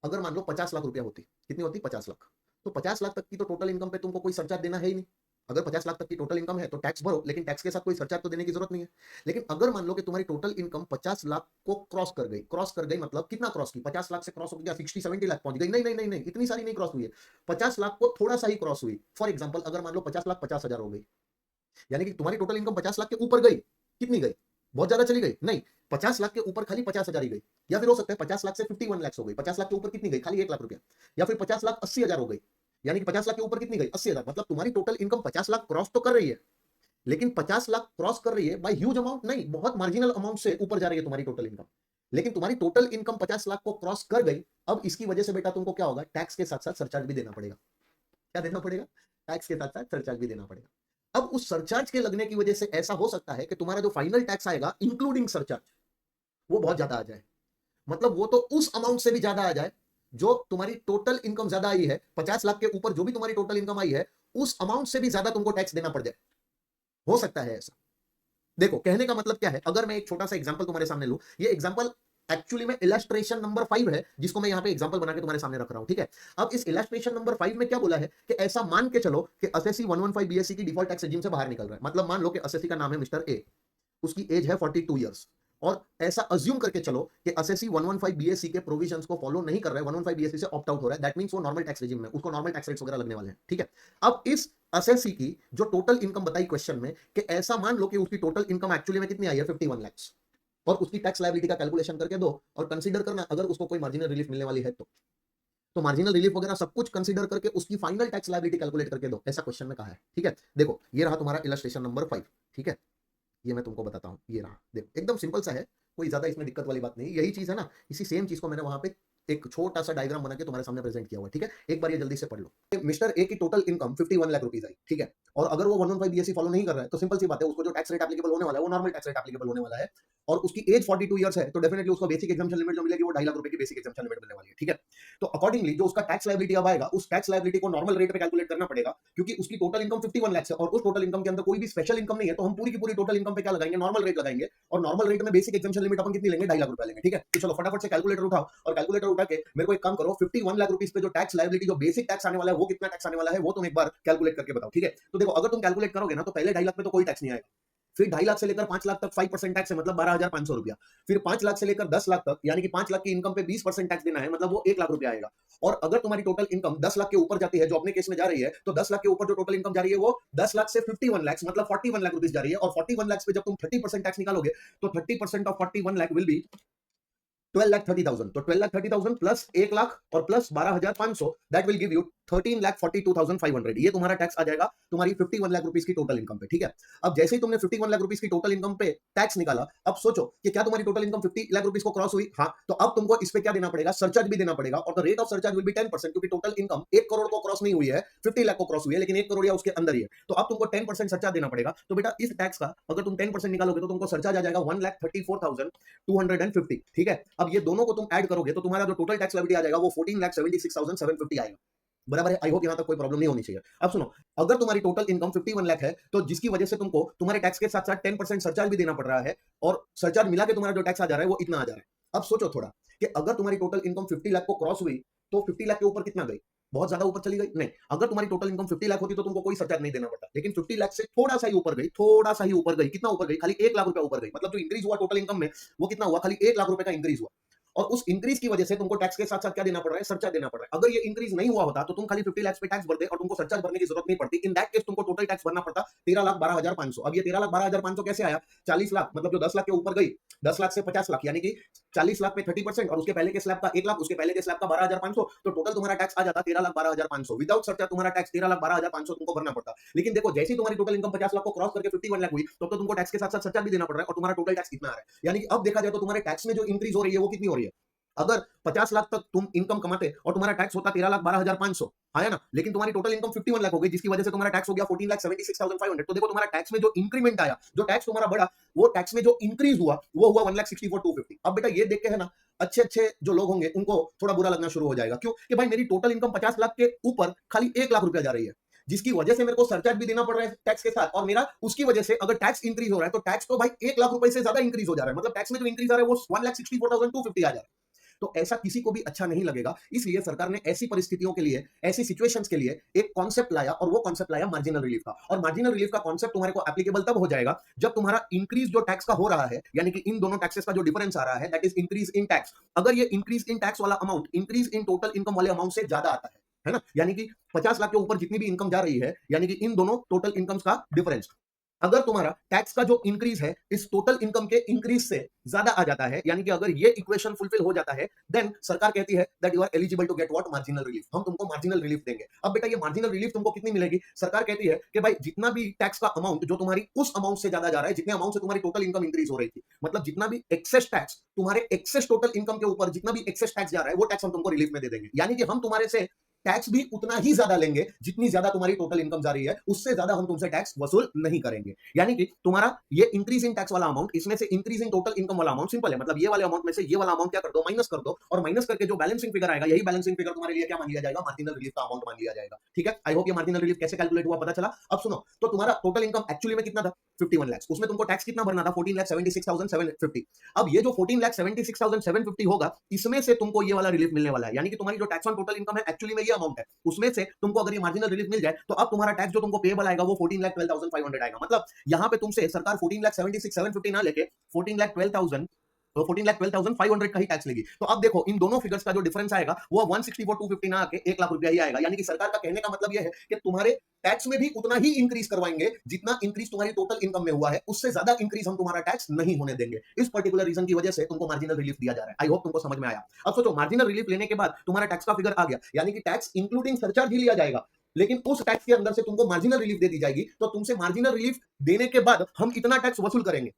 अगर मान लो 50 लाख रुपया होती, कितनी होती, 50 लाख, तो 50 लाख तक की तो टोटल इनकम पे तुमको कोई सरचार्ज देना है ही नहीं। अगर 50 लाख तक की टोटल इनकम है तो टैक्स भरो, लेकिन टैक्स के साथ कोई सरचार्ज तो देने की जरूरत नहीं है। लेकिन अगर मान लो कि तुम्हारी टोटल इनकम 50 लाख को क्रॉस कर गई मतलब कितना क्रॉस की, 50 लाख से क्रॉस हो गया 60-70 लाख पहुंच गई, नहीं नहीं नहीं नहीं, इतनी सारी नहीं क्रॉस हुई है, 50 लाख को थोड़ा सा ही क्रॉस हुई। फॉर एग्जाम्पल अगर मान लो 50 लाख 50 हजार हो गई, यानी कि तुम्हारी टोटल इनकम 50 लाख के ऊपर गई, कितनी गई, बहुत ज्यादा चली गई? नहीं, 50 लाख के ऊपर खाली 50 हजार ही गई। या फिर हो सकता है 50 लाख से 51 लाख हो गई, 50 लाख के ऊपर कितनी गई, खाली 1 लाख रुपया। या फिर 50 लाख 80 हजार हो गई, यानी कि 50 लाख के ऊपर कितनी गई, 80 हजार। मतलब तुम्हारी टोटल इनकम 50 लाख क्रॉस तो कर रही है, लेकिन 50 लाख क्रॉस कर रही है बाय ह्यूज अमाउंट नहीं, बहुत मार्जिनल अमाउंट से ऊपर जा रही है तुम्हारी टोटल इनकम। लेकिन तुम्हारी टोटल इनकम 50 लाख को क्रॉस कर गई। अब इसकी वजह से बेटा तुमको क्या होगा, टैक्स के साथ साथ सरचार्ज भी देना पड़ेगा। क्या देना पड़ेगा? टैक्स के साथ साथ सरचार्ज भी देना पड़ेगा। अब उस सरचार्ज के लगने की वजह से ऐसा हो सकता है कि तुम्हारा जो फाइनल टैक्स आएगा इंक्लूडिंग सरचार्ज, वो बहुत ज्यादा आ जाए। मतलब वो तो उस अमाउंट से भी ज्यादा आ जाए जो तुम्हारी टोटल इनकम ज्यादा आई है, 50 लाख के ऊपर जो भी तुम्हारी टोटल इनकम आई है उस अमाउंट से भी ज्यादा तुमको टैक्स देना पड़ जाए। हो सकता है ऐसा। देखो कहने का मतलब क्या है, अगर मैं एक छोटा सा एग्जांपल तुम्हारे सामने लूं, ये एग्जांपल एक्चुअली में इलस्ट्रेशन नंबर 5 है जिसको मैं यहां पे एग्जांपल बना के तुम्हारे सामने रख रहा हूं। ठीक है, अब इस इलस्ट्रेशन नंबर 5 में क्या बोला है कि ऐसा मान के चलो कि एसएससी 115 बीएससी की डिफॉल्ट टैक्स रेजिम से बाहर निकल रहा है। मतलब मान लो कि एसएससी का नाम है मिस्टर ए, उसकी एज है 42 ईयर्स, और ऐसा अज्यूम करके चलो कि एसएससी 115 बीएससी के प्रोविजंस को फॉलो नहीं कर रहा है, 115 बीएससी से ऑप्ट आउट हो रहा है, दैट मींस वो नॉर्मल टैक्स रेजिम में, उसको नॉर्मल टैक्स रेट्स वगैरह लगने वाले हैं। ठीक है, अब इस एसएससी की जो टोटल इनकम बताई क्वेश्चन में, कि ऐसा मान लो कि उसकी टोटल इनकम एक्चुअली में कितनी आई है, 51 लाख, और उसकी टैक्स लायबिलिटी का कैलकुलेशन करके दो और कंसीडर करना अगर उसको कोई मार्जिनल रिलीफ मिलने वाली है तो मार्जिनल रिलीफ वगैरह सब कुछ कंसीडर करके उसकी फाइनल टैक्स लायबिलिटी कैलकुलेट करके दो, ऐसा क्वेश्चन में कहा है। ठीक है, देखो ये रहा तुम्हारा इलस्ट्रेशन नंबर 5। ठीक है, ये मैं तुमको बताता हूं, ये रहा, देखो एकदम सिंपल सा है, कोई ज्यादा इसमें दिक्कत वाली बात नहीं। यही चीज है ना, इसी सेम चीज को मैंने वहां पे एक छोटा सा डायग्राम बना के तुम्हारे सामने प्रेजेंट किया हुआ है। ठीक है, एक बार ये जल्दी से पढ़ लो। मिस्टर ए की टोटल इनकम 51 लाख रुपीज आई। ठीक है, और अगर वो 115 बीएससी फॉलो नहीं कर रहा है तो सिंपल सी बात है, उसको जो टैक्स रेट एप्लीकेबल होने वाला है वो नॉर्मल टैक्स रेट एप्लीकेबल होने वाला है, और उसकी एज 42 ईयर्स है, तो डेफिनेटली उसको बेसिक एग्जाम्पशन लिमिट जो मिलेगी वो 2.5 लाख रुपए की बेसिक एग्जाम्पशन लिमिट मिलने वाली है। ठीक है, तो अकॉर्डिंगली जो उसका टैक्स लायबिलिटी अब आएगा, उस टैक्स लायबिलिटी को नॉर्मल रेट पे कैलकुलेट करना पड़ेगा, क्योंकि उसकी टोटल इनकम 51 लाख है और उस टोटल इनकम के अंदर कोई भी स्पेशल इनकम नहीं है, तो हम पूरी की पूरी टोटल इनकम पे क्या लगाएंगे, नॉर्मल रेट लगाएंगे, और नॉर्मल रेट में बेसिक एग्जाम्पशन लिमिट अपन कितनी लेंगे, 2.5 लाख रुपए लेंगे। ठीक है, तो चलो फटाफट से कैलकुलेटर उठाओ और कैलकुलेटर उठा के मेरे को एक काम करो, 51 लाख रुपीस पे जो टैक्स लायबिलिटी जो बेसिक टैक्स आने वाला है वो कितना टैक्स आने वाला है वो तुम एक बार कैलकुलेट करके बताओ। ठीक है, तो देखो अगर तुम कैलकुलेट करोगे ना तो पहले 2.5 लाख पे तो कोई टैक्स नहीं आएगा, फिर 2.5 लाख से लेकर 5 लाख तक 5% टैक्स है, मतलब 12,500 रुपया, फिर 5 लाख से लेकर 10 लाख तक, यानी कि 5 लाख की इनकम पे 20% टैक्स देना है, मतलब वो 1 लाख रुपया आएगा। और अगर तुम्हारी टोटल इनकम 10 लाख के ऊपर जाती है, जो अपने केस में जा रही है, तो 10 लाख के ऊपर जो टोटल इनकम जा रही है वो 10 लाख से 51 लाख मतलब 41 लाख रुपीस जा रही है, और 41 लाख पे जब तुम 30% टैक्स निकालोगे तो 30% ऑफ 41 लाख विल बी 12,30,000, तो 12,30,000 प्लस 1 लाख और plus 12,500, that will give you 13,42,500। ये तुम्हारा टैक्स आ जाएगा तुम्हारी 51 लाख रुपीस की टोटल इनकम पे। ठीक है, अब जैसे ही तुमने 51 लाख रुपीस की टोटल इनकम पे टैक्स निकाला, अब सोचो कि क्या तुम्हारी टोटल इनकम 50 लाख रुपीस को क्रॉस हुई? हाँ, तो अब तुमको इस पे क्या देना पड़ेगा? सरचार्ज भी देना पड़ेगा, और the rate of surcharge will be 10%, क्योंकि टोटल इनकम 1 करोड़ को क्रॉस नहीं हुई है, 50 लाख को क्रॉस हुई है, लेकिन 1 करोड़ या उसके अंदर ही है, तो अब तुमको 10% सरचार्ज देना पड़ेगा। तो बेटा इस टैक्स का अगर तुम 10% निकालोगे तो तुमको सरचार्ज आ जाएगा 1,34,250। ठीक है, अब ये दोनों को तुम ऐड करोगे तो तुम्हारा जो टोटल टैक्स लायबिलिटी आ जाएगा वो 14,76,750 आएगा। बराबर है? आई होप यहां तक कोई प्रॉब्लम नहीं होनी चाहिए। अब सुनो, अगर तुम्हारी टोटल इनकम 51 लाख है, तो जिसकी वजह से तुमको तुम्हारे टैक्स के साथ साथ 10% सरचार्ज भी देना पड़ रहा है, और सरचार्ज मिला के तुम्हारा जो टैक्स आ जा रहा है वो इतना आ जा रहा है। अब सोचो थोड़ा कि अगर तुम्हारी टोटल इनकम 50 लाख को क्रॉस हुई तो 50 लाख के ऊपर कितना गई? बहुत ज्यादा ऊपर चली गई? नहीं। अगर तुम्हारी टोटल इनकम 50 लाख होती तो तुमको कोई सरचार्ज नहीं देना पड़ता, लेकिन 50 लाख से थोड़ा सा ही ऊपर गई, थोड़ा सा ही ऊपर गई। कितना ऊपर गई? खाली 1 लाख रुपया ऊपर गई। मतलब जो इंक्रीज हुआ टोटल इनकम में वो कितना हुआ? खाली 1 लाख रुपए का इंक्रीज हुआ, और उस इंक्रीज की वजह से तुमको टैक्स के साथ साथ क्या देना पड़ रहा है? सरचार्ज देना पड़ रहा है। अगर ये इंक्रीज नहीं हुआ होता तो तुम खाली 50 लाख पे टैक्स भरते और तुमको सरचार्ज भरने की जरूरत नहीं पड़ती। इन दैट केस तुमको टोटल टैक्स भरना पड़ता 13,12,500। अब ये 13,12,500 कैसे आया? 40 लाख, मतलब जो 10 लाख के ऊपर गई, 10 लाख से 50 लाख, यानी कि 40 लाख पे 30%, और उसके पहले के स्लैब का 1 लाख, उसके पहले के स्लैब का 12,500, तो टोटल तुम्हारा टैक्स आ जाता 13,12,500। विदाउट सरचार्ज तुम्हारा टैक्स 13,12,500 तुमको भरना पड़ता। लेकिन देखो, जैसे ही तुम्हारी टोटल इनकम 50 लाख को क्रॉस करके 51 लाख हुई, तो तुमको टैक्स के साथ साथ सरचार्ज भी देना पड़ रहा है, और तुम्हारा टोटल टैक्स कितना आ रहा है? यानी कि अब देखा जाए तो तुम्हारे टैक्स में जो इंक्रीज हो रही है वो कितनी हो रही है? अगर 50 लाख तक तुम इनकम कमाते और तुम्हारा टैक्स होता 13,12,500, आया ना, लेकिन तुम्हारी टोटल इनकम 51 लाख हो गई, जिसकी वजह से तुम्हारा टैक्स हो गया 14,76,500। तो देखो तुम्हारा टैक्स में जो इंक्रीमेंट आया, जो टैक्स तुम्हारा बढ़ा, वो टैक्स में जो इंक्रीज हुआ वो हुआ 1,64,250। अब बेटा ये देख के है ना, अच्छे अच्छे जो लोग होंगे उनको थोड़ा बुरा लगना शुरू हो जाएगा। क्यों? कि भाई मेरी टोटल इनकम 50 लाख के ऊपर खाली 1 लाख रुपया जा रही है, जिसकी वजह से मेरे को सरचार्ज भी देना पड़ रहा है टैक्स के साथ, और मेरा उसकी वजह से अगर टैक्स इंक्रीज हो रहा है तो टैक्स तो भाई 1 लाख रुपए से ज्यादा इंक्रीज हो जा रहा है। मतलब टैक्स में जो इंक्रीज आ रहा है वो 1,64,250 आ जा रहा है। तो ऐसा किसी को भी अच्छा नहीं लगेगा। इसलिए सरकार ने ऐसी परिस्थितियों के लिए, ऐसी सिचुएशंस के लिए एक कॉन्सेप्ट लाया, और वो कॉन्सेप्ट लाया मार्जिनल रिलीफ का। और मार्जिनल रिलीफ का कॉन्सेप्ट तुम्हारे को एप्लीकेबल तब हो जाएगा जब तुम्हारा इंक्रीज जो टैक्स का हो रहा है, यानी कि इन दोनों टैक्सेस का जो डिफरेंस आ रहा है, that is increase in tax. अगर ये इंक्रीज इन टैक्स वाला amount increase in total income वाले अमाउंट से ज्यादा आता है ना, यानी कि 50 लाख के ऊपर जितनी भी इनकम जा रही है, यानी कि इन दोनों टोटल इनकम्स का डिफरेंस, अगर तुम्हारा टैक्स का जो इंक्रीज है इस टोटल इनकम के इंक्रीज से ज्यादा आ जाता है, यानी कि अगर ये इक्वेशन फुलफिल हो जाता है, देन सरकार कहती है that you are eligible to get what? Marginal relief. हम तुमको मार्जिनल रिलीफ देंगे। अब बेटा ये मार्जिनल रिलीफ तुमको कितनी मिलेगी? सरकार कहती है कि भाई जितना भी टैक्स का अमाउंट जो तुम्हारी उस अमाउंट से ज्यादा जा रहा है, जितने अमाउंट से तुम्हारी टोटल इनकम इंक्रीज हो रही थी, मतलब जितना भी एक्सेस टैक्स तुम्हारे एक्सेस टोटल इनकम के ऊपर जितना भी एक्सेस टैक्स जा रहा है, वो टैक्स हम तुमको रिलीफ में दे देंगे। यानी कि हम तुम्हारे से टैक्स भी उतना ही ज्यादा लेंगे जितनी ज्यादा तुम्हारी टोटल इनकम जा रही है, उससे ज्यादा हम तुमसे टैक्स वसूल नहीं करेंगे। यानी कि तुम्हारा ये इंक्रीज इन टैक्स वाला अमाउंट, इसमें से इंक्रीज इन टोटल इनकम वाला अमाउंट सिंपल है, मतलब ये वाले अमाउंट में से ये वाला अमाउंट क्या कर दो? माइनस कर दो, और माइनस करके जो बैलेंसिंग फिगर आएगा, यही बैलेंसिंग फिगर तुम्हारे लिए क्या मान लिया जाएगा? मार्जिनल रिलीफ का अमाउंट मान लिया जाएगा। ठीक है, आई होप ये मार्जिनल रिलीफ कैसे कैलकुलेट हुआ पता चला। अब सुनो, तो तुम्हारा टोटल इनकम एक्चुअली में कितना था? 51 लाख। उसमें तुमको टैक्स कितना भरना था? 14,76,750। अब ये जो 14,76,750 होगा, इसमें से तुमको ये वाला रिलीफ मिलने वाला है। यानी कि तुम्हारी जो टैक्स ऑन टोटल इनकम है एक्चुअली में ये अमाउंट है, उसमें से तुमको अगर ये मार्जिनल रिलीफ मिल जाए तो अब तुम्हारा टैक्स जो तुमको पेएबल आएगा वो 14,12,500 आएगा। मतलब यहां पे तुमसे सरकार 14,76,750 ना लेके 14,12,000 तो 14,12,500 का ही टैक्स लेगी। तो अब देखो इन दोनों फिगर्स का जो डिफरेंस आएगा वो 164,250 ना आके 1 लाख रुपया ही आएगा। यानी कि सरकार का कहने का मतलब यह है कि तुम्हारे टैक्स में भी उतना ही इंक्रीज करवाएंगे जितना इंक्रीज तुम्हारी टोटल इनकम में हुआ है, उससे ज्यादा इंक्रीज हम तुम्हारा टैक्स नहीं होने देंगे। इस पर्टिकुलर रीजन की वजह से तुमको मार्जिनल रिलीफ दिया जा रहा है। आई होप तुमको समझ में आया। अब सोचो, मार्जिनल रिलीफ लेने के बाद तुम्हारा टैक्स का फिगर आ गया, यानी कि टैक्स इंक्लूडिंग सरचार्ज ही लिया जाएगा, लेकिन उस टैक्स के अंदर से तुमको मार्जिनल रिलीफ दे दी जाएगी। तो तुमसे मार्जिनल रिलीफ देने के बाद हम इतना टैक्स वसूल करेंगे।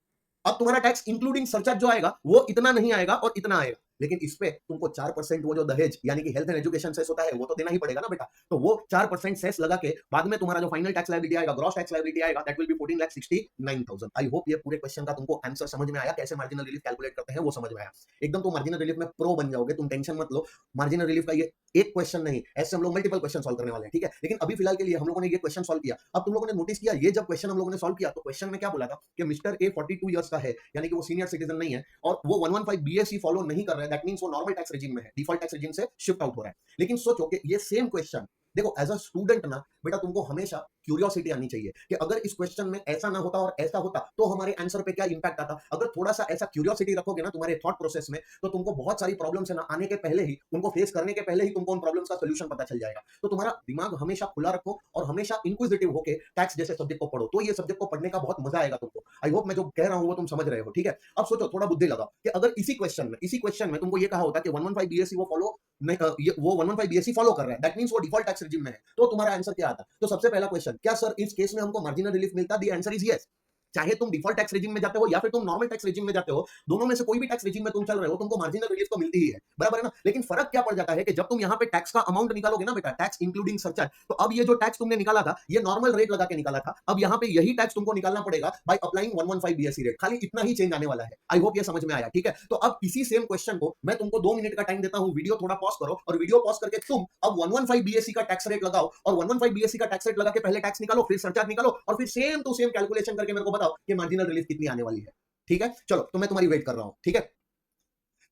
अब तुम्हारा टैक्स इंक्लूडिंग सरचार्ज जो आएगा वो इतना नहीं आएगा और इतना आएगा, लेकिन इस पे तुमको 4% वो जो दहेज यानी कि हेल्थ एंड एजुकेशन सेस होता है वो तो देना ही पड़ेगा ना बेटा। तो वो 4% सेस लगा के बाद में तुम्हारा जो फाइनल टैक्स लायबिलिटी आएगा, ग्रॉस टैक्स लायबिलिटी आएगा, that will be 14,69,000। I hope ये पूरे क्वेश्चन का तुमको आंसर समझ में आया, कैसे मार्जिनल रिलीफ कैलकुलेट करते हैं वो समझ में आया। एकदम तो मार्जिनल रिलीफ में प्रो बन जाओगे, तुम टेंशन मत लो। मार्जिनल रिलीफ का ये एक क्वेश्चन नहीं, ऐसे हम लोग मल्टीपल क्वेश्चन सॉल्व करने वाले हैं, ठीक है। लेकिन अभी फिलहाल के लिए हम लोगों ने ये क्वेश्चन सॉल्व किया। अब तुम लोगों ने नोटिस किया, ये जब क्वेश्चन हम लोगों ने सॉल्व किया तो क्वेश्चन में क्या बोला था कि मिस्टर ए 42 इयर्स का है, यानी कि वो सीनियर सिटीजन नहीं है और वो 115 बीएसई फॉलो नहीं कर रहा है। दैट मींस वो नॉर्मल टैक्स रेजिम में है, डिफॉल्ट टैक्स रेजिम से शिफ्ट आउट हो रहा है। लेकिन सोचो कि ये सेम क्वेश्चन, देखो एज अ स्टूडेंट ना बेटा तुमको हमेशा क्यूरियोसिटी आनी चाहिए कि अगर इस क्वेश्चन में ऐसा ना होता और ऐसा होता तो हमारे आंसर पे क्या इंपैक्ट आता। अगर थोड़ा सा ऐसा क्यूरियोसिटी रखोगे ना तुम्हारे थॉट प्रोसेस में, तो तुमको बहुत सारी प्रॉब्लम्स है ना आने के पहले ही, उनको फेस करने के पहले ही तुमको उन प्रॉब्लम्स का सोल्यूशन पता चल जाएगा। तो तुम्हारा दिमाग हमेशा खुला रखो और हमेशा इंक्विजिटिव होकर टैक्स जैसे सब्जेक्ट को पढ़ो, तो ये सब्जेक्ट को पढ़ने का बहुत मजा आएगा तुमको। आई होप मैं जो कह रहा हूं वो तुम समझ रहे हो, ठीक है। अब सोचो, थोड़ा बुद्धि लगाओ कि अगर इसी क्वेश्चन में तुमको ये कहा होता कि 115 बीएससी वो फॉलो नहीं, वो 115 बीएससी फॉलो कर रहा है, दैट मींस वो डिफॉल्ट टैक्स रिजिम में है, तो तुम्हारा आंसर क्या आता? तो सबसे पहला क्वेश्चन, क्या सर इस केस में हमको मार्जिनल रिलीफ मिलता? The answer is yes. चाहे तुम डिफॉल्ट टैक्स रिजिम में जाते हो या फिर तुम नॉर्मल टैक्स रिजिम में जाते हो, दोनों में से कोई भी टैक्स रिजिम में तुम चल रहे हो, तुमको मार्जिनल रिलीफ तो मिलती ही है, बराबर है ना। लेकिन फर्क क्या पड़ जाता है कि जब तुम यहाँ पे टैक्स का अमाउंट निकालोगे ना बेटा, टैक्स इंक्लूडिंग सरचार्ज, तो अब ये जो टैक्स तुमने निकाला था, ये नॉर्मल रेट लगा के निकाला था, अब यहाँ पे यही टैक्स तुमको निकालना पड़ेगा बाय अप्लाइंग 115 बीएससी रेट। खाली इतना ही चेंज आने वाला है। आई होप ये समझ में आया, ठीक है। तो अब इसी सेम क्वेश्चन को मैं तुमको 2 मिनट का टाइम देता हूं, वीडियो थोड़ा पॉज करो और वीडियो पॉज करके तुम अब 115 बीएससी का टैक्स रेट लगाओ और 115 बीएससी का टैक्स रेट लगा के पहले टैक्स निकालो, फिर सरचार्ज निकालो और फिर सेम टू सेम कैलकुलेशन करके मेरे को बताओ कि मार्जिनल रिलीफ कितनी आने वाली है, ठीक है। चलो, तो मैं तुम्हारी वेट कर रहा हूं, ठीक है।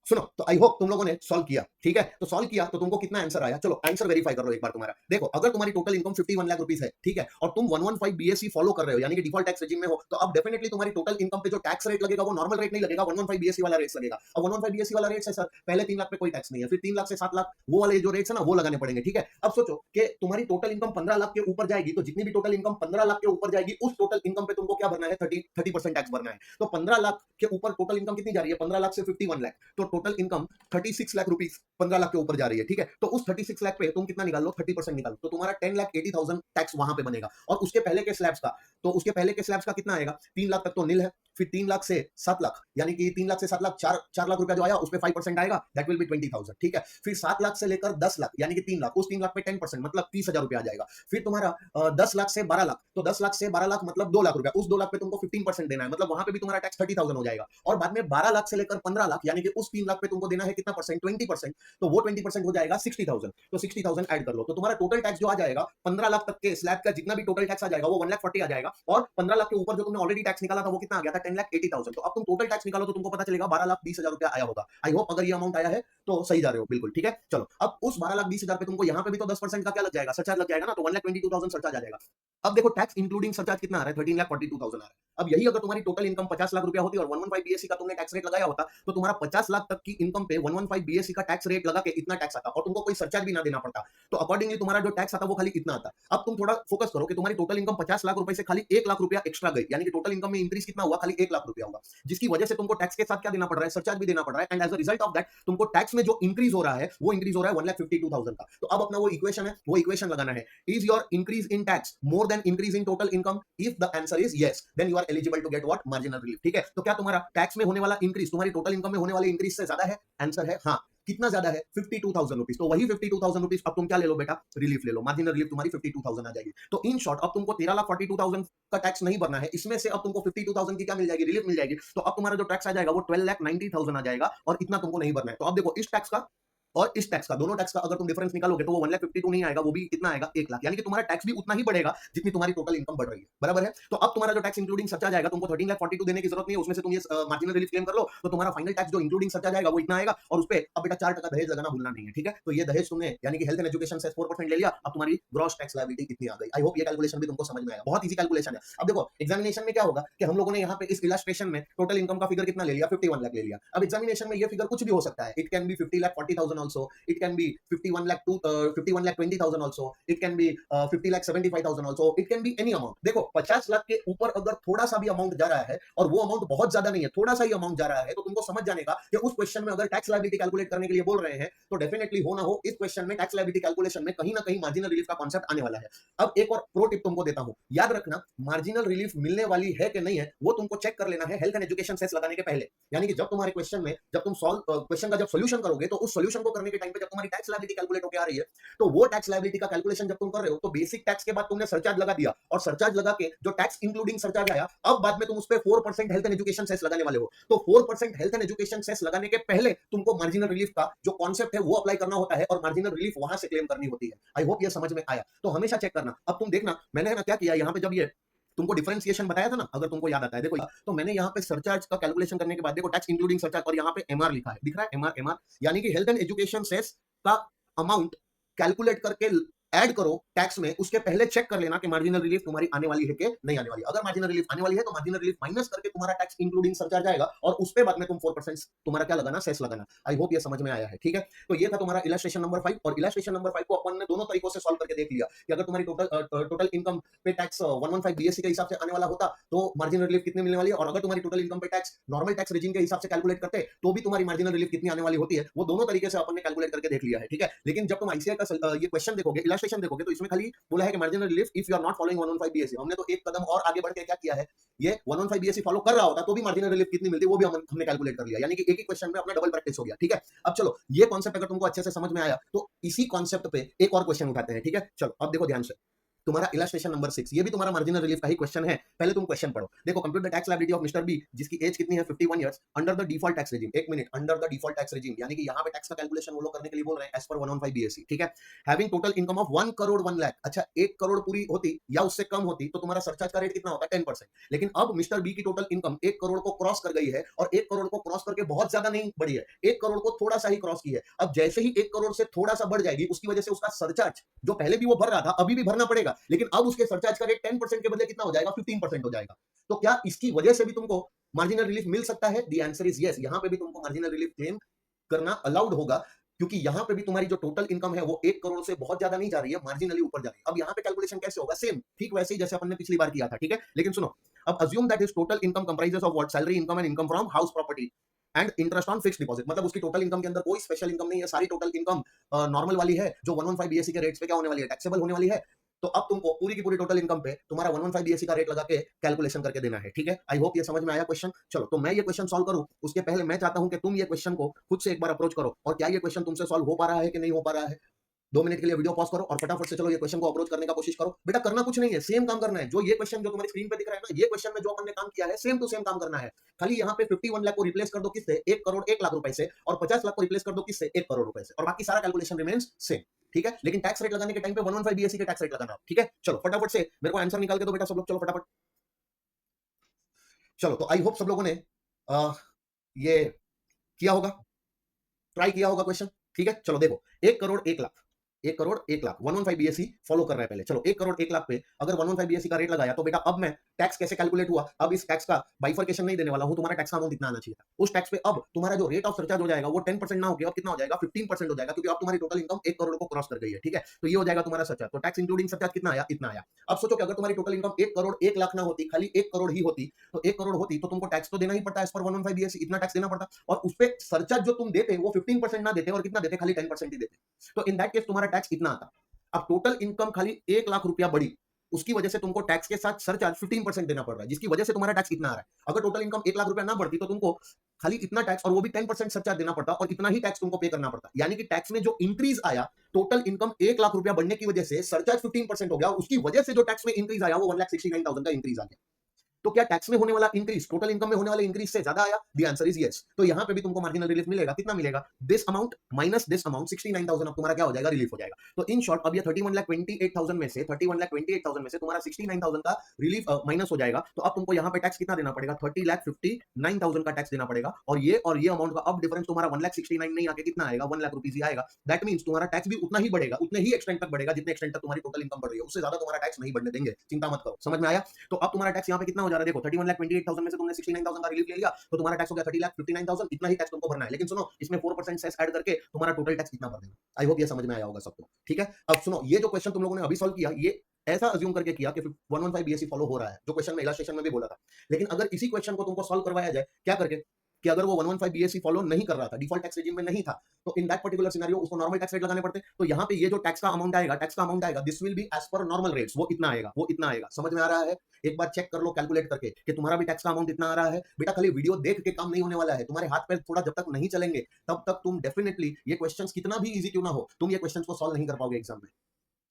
सुनो, तो आई होप तुम लोगों ने सॉल्व किया, ठीक है। तो सॉल्व किया तो तुमको कितना आंसर आया? चलो आंसर वेरीफाई कर लो एक बार तुम्हारा। देखो, अगर तुम्हारी टोटल इनकम 51 लाख रुपीस है, ठीक है, और तुम 115 बीएससी फॉलो कर रहे हो, यानी कि डिफॉल्ट टैक्स रेजिम में हो, तो अब डेफिनेटली तुम्हारी टोटल इनकम पे जो टैक्स रेट लगेगा वो नॉर्मल रेट नहीं लगेगा, 115 बीएससी वाला रेट लगेगा। अब 115 बीएससी वाला रेट है सर, पहले 3 लाख पे कोई टैक्स नहीं है, फिर 3 लाख से 7 लाख वो वाले जो रेट्स है ना वो लगाने पड़ेंगे, ठीक है। अब सोचो कि तुम्हारी टोटल इनकम 15 लाख के ऊपर जाएगी, तो जितनी भी टोटल इनकम 15 लाख के ऊपर जाएगी, उस टोटल इनकम पे तुमको क्या भरना है? 30% टैक्स भरना है। तो 15 लाख के ऊपर टोटल इनकम कितनी जा रही है? 15 लाख से 51 लाख, तो total income 36 lakh rupees 15 lakh के ऊपर जा रही है, ठीक है। तो उस 36 लाख पे तुम कितना निकाल लो? 30% निकालो, तो तुम्हारा 10,80,000 टैक्स वहां पे बनेगा। और उसके पहले के स्लैब्स का, तो उसके पहले के स्लैब्स का कितना आएगा? 3 लाख तक तो नील है, फिर 3 लाख से 7 लाख, यानी कि 3 लाख से 7 लाख, 4 लाख रुपया जो आया उस पे 5% आएगा, दैट विल बी 20,000, ठीक है। फिर 7 लाख से लेकर 10 लाख, यानी कि 3 लाख, उस 3 लाख पे 10% मतलब 30,000 रुपया आ जाएगा। फिर तुम्हारा 10 लाख से 12 लाख, तो 10 लाख से 12 लाख मतलब 2 लाख रुपया, उस 2 लाख पे तुमको 15% देना है, मतलब वहां पे भी तुम्हारा टैक्स 30,000 हो जाएगा। और बाद में 12 लाख से लेकर 15 लाख, यानी कि उस 3 लाख पे तुमको देना है कितना परसेंट? 20%, तो वो 20% हो जाएगा 60,000, तो 60,000 ऐड कर लो, तो तुम्हारा टोटल टैक्स जो आ जाएगा 15 लाख तक के स्लैब का जितना भी टोटल टैक्स आ जाएगा वो 1,40,000 आ जाएगा। और 15 लाख के ऊपर जो तुमने ऑलरेडी टैक्स निकाला था वो कितना आ गया था? 10,80,000। तो अब तुम टोटल टैक्स निकालो तो तुमको पता चलेगा 12,20,000 रुपया आया होगा। आई होप अगर ये अमाउंट आया है तो सही जा रहे हो, बिल्कुल ठीक है। चलो, अब उस 12,20,000 पे तुमको यहाँ पे भी तो 10% का क्या लग जाएगा? सरचार्ज लग जाएगा ना, तो 1,22,000 सरचार्ज आ जाएगा। अब देखो, टैक्स इंक्लूडिंग सरचार्ज कितना आ रहा है? 13,42,000 आ रहा है। अब यही अगर तुम्हारी टोटल इनकम 50 लाख रुपया होती और 115 बीएससी का तुमने टैक्स रेट लगाया होता, तो तुम्हारा 50 लाख तक की इनकम पे 115 बीएससी का टैक्स रेट लगा के इतना टैक्स आता और तुमको कोई सरचार्ज भी ना देना पड़ता। तो अकॉर्डिंगली तुम्हारा जो टैक्स आता वो खाली इतना आता। अब तुम थोड़ा फोकस करो कि तुम्हारी टोटल इनकम 50 लाख रुपए से खाली 1 लाख रुपया एक्स्ट्रा गई, यानी कि टोटल इनकम में इंक्रीज कितना हुआ? खाली 1 लाख रुपया हुआ, जिसकी वजह से तुमको टैक्स के साथ क्या देना पड़ रहा है? सरचार्ज भी देना पड़ रहा है। And as a result of that तुमको टैक्स में जो इंक्रीज हो रहा है वो इंक्रीज हो रहा है 1,52,000 का। तो अब अपना वो इक्वेशन है, वो इक्वेशन लगाना है। Is your increase in tax more than increase in total income? If the answer is yes, then you are eligible to get what? Marginal relief, ठीक है। तो क्या तुम्हारा टैक्स में होने वाला इंक्रीज तुम्हारी टोटल इनकम में होने वाले इंक्रीज से ज्यादा है? आंसर है हाँ। कितना ज्यादा है? 52,000 रुपीज। तो वही 52,000 रुपीज अब तुम क्या ले लो बेटा? रिलीफ ले लो, मार्जिनल रिलीफ तुम्हारी 52,000 आ जाएगी। तो इन शॉर्ट अब तुमको 13,42,000 का टैक्स नहीं भरना है, इसमें से अब तुमको 52,000 की क्या मिल जाएगी? रिलीफ मिल जाएगी। तो अब तुम्हारा जो टैक्स आ जाएगा वो 12,90,000 आ जाएगा और इतना तुमको नहीं भरना है। तो अब देखो, इस टैक्स का और इस टैक्स का, दोनों टैक्स का अगर तुम डिफरेंस निकालोगे तो वो 1,52,000 नहीं आएगा, वो भी कितना आएगा? 1 लाख, यानी कि तुम्हारा टैक्स भी उतना ही बढ़ेगा जितनी तुम्हारी टोटल इनकम बढ़ रही है, बराबर है। तो अब तुम्हारा जो टैक्स इंक्लूडिंग सरचार्ज आएगा तुमको 13,42,000 देने की जरूरत नहीं है, उसमें से तुम ये मार्जिनल रिलीफ क्लेम कर लो, तो तुम्हारा फाइनल टैक्स जो इंक्लूडिंग सरचार्ज आएगा वो इतना आएगा। और उस पे अब बेटा 4% दहेज लगाना भूलना नहीं है, ठीक है। तो ये दहेज तुमने यानी कि हेल्थ एंड एजुकेशन से 4% ले लिया, अब तुम्हारी ग्रॉस टैक्स लायबिलिटी कितनी आ गई? आई होप ये कैलकुलेशन भी तुमको समझ में आया, बहुत इजी कैलकुलेशन है। अब देखो, एग्जामिनेशन में क्या होगा कि हम लोगों ने यहाँ पे इस इलस्ट्रेशन में टोटल इनकम का फिगर कितना ले लिया? 51 लाख ले लिया। अब एग्जामिनेशन में ये फिगर कुछ भी हो सकता है, it can be 50,40,000 also, it can be 51,20,000 also, it can be 50,75,000 also, it can be any amount। देखो, 50 लाख के ऊपर अगर थोड़ा सा भी अमाउंट जा रहा है और वो अमाउंट बहुत ज्यादा नहीं है, थोड़ा सा ही अमाउंट जा रहा है, तो तुमको समझ जाने का कि उस क्वेश्चन में अगर टैक्स लायबिलिटी कैलकुलेट करने के लिए बोल रहे हैं तो डेफिनेटली हो ना हो इस क्वेश्चन में टैक्स लायबिलिटी कैलकुलेशन में कहीं ना कहीं मार्जिनल रिलीफ का कॉन्सेप्ट आने वाला है। अब एक और प्रो टिप तुमको देता हूं, याद रखना, मार्जिनल रिलीफ मिलने वाली है कि नहीं है वो तुमको चेक कर लेना है हेल्थ एंड एजुकेशन सेस लगाने के पहले। यानी कि जब तुम्हारे क्वेश्चन में जब तुम सॉल्व क्वेश्चन का जब सोल्यूशन करोगे तो उस सोल्यूशन को करने के टाइम पे जब तुम्हारी टैक्स लायबिलिटी कैलकुलेट होकर आ रही है, तो वो टैक्स लायबिलिटी का कैलकुलेशन जब तुम कर रहे हो तो बेसिक टैक्स के बाद तुमने सरचार्ज लगा दिया और सरचार्ज लगा के जो टैक्स इंक्लूडिंग सरचार्ज आया, अब बाद में तुम उस पे 4% हेल्थ एंड एजुकेशन सेस लगाने वाले हो। तो 4% हेल्थ एंड एजुकेशन सेस लगाने के पहले तुमको मार्जिनल रिलीफ का जो कॉन्सेप्ट है वो अप्लाई करना होता है और मार्जिनल रिलीफ वहां से क्लेम करनी होती है। आई होप ये समझ में आया। तो हमेशा चेक करना। अब तुम देखना, मैंने ना क्या किया यहाँ पे, जब ये तुमको डिफरेंशिएशन बताया था ना, अगर तुमको याद आता है, देखो तो मैंने यहाँ पे सरचार्ज का कैलकुलेशन करने के बाद देखो टैक्स इंक्लूडिंग सरचार्ज और यहाँ पे एमआर लिखा है, दिख रहा है? एमआर, यानी कि हेल्थ एंड एजुकेशन सेस का अमाउंट कैलकुलेट करके ऐड करो टैक्स में, उसके पहले चेक कर लेना कि मार्जिनल रिलीफ तुम्हारी आने वाली है कि नहीं आने वाली। अगर मार्जिनल रिलीफ आने वाली है तो मार्जिनल रिलीफ माइनस करके तुम्हारा टैक्स इंक्लूडिंग सरचार्ज आएगा और उस पे बाद में तुम 4% तुम्हारा क्या लगाना, सेस लगाना। आई होप ये समझ में आया है, ठीक है। तो ये था तुम्हारा इलस्ट्रेशन नंबर 5, और इलस्ट्रेशन नंबर 5 को अपन ने दोनों तरीकों से सॉल्व करके देख लिया कि अगर तुम्हारी टोटल इनकम पे टैक्स 115 बीएससी के हिसाब से आने वाला होता तो मार्जिनल रिलीफ कितनी मिलने वाली है, और अगर तुम्हारी टोटल इनकम पे टैक्स नॉर्मल टैक्स रेजिम के हिसाब से कैलकुलेट करते तो भी तुम्हारी मार्जिनल रिलीफ कितनी आने वाली होती है, वो दोनों तरीके से अपन ने कैलकुलेट करके देख लिया है, ठीक है। लेकिन जब तुम आईसीआई का ये क्वेश्चन देखोगे, इलस्ट्रेशन देखोगे, तो इसमें खाली बोला है कि marginal relief if you are not following 115 BSC. हमने तो एक कदम और आगे बढ़ के क्या किया है, ये 115 बीएससी फॉलो कर रहा होता तो भी मार्जिनल रिलीफ कितनी मिलती वो भी हमने कैलकुलेट कर लिया, यानी कि एक ही क्वेश्चन में अपना डबल प्रैक्टिस हो गया, ठीक है। अब चलो ये कॉन्सेप्ट अगर तुमको अच्छे से समझ में आया तो इसी कॉन्सेप्ट पे एक और क्वेश्चन उठाते हैं, ठीक है। चलो अब देखो ध्यान से, तुम्हारा इलस्ट्रेशन नंबर 6, ये भी तुम्हारा मार्जिनल रिलीफ का ही क्वेश्चन है। पहले तुम क्वेश्चन पढ़ो, देखो compute the tax liability of mister B, जिसकी एज कितनी है 51 years, under the default tax regime. एक minute, under the default tax regime यानी कि यहां पे टैक्स का कैलकुलेशन वो लोग करने के लिए बोल रहे हैं एज पर 115 बीएससी, ठीक है। Having total income of 1 crore 1 lakh. अच्छा 1 करोड़ पूरी होती या उससे कम होती तो तुम्हारा सरचार्ज का रेट कितना होता है, 10%। लेकिन अब मिस्टर बी की टोटल इनकम 1 करोड़ को क्रॉस कर गई है, और 1 करोड़ को क्रॉस करके बहुत ज्यादा नहीं बढ़ी है, 1 करोड़ को थोड़ा सा ही क्रॉस की है। अब जैसे ही 1 करोड़ से थोड़ा सा बढ़ जाएगी, उसकी वजह से उसका सरचार्ज जो पहले भी वो भर रहा था अभी भी भरना पड़ेगा, लेकिन अब उसके सरचार्ज का रेट 10% के बदले कितना हो जाएगा, 15% हो जाएगा। तो क्या इसकी वजह से भी तुमको मार्जिनल रिलीफ मिल सकता है? The answer is yes. यहां पे भी तुमको मार्जिनल रिलीफ क्लेम करना अलाउड होगा, क्योंकि यहां पे भी तुम्हारी जो टोटल इनकम है वो 1 करोड़ से बहुत ज्यादा नहीं जा रही है, मार्जिनली ऊपर जा रही है। अब यहां पे कैलकुलेशन कैसे होगा, सेम ठीक वैसे ही जैसे अपन ने पिछली बार किया था, ठीक है। लेकिन सुनो, अब assume that is total income comprises of what, salary income and income from house property and interest on fixed deposit. मतलब उसकी टोटल इनकम के अंदर कोई स्पेशल इनकम नहीं है, सारी टोटल इनकम नॉर्मल वाली है, जो 115 बीएससी के रेट्स पे क्या होने वाली है, टैक्सेबल होने वाली है। तो अब तुमको पूरी की पूरी टोटल इनकम पे तुम्हारा 115 बीएससी का रेट लगा के कैलकुलेशन करके देना है, ठीक है। आई होप ये समझ में आया क्वेश्चन। चलो तो मैं ये क्वेश्चन सॉल्व करूं उसके पहले मैं चाहता हूं कि तुम ये क्वेश्चन को खुद से एक बार अप्रोच करो, और क्या ये क्वेश्चन तुमसे सॉल्व हो पा रहा है कि नहीं हो पा रहा है। 2 मिनट के लिए वीडियो पॉज करो और फटाफट से चलो ये क्वेश्चन को अप्रोच करने का कोशिश करो। बेटा करना कुछ नहीं है, सेम काम करना है। जो ये क्वेश्चन जो तुम्हारी स्क्रीन पे दिख रहा है ना, ये क्वेश्चन में जो अपन ने काम किया है सेम टू सेम काम करना है। खाली यहाँ पे 51 लाख को रिप्लेस कर दो किससे, 1 करोड़ 1 लाख रुपए से, और 50 लाख को रिप्लेस कर दो किससे, 1 करोड़ रुपए से, और बाकी सारा कैलकुलेशन रिमेन्स सेम, ठीक है। लेकिन टैक्स रेट लगाने के टाइम पे 115 बीएससी के टैक्स रेट लगाना, ठीक है। चलो फटाफट से मेरे को आंसर निकाल के दो बेटा सब लोग, चलो फटाफट। चलो तो आई होप सब लोगों ने ये किया होगा, ट्राई किया होगा क्वेश्चन, ठीक है। चलो देखो 1 करोड़ 1 लाख, 1 करोड़ 1 लाख 115 बीएससी फॉलो कर रहा है पहले। चलो 1 करोड़ 1 लाख पे अगर 115 बीएससी का रेट लगाया तो बेटा अब मैं टैक्स कैसे कैलकुलेट हुआ, अब इस टैक्स का बाइफरकेशन नहीं देने वाला हूं, तुम्हारा टैक्स का अमाउंट इतना आना चाहिए था। उस टैक्स पे अब तुम्हारा जो रेट ऑफ सरचार्ज हो जाएगा वो 10% ना होकर अब कितना हो जाएगा, 15% हो जाएगा, क्योंकि अब तुम्हारी टोटल इनकम 1 करोड़ को क्रॉस कर गई है, ठीक है। तो ये हो जाएगा तुम्हारा सरचार्ज। तो टैक्स इंक्लूडिंग सरचार्ज कितना आया, इतना आया। अब सोचो कि अगर तुम्हारी टोटल इनकम 1 करोड़ 1 लाख ना होती, खाली 1 करोड़ ही होती, तो 1 करोड़ होती तो तुमको टैक्स तो देना ही पड़ता है एज पर 115 बीएससी, इतना टैक्स देना पड़ता, और उस पे सरचार्ज जो तुम देते वो 15% ना देते, और कितना देते, खाली 10% ही देते। तो इन दैट केस तुम्हारा टैक्स इतना आता। अब टोटल इनकम खाली 1 लाख रुपया बढ़ी, उसकी वजह से तुमको टैक्स के साथ सरचार्ज 15% देना पड़ रहा है, जिसकी वजह से तुम्हारा टैक्स इतना आ रहा है। अगर टोटल इनकम 1 लाख रुपया ना बढ़ती तो तुमको खाली इतना टैक्स और वो भी 10% सरचार्ज देना पड़ता, और इतना ही टैक्स तुमको पे करना पड़ता। यानी कि टैक्स में जो इंक्रीज आया, टोटल इनकम 1 लाख रुपया बढ़ने की वजह से सरचार्ज 15% हो गया, उसकी वजह से जो टैक्स में इंक्रीज आया वो 1,69,000 का इंक्रीज आ गया। तो क्या टैक्स में होने वाला इंक्रीज टोटल इनकम में होने वाले इंक्रीज से ज्यादा आया? The answer is yes. तो यहां पे भी तुमको मार्जिनल रिलीफ मिलेगा, कितना मिलेगा, this amount minus this amount 69,000 अब तुम्हारा क्या हो जाएगा, रिलीफ हो जाएगा। तो इन शॉर्ट अब ये 31,28,000 में से 31,28,000 में से तुम्हारा 69,000 का रिलीफ माइनस हो जाएगा। तो अब तुमको यहाँ पे टैक्स कितना देना पड़ेगा, 30,59,000 का टैक्स देना पड़ेगा, और ये अमाउंट का अब डिफरेंस तुम्हारा 1,69,000 नहीं आके कितना आएगा, 1 लाख रुपीज ही आएगा। दैट मींस तुम्हारा टैक्स भी उतना ही बढ़ेगा, उतने ही एक्सटेंट तक बढ़ेगा जितने एक्सटेंट तक तुम्हारी टोटल इनकम बढ़ रही है, उससे ज्यादा तुम्हारा टैक्स नहीं बढ़ने देंगे, चिंता मत करो। समझ में आया? तो अब तुम्हारा टैक्स यहाँ पे कितना हो जा रहा है, देखो 31,28,000 में से तुमने 69,000 का रिलीफ ले लिया, तो तुम्हारा टैक्स हो गया 30,59,000, इतना ही टैक्स तुमको भरना है। लेकिन सुनो, इसमें 4% सेस ऐड करके तुम्हारा टोटल टैक्स कितना भर देना। आई होप ये समझ में आया होगा सबको, ठीक है। अब सुनो, ये जो क्वेश्चन तुम लोगों ने अभी सॉल्व किया, ये ऐसा अज्यूम करके किया कि 115 बीएससी फॉलो हो रहा है, जो क्वेश्चन में इलस्ट्रेशन में भी बोला था। लेकिन अगर इसी क्वेश्चन को तुमको सॉल्व करवाया जाए, क्या करके, कि अगर वो 115 बीएससी फॉलो नहीं कर रहा था, डिफॉल्ट टैक्स रेजिम में नहीं था, तो इन दैट पर्टिकुलर सिनेरियो उसको नॉर्मल टैक्स रेट लगाने पड़ते। तो यहाँ पे ये जो टैक्स का अमाउंट आएगा, this will be as per normal rates, वो इतना आएगा। समझ में आ रहा है? एक बार चेक कर लो कैलकुलेट करके कि तुम्हारा भी टैक्स का अमाउंट इतना आ रहा है। बेटा खाली वीडियो देख के काम नहीं होने वाला है, तुम्हारे हाथ पैर थोड़ा जब तक नहीं चलेंगे तब तक तुम डेफिनेटली ये क्वेश्चंस कितना भी इजी क्यों ना हो, तुम ये क्वेश्चंस को सॉल्व नहीं कर पाओगे एग्जाम में।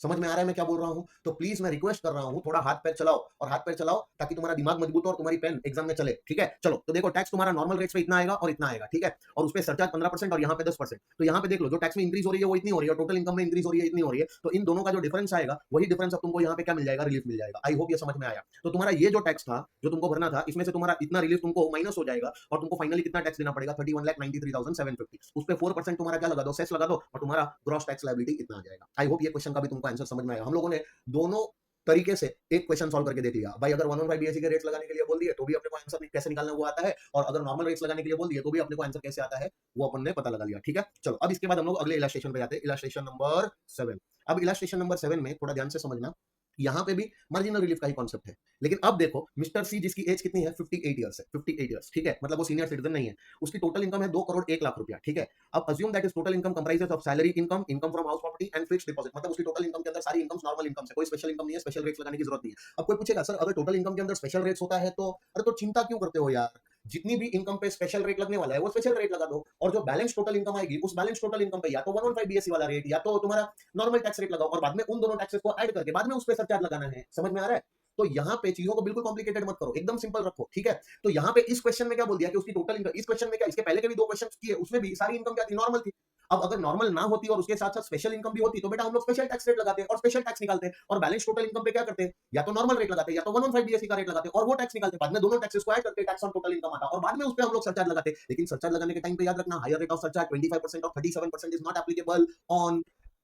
समझ में आ रहा है मैं क्या बोल रहा हूं? तो प्लीज मैं रिक्वेस्ट कर रहा हूं, थोड़ा हाथ पैर चलाओ, और हाथ पैर चलाओ ताकि तुम्हारा दिमाग मजबूत हो और तुम्हारी पेन एग्जाम में चले, ठीक है। चलो तो देखो, टैक्स तुम्हारा नॉर्मल रेट्स पे इतना आएगा और इतना आएगा, ठीक है, और उस पे सरचार्ज 15% और यहाँ पे 10%। तो यहाँ पे देख लो, जो टैक्स में इंक्रीज हो रही है वो इतनी हो रही है, टोटल इनकम में इंक्रीज हो रही है इतनी हो रही है, तो इन दोनों का जो डिफरेंस आएगा वही डिफरेंस अब तुमको यहाँ पे क्या मिल जाएगा, रिलीफ मिल जाएगा। आई होप ये समझ में आया। तो तुम्हारा ये जो टैक्स था जो तुमको भरना था, इसमें से तुम्हारा इतना रिलीफ तुमको माइनस हो जाएगा, और तुमको फाइनली कितना टैक्स देना पड़ेगा, 31,93,750। उस पे 4% तुम्हारा क्या लगा दो, सेस लगा दो, और तुम्हारा ग्रॉस टैक्स लायबिलिटी इतना आ जाएगा। आई होप ये क्वेश्चन का भी तुमको आंसर समझ में आएगा। हम लोगों ने दोनों तरीके से एक क्वेश्चन सॉल्व करके देख लिया भाई। अगर 115 बीएससी के रेट्स लगाने के लिए बोल दिए तो भी अपने को आंसर कैसे निकालना वो आता है, और अगर नॉर्मल रेट्स लगाने के लिए बोल दिए तो भी अपने को आंसर कैसे आता है वो अपन ने पता लगा लिया। ठीक है, चलो अब इसके बाद हम लोग अगले इलस्ट्रेशन पे जाते हैं, इलस्ट्रेशन नंबर 7। अब इलस्ट्रेशन नंबर 7 में थोड़ा ध्यान से समझना, यहाँ पे भी मार्जिनल रिलीफ का ही कॉन्सेप्ट है। लेकिन अब देखो मिस्टर सी जिसकी एज कितनी है, 58 ईयर्स है, 58 ईयर्स, ठीक है, मतलब वो सीनियर सिटीजन नहीं है। उसकी टोटल इनकम है 2 करोड़ 1 लाख रुपया, ठीक है। अब assume that is total income comprises of salary income, income from house property and fixed deposit, मतलब उसकी टोटल इनकम के अंदर सारी इनकम नॉर्मल इनकम है, कोई स्पेशल इनकम नहीं है, स्पेशल रेट्स लगाने की जरूरत नहीं है। अब कोई पूछेगा सर अगर टोटल इनकम के अंदर स्पेशल रेट्स होता है तो अरे तो चिंता क्यों करते हो यार, जितनी भी इनकम पे स्पेशल रेट लगने वाला है वो स्पेशल रेट लगा दो, और जो बैलेंस टोटल इनकम आएगी उस बैलेंस टोटल इनकम पे या तो 115 बीएससी वाला रेट या तो तुम्हारा नॉर्मल टैक्स रेट लगाओ, और बाद में उन दोनों टैक्सेस को ऐड करके बाद में उस पे सरचार्ज लगाना है। समझ में आ रहा है? तो यहाँ पे चीजों को बिल्कुल कॉम्प्लिकेटेड मत करो, एकदम सिंपल रखो, ठीक है। तो यहाँ पे इस क्वेश्चन में क्या बोल दिया कि उसकी टोटल इनकम, इस क्वेश्चन में क्या, इसके पहले के भी 2 क्वेश्चन किए उसमें भी सारी इनकम क्या थी, नॉर्मल थी। अब अगर नॉर्मल ना होती और उसके साथ साथ स्पेशल इनकम भी होती तो बेटा हम लोग स्पेशल टैक्स रेट लगाते और स्पेशल टैक्स निकालते, और बैलेंस टोटल इनकम पे क्या करते, या तो नॉर्मल रेट लगाते या तो 115 बीएससी का रेट लगाते और वो टैक्स निकालते, बाद में दोनों टैक्सेस को ऐड करके टैक्स ऑन टोटल इनकम आता और बाद में उस पे हम लोग सरचार्ज लगाते। लेकिन सरचार्ज लगाने के टाइम पे याद रखना हायर रेट ऑफ सरचार्ज 25% और 37% is not applicable on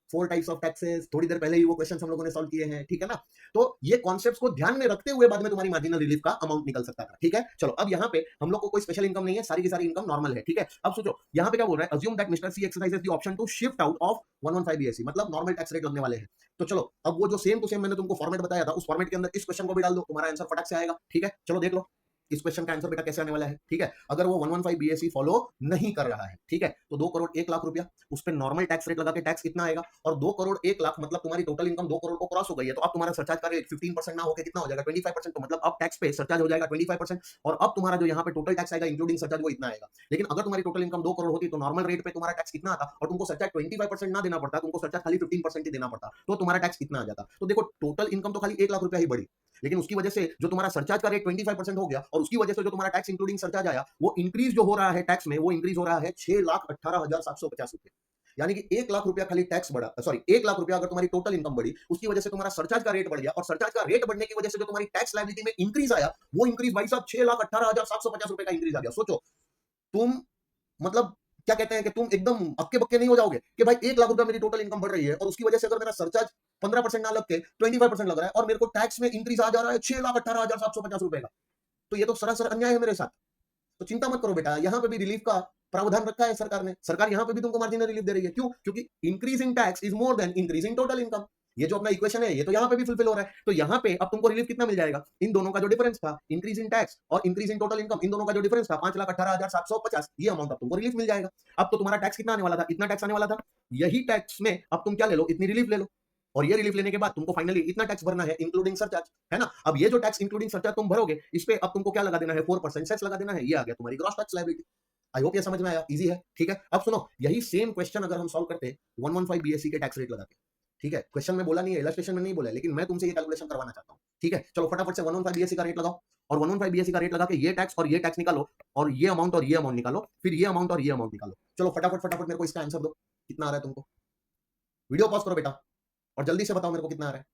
4 types of taxes. थोड़ी देर पहले ही वो क्वेश्चन हम लोगों ने सॉल्व किए हैं, ठीक है ना। तो ये कॉन्सेप्ट्स को ध्यान में रखते हुए बाद में तुम्हारी मार्जिनल रिलीफ का अमाउंट निकल सकता था, ठीक है। चलो अब यहाँ पे हम लोग को कोई स्पेशल इनकम नहीं है, सारी की सारी इनकम नॉर्मल है, ठीक है। अब सोचो यहाँ पे क्या बोल रहा है, assume that mister C exercises the option to shift out of 115 BSC, मतलब नॉर्मल टैक्स रेट लगने वाले हैं। तो चलो अब वो जो सेम टू सेम मैंने तुमको फॉर्मेट बताया था उस फॉर्मेट के अंदर इस क्वेश्चन को भी डाल दो, तुम्हारा आंसर फटाक से आएगा, ठीक है। चलो देख लो इस क्वेश्चन का आंसर बेटा कैसे आने वाला है, ठीक है। अगर वो 115 बीएससी फॉलो नहीं कर रहा है, ठीक है, तो 2 करोड़ 1 लाख रुपया उस पर नॉर्मल टैक्स रेट लगा के टैक्स कितना आएगा, और 2 करोड़ 1 लाख मतलब तुम्हारी टोटल इनकम 2 करोड़ को क्रॉस हो गई है, तो अब तुम्हारा सरचार्ज का रेट 15% ना होकर कितना हो जाएगा, 25%। तो मतलब अब टैक्स पे सरचार्ज हो जाएगा 25%, और अब तुम्हारा जो यहाँ पे टोटल टैक्स आएगा इंक्लूडिंग सरचार्ज वो इतना आएगा। लेकिन अगर तुम्हारी टोटल इनकम 2 करोड़ होती तो नॉर्मल रेट पे तुम्हारा टैक्स कितना आता, और तुमको सरचार्ज 25% ना देना पड़ता, तुमको सरचार्ज खाली 15% ही देना पड़ता, तो तुम्हारा टैक्स कितना आ जाता। तो देखो टोटल इनकम तो खाली 1 लाख रुपया ही बढ़ी, लेकिन उसकी वजह से जो तुम्हारा सरचार्ज का रेट 25% हो गया, और उसकी वजह से जो तुम्हारा टैक्स इंक्लूडिंग सरचार्ज आया वो इंक्रीज जो हो रहा है टैक्स में, वो इंक्रीज हो रहा है 6,18,750 रुपए। यानी कि 1 लाख रुपया खाली टैक्स बढ़ा, सॉरी 1 लाख रुपया अगर तुम्हारी टोटल इनकम बढ़ी उसकी वजह से तुम्हारा सरचार्ज का रेट बढ़ गया, और सरचार्ज का रेट बढ़ने की वजह से जो तुम्हारी टैक्स लायबिलिटी में इंक्रीज आया वो इंक्रीज भाई साहब 6,18,750 रुपए का इंक्रीज आ गया। सोचो तुम, मतलब क्या कहते हैं कि तुम एकदम अक्के बक्के नहीं हो जाओगे कि भाई 1 लाख रुपया मेरी टोटल इनकम बढ़ रही है और उसकी वजह से अगर मेरा सरचार्ज 15% ना लग के 25% लग रहा है और मेरे को टैक्स में इंक्रीज आ जा रहा है 6,18,750 रुपए का, तो ये तो सरासर अन्याय है मेरे साथ। तो चिंता मत करो बेटा, यहाँ पे भी रिलीफ का प्रावधान रखा है सरकार ने। सरकार यहाँ पे भी तुमको मार्जिनल रिलीफ दे रही है, क्यों? क्योंकि increase in tax is more than increase in total income. ये जो अपना इक्वेशन है ये तो यहाँ पे भी फुलफिल हो रहा है। तो यहाँ पे अब तुमको रिलीफ कितना मिल जाएगा, इन दोनों का जो डिफरेंस था, इंक्रीज इन टैक्स और इंक्रीज इन टोटल इनकम, इन दोनों का जो डिफरेंस था 5,18,750, ये अमाउंट अब तुमको रिलीफ मिल जाएगा। अब तो तुम्हारा टैक्स कितना आने वाला था, इतना टैक्स आने वाला था, यही टैक्स में अब तुम क्या ले लो, इतनी रिलीफ ले लो, और ये रिलीफ लेने के बाद तुमको फाइनली इतना टैक्स भरना है इंक्लूडिंग सरचार्ज, है ना। अब ये जो टैक्स इंक्लूडिंग सरचार्ज तुम भरोगे इस पे अब तुमको क्या लगा देना है, 4% सेस लगा देना है, ये आ गया तुम्हारी gross tax liability. I hope ये समझ में आया, इजी है, ठीक है। अब सुनो यही सेम क्वेश्चन अगर हम सॉल्व करते 115 बीएससी के टैक्स रेट लगा के, ठीक है, क्वेश्चन में बोला नहीं है, इलस्ट्रेशन में नहीं बोला है, लेकिन मैं तुमसे ये कैलकुलेशन करवाना चाहता हूं, ठीक है। चलो फटाफट से 115 बीएससी का रेट लगाओ, और 115 बीएससी का रेट लगा के ये टैक्स और ये टैक्स निकालो, और ये अमाउंट और ये अमाउंट निकालो, फिर ये अमाउंट और ये अमाउंट निकालो। चलो फटाफट फटाफट मेरे को इसका आंसर दो, कितना आ रहा है तुमको। वीडियो पॉज करो बेटा और जल्दी से बताओ मेरे को कितना आ रहा है।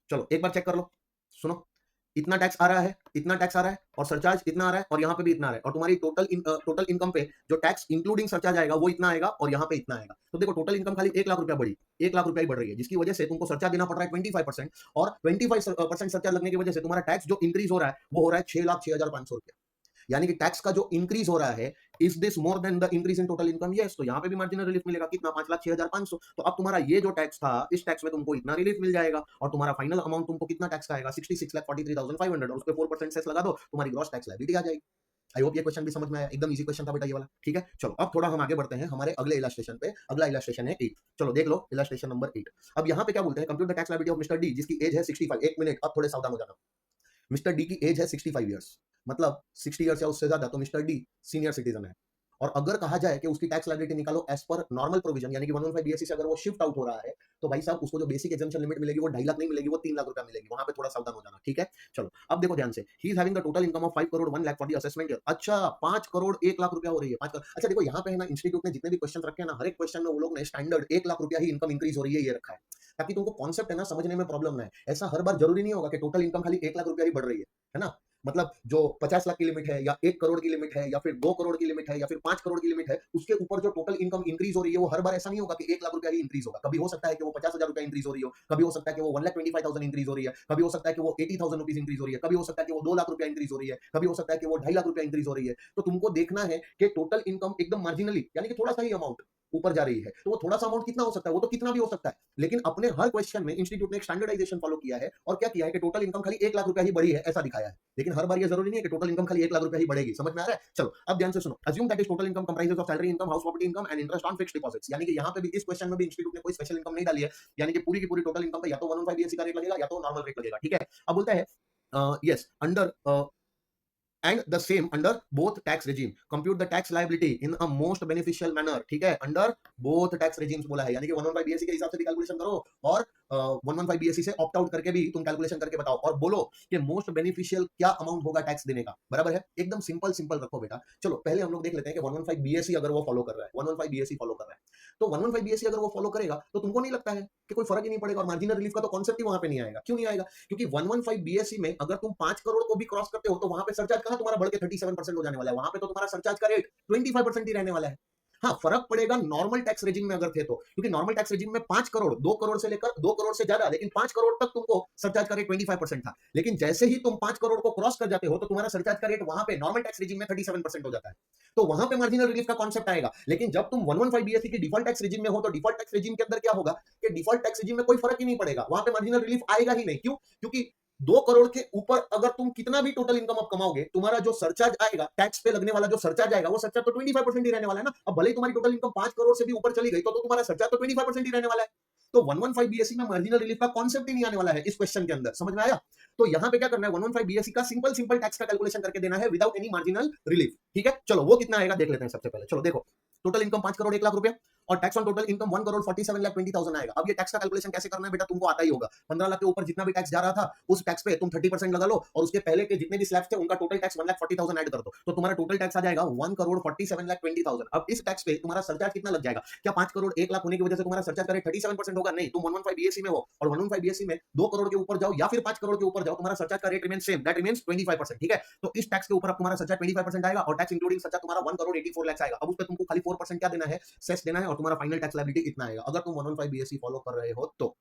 चलो एक बार चेक कर लो, सुनो इतना टैक्स आ रहा है, इतना टैक्स आ रहा है, और सरचार्ज इतना आ रहा है, और यहाँ पे भी इतना आ रहा है, और तुम्हारी टोटल इनकम पे जो टैक्स इंक्लूडिंग सरचार्ज आएगा वो इतना आएगा, और यहाँ पे इतना आएगा। तो देखो टोटल इनकम खाली 1 लाख रुपया बढ़ी, 1 लाख रुपया ही बढ़ रही है, जिसकी वजह से तुमको सरचार्ज देना पड़ रहा है 25%, और 25% सरचार्ज लगने की वजह से तुम्हारा टैक्स जो इंक्रीज हो रहा है वो हो रहा है 6,06,500 रुपया। यानी कि टैक्स का जो इंक्रीज हो रहा है, is this more than the increase in total income? Yes. तो यहाँ पे भी मार्जिनल रिलीफ मिलेगा, कितना, 5,06,500। तो अब तुम्हारा ये जो टैक्स था इस टैक्स में तुमको इतना रिलीफ मिल जाएगा, और तुम्हारा फाइनल अमाउंट तुमको कितना टैक्स का आएगा, 66,43,500, और उस पे 4% सेस लगा दो, तुम्हारी ग्रॉस टैक्स लायबिलिटी आ जाएगी। आई होप ये क्वेश्चन भी समझ में आया, एकदम इजी क्वेश्चन था बेटा ये वाला, ठीक है। चलो अब थोड़ा हम आगे बढ़ते हैं हमारे अगले इलस्ट्रेशन पे। अगला इलस्ट्रेशन है 8। चलो देख लो इलस्ट्रेशन नंबर 8। अब यहाँ पे क्या बोलते हैं, compute the tax liability of mister D जिसकी एज है 65। एक मिनट, अब थोड़े सावधान हो जाना। मिस्टर डी की एज है 65 ईयर्स, मतलब 60 ईयर्स या उससे ज्यादा, तो मिस्टर डी सीनियर सिटीजन है। और अगर कहा जाए कि उसकी टैक्स लायबिलिटी निकालो एज पर नॉर्मल प्रोविजन, यानी कि 115 बीएससी से अगर वो शिफ्ट आउट हो रहा है, तो भाई साहब उसको जो बेसिक एग्जम्पशन लिमिट मिलेगी वो 2.5 लाख नहीं मिलेगी, वो 3 लाख रुपया मिलेगी। वहां पे थोड़ा सावधान हो जाना, ठीक है। चलो अब देखो ध्यान से, he is having the total income of 5 crore 1 lakh for the assessment year. अच्छा 5 करोड़ 1 लाख रुपया हो रही है, 5 करोड़। अच्छा देखो यहाँ पे है ना, इंस्टीट्यूट ने जितने भी क्वेश्चन रखे हैं ना, हर एक क्वेश्चन में वो लोग ने स्टैंडर्ड 1 लाख रुपया ही इनकम इंक्रीज हो रही है ये रखा है, ताकि तुमको कॉन्सेप्ट है ना समझने में प्रॉब्लम ना है। ऐसा हर बार जरूरी नहीं होगा कि टोटल इनकम खाली 1 लाख रुपया ही बढ़ रही है ना। मतलब जो 50 लाख की लिमिट है या 1 करोड़ की लिमिट है या फिर 2 करोड़ की लिमिट है या फिर 5 करोड़ की लिमिट है, उसके ऊपर जो टोटल इनकम इंक्रीज हो रही है वो हर बार ऐसा नहीं होगा कि 1 लाख रुपया ही इंक्रीज होगा। कभी हो सकता है कि वो 50,000 रुपया इंक्रीज हो रही हो, कभी हो सकता है कि वो 1,25,000 इंक्रीज हो रही है, कभी हो सकता है कि वो 80,000 रुपीज इंक्रीज हो रही है, कभी हो सकता है कि वो 2 लाख रुपया इंक्रीज हो रही है, कभी हो सकता है कि वो 2.5 लाख रुपया इंक्रीज हो रही है। तो तुमको देखना है कि टोटल इनकम एकदम मार्जिनली यानी कि थोड़ा सा ही अमाउंट ऊपर जा रही है, तो वो थोड़ा सा अमाउंट कितना हो सकता है, वो तो कितना भी हो सकता है, लेकिन अपने हर क्वेश्चन में इंस्टीट्यूट ने एक स्टैंडर्डाइजेशन फॉलो किया है और क्या किया है कि टोटल इनकम खाली 1 लाख रुपया ही बढ़ी है ऐसा दिखाया है। लेकिन हर बार ये जरूरी नहीं है कि टोटल इनकम खाली 1 लाख रुपया ही बढ़ेगी। समझ में आ रहा है? चलो अब ध्यान से सुनो। Assume that is total income comprises of salary income, house property income and interest on fixed deposits. यानी कि यहाँ पे भी इस क्वेश्चन में भी इंस्टीट्यूट ने कोई स्पेशल इनकम नहीं डाली है, यानी कि पूरी की पूरी टोटल इनकम पे या तो 115 बीएससी का रेट लगेगा या तो नॉर्मल रेट लगेगा। ठीक है, अब बोलता है yes under and the same under both tax regime compute the tax liability in a most beneficial manner। ठीक है, under both tax regimes बोला है, यानी कि 115 बीएससी के हिसाब से भी कैलकुलेशन करो और 115 बीएससी से ऑप्ट आउट करके भी तुम कैलकुलेशन करके बताओ और बोलो कि मोस्ट बेनिफिशियल क्या अमाउंट होगा टैक्स देने का। बराबर है? एकदम सिंपल सिंपल रखो बेटा। चलो पहले हम लोग देख लेते हैं कि 115 बीएससी अगर वो फॉलो कर रहा है, 115 बीएससी फॉलो कर रहा है, तो 115 बीएससी अगर वो फॉलो करेगा तो तुमको नहीं लगता है कि कोई फर्क ही नहीं पड़ेगा और मार्जिनल रिलीफ का तो कॉन्सेप्ट ही वहां पे नहीं आएगा। क्यों नहीं आएगा? क्योंकि 115 बीएससी में अगर तुम 5 करोड़ को भी क्रॉस करते हो तो वहां पे सरचार्ज कहां तुम्हारा बढ़ के 37% हो जाने वाला है, वहां पे तो तुम्हारा सरचार्ज का रेट 25% ही रहने वाला है। हाँ, फर्क पड़ेगा नॉर्मल टैक्स रेजिम में अगर थे तो, क्योंकि नॉर्मल टैक्स रेजिम में 5 करोड़ 2 करोड़ से लेकर 2 करोड़ से ज्यादा, लेकिन 5 करोड़ तक तुमको सरचार्ज का रेट 25% था। लेकिन जैसे ही तुम 5 करोड़ को क्रॉस कर जाते हो तो तुम्हारा सरचार्ज का रेट वहां पे नॉर्मल टैक्स रेजिम में 37% हो जाता है। तो वहां पे मार्जिनल रिलीफ का कॉन्सेप्ट आएगा। लेकिन जब तुम 115 बीएससी की डिफॉल्ट टैक्स रेजिम में हो तो डिफॉल्ट टैक्स रेजिम के अंदर क्या होगा कि डिफॉल्ट टैक्स रेजिम में कोई फर्क ही नहीं पड़ेगा, वहां पे मार्जिनल रिलीफ आएगा ही नहीं। क्यों? क्योंकि 2 करोड़ के ऊपर अगर तुम कितना भी टोटल इनकम आप कमाओगे, तुम्हारा जो सरचार्ज आएगा, टैक्स पे लगने वाला जो सरचार्ज आएगा, वो सरचार्ज तो 25% ही रहने वाला है ना। अब भले ही तुम्हारी टोटल इनकम 5 करोड़ से भी ऊपर चली गई तो तुम्हारा सरचार्ज तो 25% ही रहने वाला है। तो 115 बीएससी में मार्जिनल रिलीफ का कॉन्सेप्ट ही नहीं आने वाला है इस क्वेश्चन के अंदर। समझ में आया? तो यहां पे क्या करना है, 115 बीएससी का सिंपल सिंपल टैक्स का कैलकुलेशन करके देना है विदाउट एनी मार्जिनल रिलीफ। ठीक है, चलो वो कितना आएगा देख लेते हैं। सबसे पहले चलो देखो, टोटल इनकम 5 करोड़ 1 लाख रुपया और tax on total income 1 crore 47,20,000 आएगा। अब ये टैक्स का कैलकुलेशन कैसे करना है बेटा, तुमको आता ही होगा। 15 लाख के ऊपर जितना भी टैक्स जा रहा था उस टैक्स पे तुम 30% लगा लो और उसके पहले के जितने भी स्लैब्स थे उनका टोटल टैक्स 1,40,000 ऐड कर दो, तो तुम्हारा टोटल टैक्स आ जाएगा 1 करोड़ 47,20,000। अब इस टैक्स पे तुम्हारा सरचार्ज कितना लग जाएगा? क्या 5 करोड़ 1 लाख होने की वजह से तुम्हारा सरचार्ज का रेट 37% होगा? नहीं, तुम 115 बीएससी में हो और 115 बीएससी में 2 करोड़ के ऊपर जाओ या फिर 5 करोड़ के ऊपर जाओ, तुम्हारा सरचार्ज का rate remain same, that remains 25%। ठीक है, तो इस टैक्स के ऊपर अब तुम्हारा सरचार्ज 25% आएगा और टैक्स इंक्लूडिंग सरचार्ज तुम्हारा 1 करोड़ 84 लाख आएगा। अब उस पे तुमको खाली 4% क्या देना है, सेस देना है और तुम्हारा फाइनल टैक्स लायबिलिटी इतना आएगा अगर तुम 115 बीएससी फॉलो कर रहे हो तो।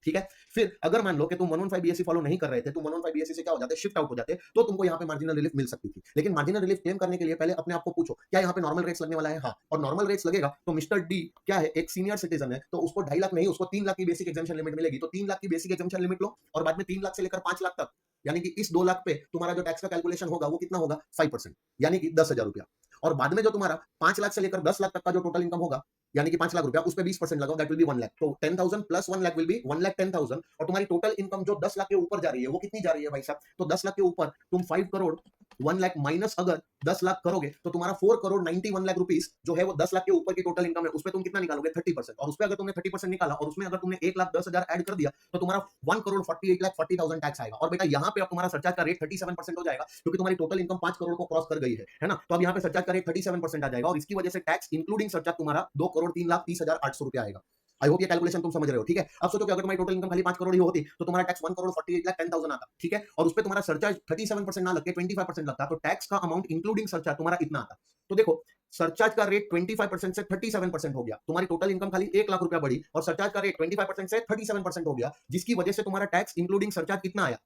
ठीक है, फिर अगर मान लो कि तुम 115 बीएससी फॉलो नहीं कर रहे थे, तुम 115 बीएससी से क्या हो जाते, शिफ्ट आउट हो जाते, तो तुमको यहाँ पे मार्जिनल रिलीफ मिल सकती थी। लेकिन मार्जिनल रिलीफ क्लेम करने के लिए पहले अपने आप को पूछो क्या यहाँ पे नॉर्मल रेट्स लगने वाला है? हाँ, और नॉर्मल रेट्स लगेगा तो मिस्टर डी क्या है, एक सीनियर सिटीजन है, तो उसको 2.5 लाख नहीं उसको 3 लाख की बेसिक एग्जामिशन लिमिट मिलेगी। तो 3 लाख की बेसिक एग्जामिशन लिमिट लो और बाद में 3 लाख से लेकर 5 लाख तक, यानी कि इस 2 लाख पे तुम्हारा जो टैक्स का कैलकुलेशन होगा वो कितना होगा, 5%, यानी कि 10,000 रुपया। और बाद में जो तुम्हारा 5 लाख से लेकर 10 लाख तक का जो टोटल इनकम होगा, यानी कि 5 लाख रुपया, उस पे 20% लगाओ, दैट विल बी 1 लाख। तो 10,000 प्लस 1 लाख विल बी 1,10,000 और तुम्हारी टोटल इनकम जो 10 लाख के ऊपर जा रही है वो कितनी जा रही है भाई साहब? तो 10 लाख के ऊपर तुम 5 करोड़ 1 लाख माइनस अगर 10 लाख करोगे तो तुम्हारा 4 करोड़ 91 लाख रुपीस जो है वो 10 लाख के ऊपर की टोटल इनकम है, उसमें तुम कितना निकालोगे, 30%। और उसमें अगर तुमने 30% निकाला और उसमें अगर तुमने 1,10,000 ऐड कर दिया तो तुम्हारा 1 करोड़ 48 लाख 40,000 टैक्स आएगा। और बेटा यहाँ पे अब तुम्हारा सरचार्ज का रेट 37% हो जाएगा क्योंकि तुम्हारी टोटल इनकम 5 करोड़ को क्रॉस कर गई है ना। तो अब यहाँ पे सरचार्ज का रेट 37% आ जाएगा और इसकी वजह से टैक्स इंक्लूडिंग सरचार्ज तुम्हारा 2 करोड़ 3,30,800 रुपया आएगा। आई होप ये कैलकुलेशन तुम समझ रहे हो। ठीक है, अब सोचो कि अगर तुम्हारी टोटल इनकम खाली 5 करोड़ ही होती तो तुम्हारा टैक्स 1 करोड़ 48 लाख 10,000 आता। ठीक है, और उस पे तुम्हारा सरचार्ज 37% ना लग के 25% लगता, तो टैक्स का अमाउंट इंक्लूडिंग सरचार्ज तुम्हारा इतना आता। तो देखो, सरचार्ज का रेट 25% से 37% हो गया, तुम्हारी टोटल इनकम खाली 1 लाख रुपया बढ़ी और सरचार्ज का रेट 25% से 37% हो गया, जिसकी वजह से तुम्हारा टैक्स इंक्लूडिंग सरचार्ज कितना आया,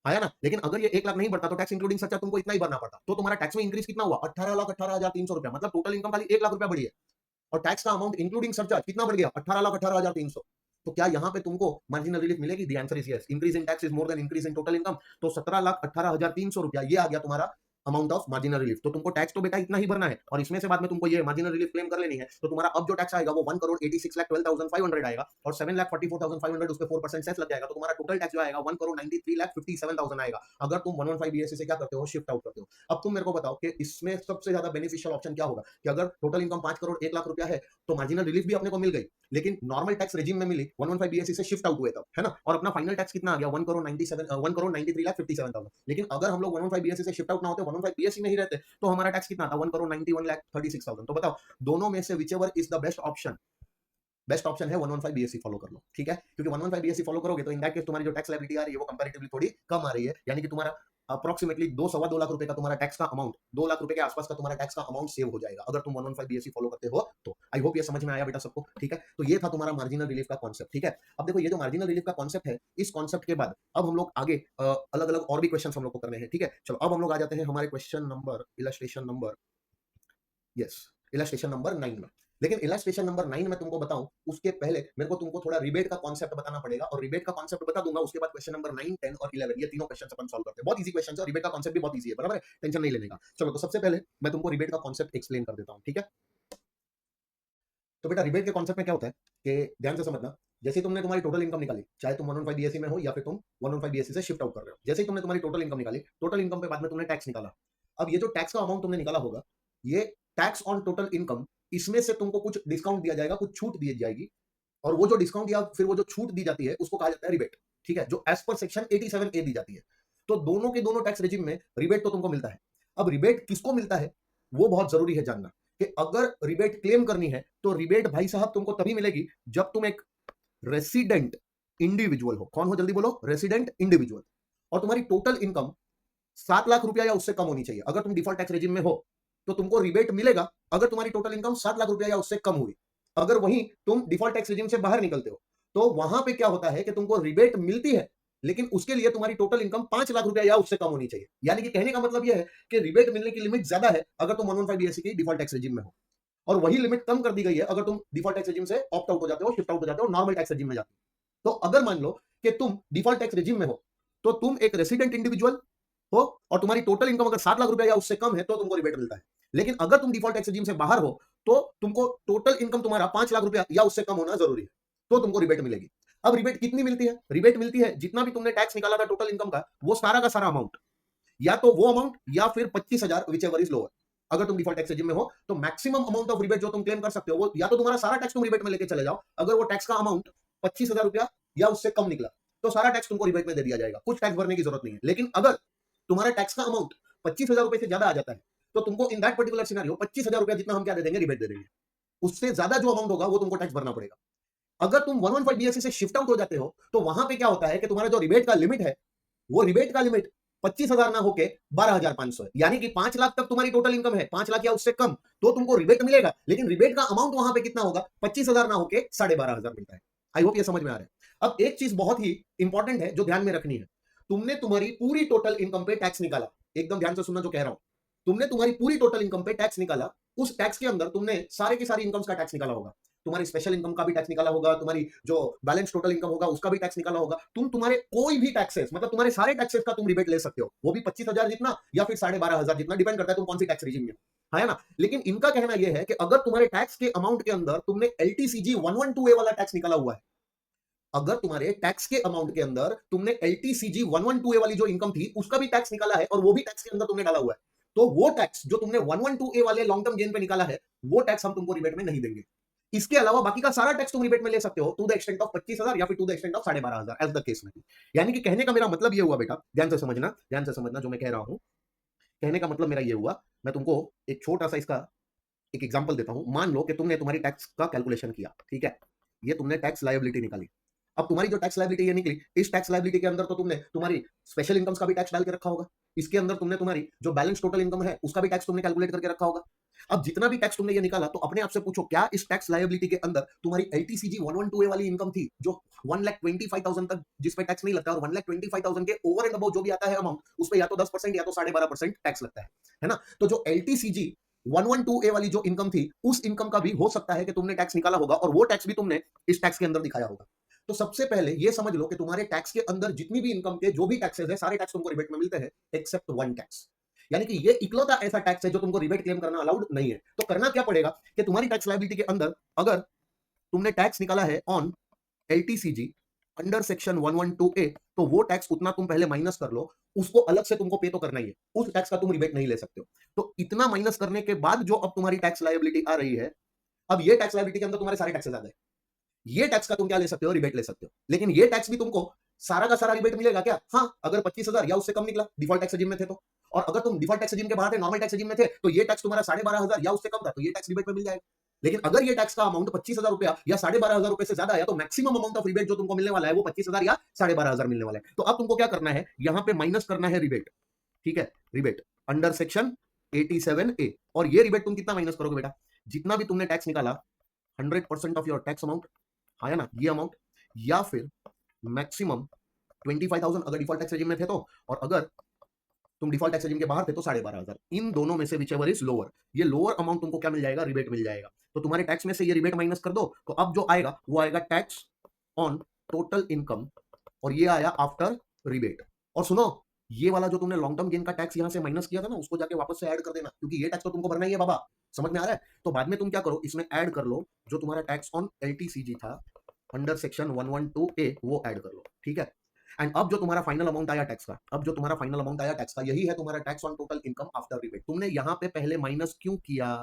आया ना। लेकिन अगर ये 1 लाख नहीं बढ़ता तो टैक्स इंक्लूडिंग सरचार्ज तुमको इतना ही भरना पड़ता, तो तुम्हारा टैक्स में इंक्रीज कितना हुआ, 18,18,300 रुपया। मतलब टोटल इनकम खाली 1 लाख रुपया बढ़ी है और टैक्स का अमाउंट इंक्लूडिंग सरचार्ज कितना बढ़ गया, 18,18,300। तो क्या यहाँ पे तुमको मार्जिनल रिलीफ मिलेगी? The answer is yes. Increase in tax is more than increase in total income. तो 17,18,300 रुपया ये आ गया तुम्हारा अमाउंट ऑफ मार्जिनल रिलीफ। तो तुमको टैक्स तो बेटा इतना ही भरना है और इसमें से बाद में तुमको ये मार्जिनल रिलीफ क्लेम कर लेनी है। तो तुम्हारा अब जो टैक्स आएगा वो 1 करोड़ 86,12,500 आएगा और 7,44,500 उस पे 4% सेस लग जाएगा। तो तुम्हारा टोटल टैक्स जो आएगा 1 करोड़ 93,57,000 आएगा अगर तुम 115 बीएससी से क्या करते हो, शिफ्ट आउट करते हो। अब तुम मेरे को बताओ कि इसमें सबसे ज्यादा बेनिफिशियल ऑप्शन क्या होगा कि अगर टोटल इनकम 5 करोड़ 1 लाख रुपया है तो मार्जिनल रिलीफ भी अपने को मिल गई, लेकिन नॉर्मल टैक्स रेजिम में मिली, 115 बीएससी से शिफ्ट आउट हुए तब, है ना। और अपना फाइनल टैक्स कितना आ गया, 1 करोड़ 93,57,000। लेकिन अगर हम लोग 115 बीएससी से शिफ्ट आउट ना होते, 115 बीएससी में ही रहते, तो हमारा टैक्स कितना था, 1 करोड़ 91,36,000। तो बताओ दोनों में से which ever is the best option. Best option है 115 बीएससी फॉलो कर लो। ठीक है, क्योंकि 115 बीएससी फॉलो करोगे तो इन दैट केस तुम्हारी जो टैक्स लायबिलिटी आ रही है वो कंपैरेटिवली थोड़ी कम आ रही है, यानी कि तुम्हारा अप्रोक्सीमेटली 2-2.25 लाख रुपए का तुम्हारा टैक्स का अमाउंट, 2 लाख रुपए के आसपास का तुम्हारा टैक्स का अमाउंट सेव हो जाएगा अगर तुम 115 बीएससी फॉलो करते हो तो। आई होप ये समझ में आया बेटा सबको, ठीक है। तो ये था तुम्हारा मार्जिनल रिलीफ का कॉन्सेप्ट, ठीक है। अब देखो ये जो मार्जिनल रिलीफ का कॉन्सेप्ट है, इस कॉन्सेप्ट के बाद अब हम लोग आगे अलग अलग और भी क्वेश्चन हम लोग को करने हैं, ठीक है। चलो अब हम लोग आ जाते हैं हमारे question number, illustration number, yes, illustration number 9 में। लेकिन इलस्ट्रेशन नंबर 9 में तुमको बताऊं उसके पहले मेरे को तुमको थोड़ा रिबेट का कॉन्सेप्ट बताना पड़ेगा, और रिबेट का कॉन्सेप्ट बता दूंगा उसके बाद क्वेश्चन नंबर 9, 10 और 11 ये तीनों क्वेश्चन अपन सॉल्व करते हैं। बहुत इजी क्वेश्चन है और रिबेट का कॉन्सेप्ट भी बहुत इजी है, बराबर है, टेंशन नहीं लेने का। चलो तो सबसे पहले मैं तुमको रिबेट का कॉन्सेप्ट एक्सप्लेन कर देता हूं, ठीक है। तो बेटा रिबेट के कॉन्सेप्ट में क्या होता है कि ध्यान से समझना, जैसे तुमने तुम्हारी टोटल इनकम निकाली, चाहे तुम 115 बीएससी में हो या फिर तुम 115 बीएससी से शिफ्ट आउट कर रहे हो, जैसे ही तुमने तुम्हारी टोटल इनकम निकाली, टोटल इनकम पे बाद में तुमने टैक्स निकाला। अब ये जो टैक्स का अमाउंट तुमने निकाला होगा, ये टैक्स ऑन टोटल इनकम, इसमें से तुमको कुछ डिस्काउंट दिया जाएगा, कुछ छूट दी जाएगी, और वो जो डिस्काउंट या फिर वो जो छूट दी जाती है उसको कहा जाता है रिबेट, ठीक है, जो एज पर सेक्शन 87A दी जाती है। तो दोनों के दोनों टैक्स रेजिम में रिबेट तो तुमको मिलता है। अब रिबेट किसको मिलता है वो बहुत जरूरी है जानना, कि अगर रिबेट क्लेम करनी है तो रिबेट भाई साहब तुमको तभी मिलेगी जब तुम एक रेसिडेंट इंडिविजुअल हो। कौन हो जल्दी बोलो, रेसिडेंट इंडिविजुअल, और तुम्हारी टोटल इनकम 7 लाख रुपया या उससे कम होनी चाहिए। अगर तुम डिफॉल्ट टैक्स रेजिम में हो तो तुमको रिबेट मिलेगा अगर तुम्हारी टोटल इनकम 7 लाख रुपया या उससे कम हुई। अगर वहीं तुम डिफॉल्ट टैक्स रेजिम से बाहर निकलते हो तो वहां पे क्या होता है कि तुमको रिबेट मिलती है, लेकिन उसके लिए तुम्हारी टोटल इनकम 5 लाख रुपया या उससे कम होनी चाहिए। यानी कि कहने का मतलब यह है कि रिबेट मिलने की लिमिट ज्यादा है अगर तुम 115 बीएससी की डिफॉल्ट टैक्स रेजिम में हो, और वही लिमिट कम कर दी गई है अगर तुम डिफॉल्ट टैक्स रेजिम से ऑप्ट आउट हो जाते हो, शिफ्ट आउट हो जाते हो, नॉर्मल टैक्स रेजिम में जाते हो। तो अगर मान लो कि तुम डिफॉल्ट टैक्स रेजिम में हो तो तुम एक रेसिडेंट इंडिविजुअल हो और तुम्हारी टोटल इनकम अगर 7 लाख रुपया या उससे कम है तो तुमको रिबेट मिलता है। लेकिन अगर तुम डिफॉल्ट टैक्स रेजिम से बाहर हो तो तुमको टोटल इनकम तुम्हारा 5 लाख रुपया या उससे कम होना जरूरी है, तो तुमको रिबेट मिलेगी। अब रिबेट कितनी मिलती है, रिबेट मिलती है जितना भी तुमने टैक्स निकाला था टोटल इनकम का, वो सारा का सारा अमाउंट, या तो वो अमाउंट या फिर 25,000 विच एवर इज लोअर। अगर तुम डिफॉल्ट टैक्स रेजिम में हो तो मैक्सिमम अमाउंट ऑफ रिबेट जो तुम क्लेम कर सकते हो वो या तो तुम्हारा सारा टैक्स तुम रिबेट में लेके चले जाओ, अगर वो टैक्स का अमाउंट 25,000 रुपया या उससे कम निकला तो सारा टैक्स तुमको रिबेट में दे दिया जाएगा, कुछ टैक्स भरने की जरूरत नहीं है। लेकिन अगर तुम्हारा टैक्स का अमाउंट 25,000 रुपए से ज्यादा आ जाता है तो तुमको इन दैट पर्टिकुलर सिनेरियो 25,000 रुपया जितना हम क्या दे देंगे, रिबेट दे देंगे, उससे ज्यादा जो अमाउंट होगा वो तुमको टैक्स भरना पड़ेगा। अगर तुम 115 बीएससी से शिफ्ट आउट हो जाते हो तो वहां पे क्या होता है कि तुम्हारा जो रिबेट का लिमिट है वो रिबेट का लिमिट 25,000 ना होके 12,500 है, यानी कि 5 लाख तक तुम्हारी टोटल इनकम है, 5 लाख या उससे कम तो तुमको रिबेट मिलेगा, लेकिन रिबेट का अमाउंट वहां पे कितना होगा, 25,000 ना होके 12,500 मिलता है। आई होप ये समझ में आ रहा है। अब एक चीज बहुत ही इंपॉर्टेंट है जो ध्यान में रखनी है, तुमने तुम्हारी पूरी टोटल इनकम पे टैक्स निकाला, एकदम ध्यान से सुनना जो कह रहा हूं, तुमने तुम्हारी पूरी टोटल इनकम पे टैक्स निकाला, उस टैक्स के अंदर तुमने सारे की सारी इनकम्स का टैक्स निकाला होगा, तुम्हारी स्पेशल इनकम का भी टैक्स निकाला होगा, तुम्हारी जो बैलेंस टोटल इनकम होगा उसका भी टैक्स निकाला होगा, तुम तुम्हारे कोई भी टैक्सेस मतलब तुम्हारे सारे टैक्सेस का तुम रिबेट ले सकते हो, वो भी 25,000 जितना या फिर 12,500 जितना, डिपेंड करता है तुम कौन सी टैक्स रिजिम में हो, है ना। लेकिन इनका कहना यह है कि अगर तुम्हारे टैक्स के अमाउंट के अंदर तुमने एलटीसीजी 112A वाला टैक्स निकाला हुआ है, अगर तुम्हारे टैक्स के अमाउंट के अंदर तुमने एलटीसीजी 112A वाली जो इनकम थी उसका भी टैक्स निकाला है और वो भी टैक्स के अंदर तुमने डाला हुआ है, तो वो टैक्स जो तुमने 112A वाले लॉन्ग टर्म गेन पे निकाला है वो टैक्स हम तुमको रिबेट में नहीं देंगे। इसके अलावा बाकी का सारा टैक्स तुम रिबेट में ले सकते हो टू द एक्सटेंट ऑफ 25,000 या फिर to the extent of 12,500 as the case में। यानी कि कहने का मेरा मतलब ये हुआ बेटा, ध्यान से समझना जो मैं कह रहा हूं, कहने का मतलब मेरा ये हुआ, मैं तुमको एक छोटा सा इसका एक एग्जांपल देता हूं। मान लो कि तुमने तुम्हारी टैक्स का कैलकुलेशन किया, ठीक है, ये तुमने टैक्स लायबिलिटी निकाली। अब तुम्हारी जो टैक्स लायबिलिटी ये निकली, इस टैक्स लायबिलिटी के अंदर तो तुमने तुम्हारी स्पेशल इनकम्स का भी टैक्स डाल के रखा होगा, इसके अंदर तुमने तुम्हारी जो बैलेंस टोटल इनकम है उसका भी टैक्स तुमने कैलकुलेट करके रखा होगा। अब जितना भी टैक्स तुमने ये निकाला तो अपने आप से पूछो, क्या इस टैक्स लायबिलिटी के अंदर तुम्हारी एलटीसीजी 112A वाली इनकम थी जो 1,25,000 तक जिस पे टैक्स नहीं लगता, और 1,25,000 के ओवर एंड अबव जो भी आता है अमाउंट उस पे या तो 10% या तो 12.5% टैक्स लगता है ना। तो जो एलटीसीजी 112A वाली जो इनकम थी उस इनकम का भी हो सकता है कि तुमने टैक्स निकाला होगा और वो टैक्स भी तुमने इस टैक्स के अंदर दिखाया होगा। तो सबसे पहले ये समझ लो कि तुम्हारे टैक्स के अंदर जितनी भी इनकम के जो भी टैक्सेस है सारे टैक्स तुमको रिबेट में मिलते हैं एक्सेप्ट वन टैक्स, यानी कि ये इकलौता ऐसा टैक्स है जो तुमको रिबेट क्लेम करना अलाउड नहीं है। तो करना क्या पड़ेगा कि तुम्हारी टैक्स लायबिलिटी के अंदर अगर तुमने टैक्स निकाला है on LTCG under section 112A तो वो टैक्स उतना तुम पहले माइनस कर लो, उसको अलग से तुमको पे तो करना ही है, उस टैक्स का तुम रिबेट नहीं ले सकते हो। तो इतना माइनस करने के बाद जो अब तुम्हारी टैक्स लायबिलिटी आ रही है, अब ये टैक्स लायबिलिटी के अंदर तुम्हारे सारे टैक्सेस आ गए, ये टैक्स का तुम क्या ले सकते हो, रिबेट ले सकते हो। लेकिन ये टैक्स भी तुमको सारा का सारा रिबेट मिलेगा क्या, हाँ, अगर 25,000 या उससे कम निकला डिफॉल्ट टैक्स रेजिम में थे तो, और अगर तुम डिफॉल्ट टैक्स रेजिम के बाहर थे, नॉर्मल टैक्स रेजिम में थे, तो ये टैक्स तुम्हारा 12,500 या उससे कम था तो ये टैक्स रिबेट में मिल जाएगा। लेकिन अगर ये टैक्स का अमाउंट 25,000 रुपया या 12,500 रुपए से ज्यादा है तो मैक्सिमम अमाउंट ऑफ रिबेट जो तुमको मिलने वाला है वो 25,000 या 12,500 मिलने वाला है। तो अब तुमको क्या करना है, यहां पे माइनस करना है रिबेट, ठीक है, रिबेट अंडर सेक्शन 87A। और ये रिबेट तुम कितना माइनस करोगे बेटा, जितना भी तुमने टैक्स निकाला 100% ऑफ योर टैक्स अमाउंट, आया ना ये अमाउंट, या फिर मैक्सिमम 25,000 अगर डिफॉल्ट टैक्स रेजिम में थे तो, और अगर तुम डिफॉल्ट टैक्स रेजिम के बाहर थे तो 12,500। इन दोनों में से विचएवर इज लोअर, ये लोअर अमाउंट तुमको क्या मिल जाएगा, रिबेट मिल जाएगा। तो तुम्हारे टैक्स में से ये रिबेट माइनस कर दो, तो अब जो आएगा वो आएगा टैक्स ऑन टोटल इनकम, और ये आया आफ्टर रिबेट। और सुनो, ये वाला जो तुमने लॉन्ग टर्म गेन का टैक्स यहां से माइनस किया था ना, उसको जाके वापस से ऐड कर देना, क्योंकि ये टैक्स तो तुमको भरना ही है बाबा। समझ में आ रहा है? तो बाद में तुम क्या करो, इसमें ऐड कर लो जो तुम्हारा टैक्स ऑन एलटीसीजी था अंडर सेक्शन 112A, वो ऐड कर लो, ठीक है। एंड अब जो तुम्हारा फाइनल अमाउंट आया टैक्स का, अब जो तुम्हारा फाइनल अमाउंट आया टैक्स का, यही है तुम्हारा tax on total income after rebate. तुमने यहां पे पहले माइनस क्यों किया,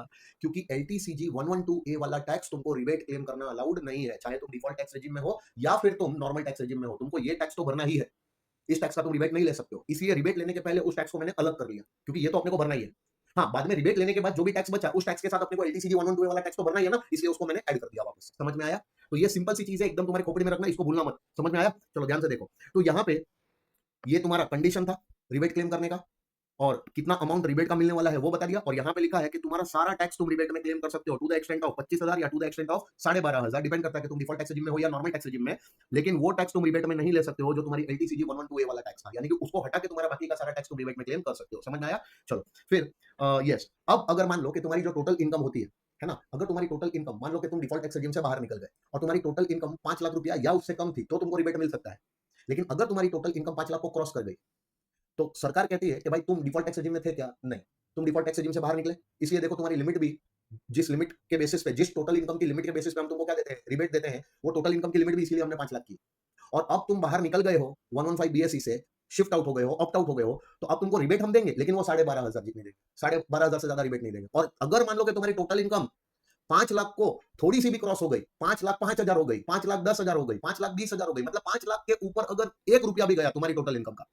क्योंकि एलटीसीजी 112A वाला टैक्स तुमको रिबेट क्लेम करना अलाउड नहीं है, चाहे तुम डिफॉल्ट टैक्स रेजिम में हो या फिर तुम नॉर्मल टैक्स रेजिम में हो, तुमको ये टैक्स तो भरना ही है। इस टैक्स का तुम रिबेट नहीं ले सकते हो, इसलिए रिबेट लेने के पहले उस टैक्स को मैंने अलग कर लिया, क्योंकि ये तो अपने को भरना ही है। हाँ, बाद में रिबेट लेने के बाद जो भी टैक्स बचा, उस टैक्स के साथ अपने को एलटीसीजी 112 वाला टैक्स तो भरना ही है ना, इसलिए उसको मैंने ऐड कर दिया वापस। समझ में आया? तो ये सिंपल सी चीज है, एकदम तुम्हारे खोपड़ी में रखना, इसको भूलना मत। समझ में आया? चलो ध्यान से देखो। तो यहाँ पे ये तुम्हारा कंडीशन था रिबेट क्लेम करने का, और कितना अमाउंट रिबेट का मिलने वाला है वो बता दिया। और यहाँ पे लिखा है कि तुम्हारा सारा टैक्स तुम रिबेट में क्लेम कर सकते हो टू द एक्सटेंट ऑफ 25,000 या to the extent of 12,500, depend करता है कि तुम डिफॉल्ट टैक्स रेजिम में हो या नॉर्मल टैक्स रेजिम में। लेकिन वो टैक्स तुम रिबेट में नहीं ले सकते हो जो तुम्हारी एलटीसीजी 112A वाला टैक्स था, यानी कि उसको हटा के तुम्हारा बाकी का सारा टैक्स तुम रिबेट में क्लेम कर सकते हो। समझ में आया? चलो फिर यस, अब अगर मान लो कि तुम्हारी जो टोटल इनकम होती है ना, अगर तुम्हारी टोटल इनकम, मान लो कि तुम डिफॉल्ट टैक्स रेजिम से बाहर निकल गए और तुम्हारी टोटल इनकम 5 लाख रुपया या उससे कम थी, तो तुमको रिबेट मिल सकता है। लेकिन अगर तुम्हारी टोटल इनकम 5 लाख को क्रॉस कर गई, तो सरकार कहती है कि भाई तुम डिफॉल्ट टैक्स रेजिम में थे क्या? नहीं, तुम डिफॉल्ट टैक्स रेजिम से बाहर निकले, इसलिए देखो तुम्हारी लिमिट भी, जिस लिमिट के बेसिस पे, जिस टोटल इनकम की लिमिट के बेसिस पे हम तुमको क्या देते हैं, रिबेट देते हैं, वो टोटल इनकम की लिमिट भी इसीलिए हमने 5 लाख की। और अब तुम बाहर निकल गए हो 115 बीएसई से, शिफ्ट आउट हो गए हो, ऑप्ट आउट हो गए हो, तो अब तुमको रिबेट हम देंगे, लेकिन वो 12,500 जितनी देंगे, 12,500 से ज्यादा रिबेट नहीं देंगे। और अगर मान लो कि तुम्हारी टोटल इनकम 5 लाख को थोड़ी सी भी क्रॉस हो गई, 5 लाख 5,000 हो गई, 5 लाख 10,000 हो गई, 5 लाख 20,000 हो गई, मतलब 5 लाख के ऊपर अगर 1 रुपया भी गया तुम्हारी टोटल इनकम का,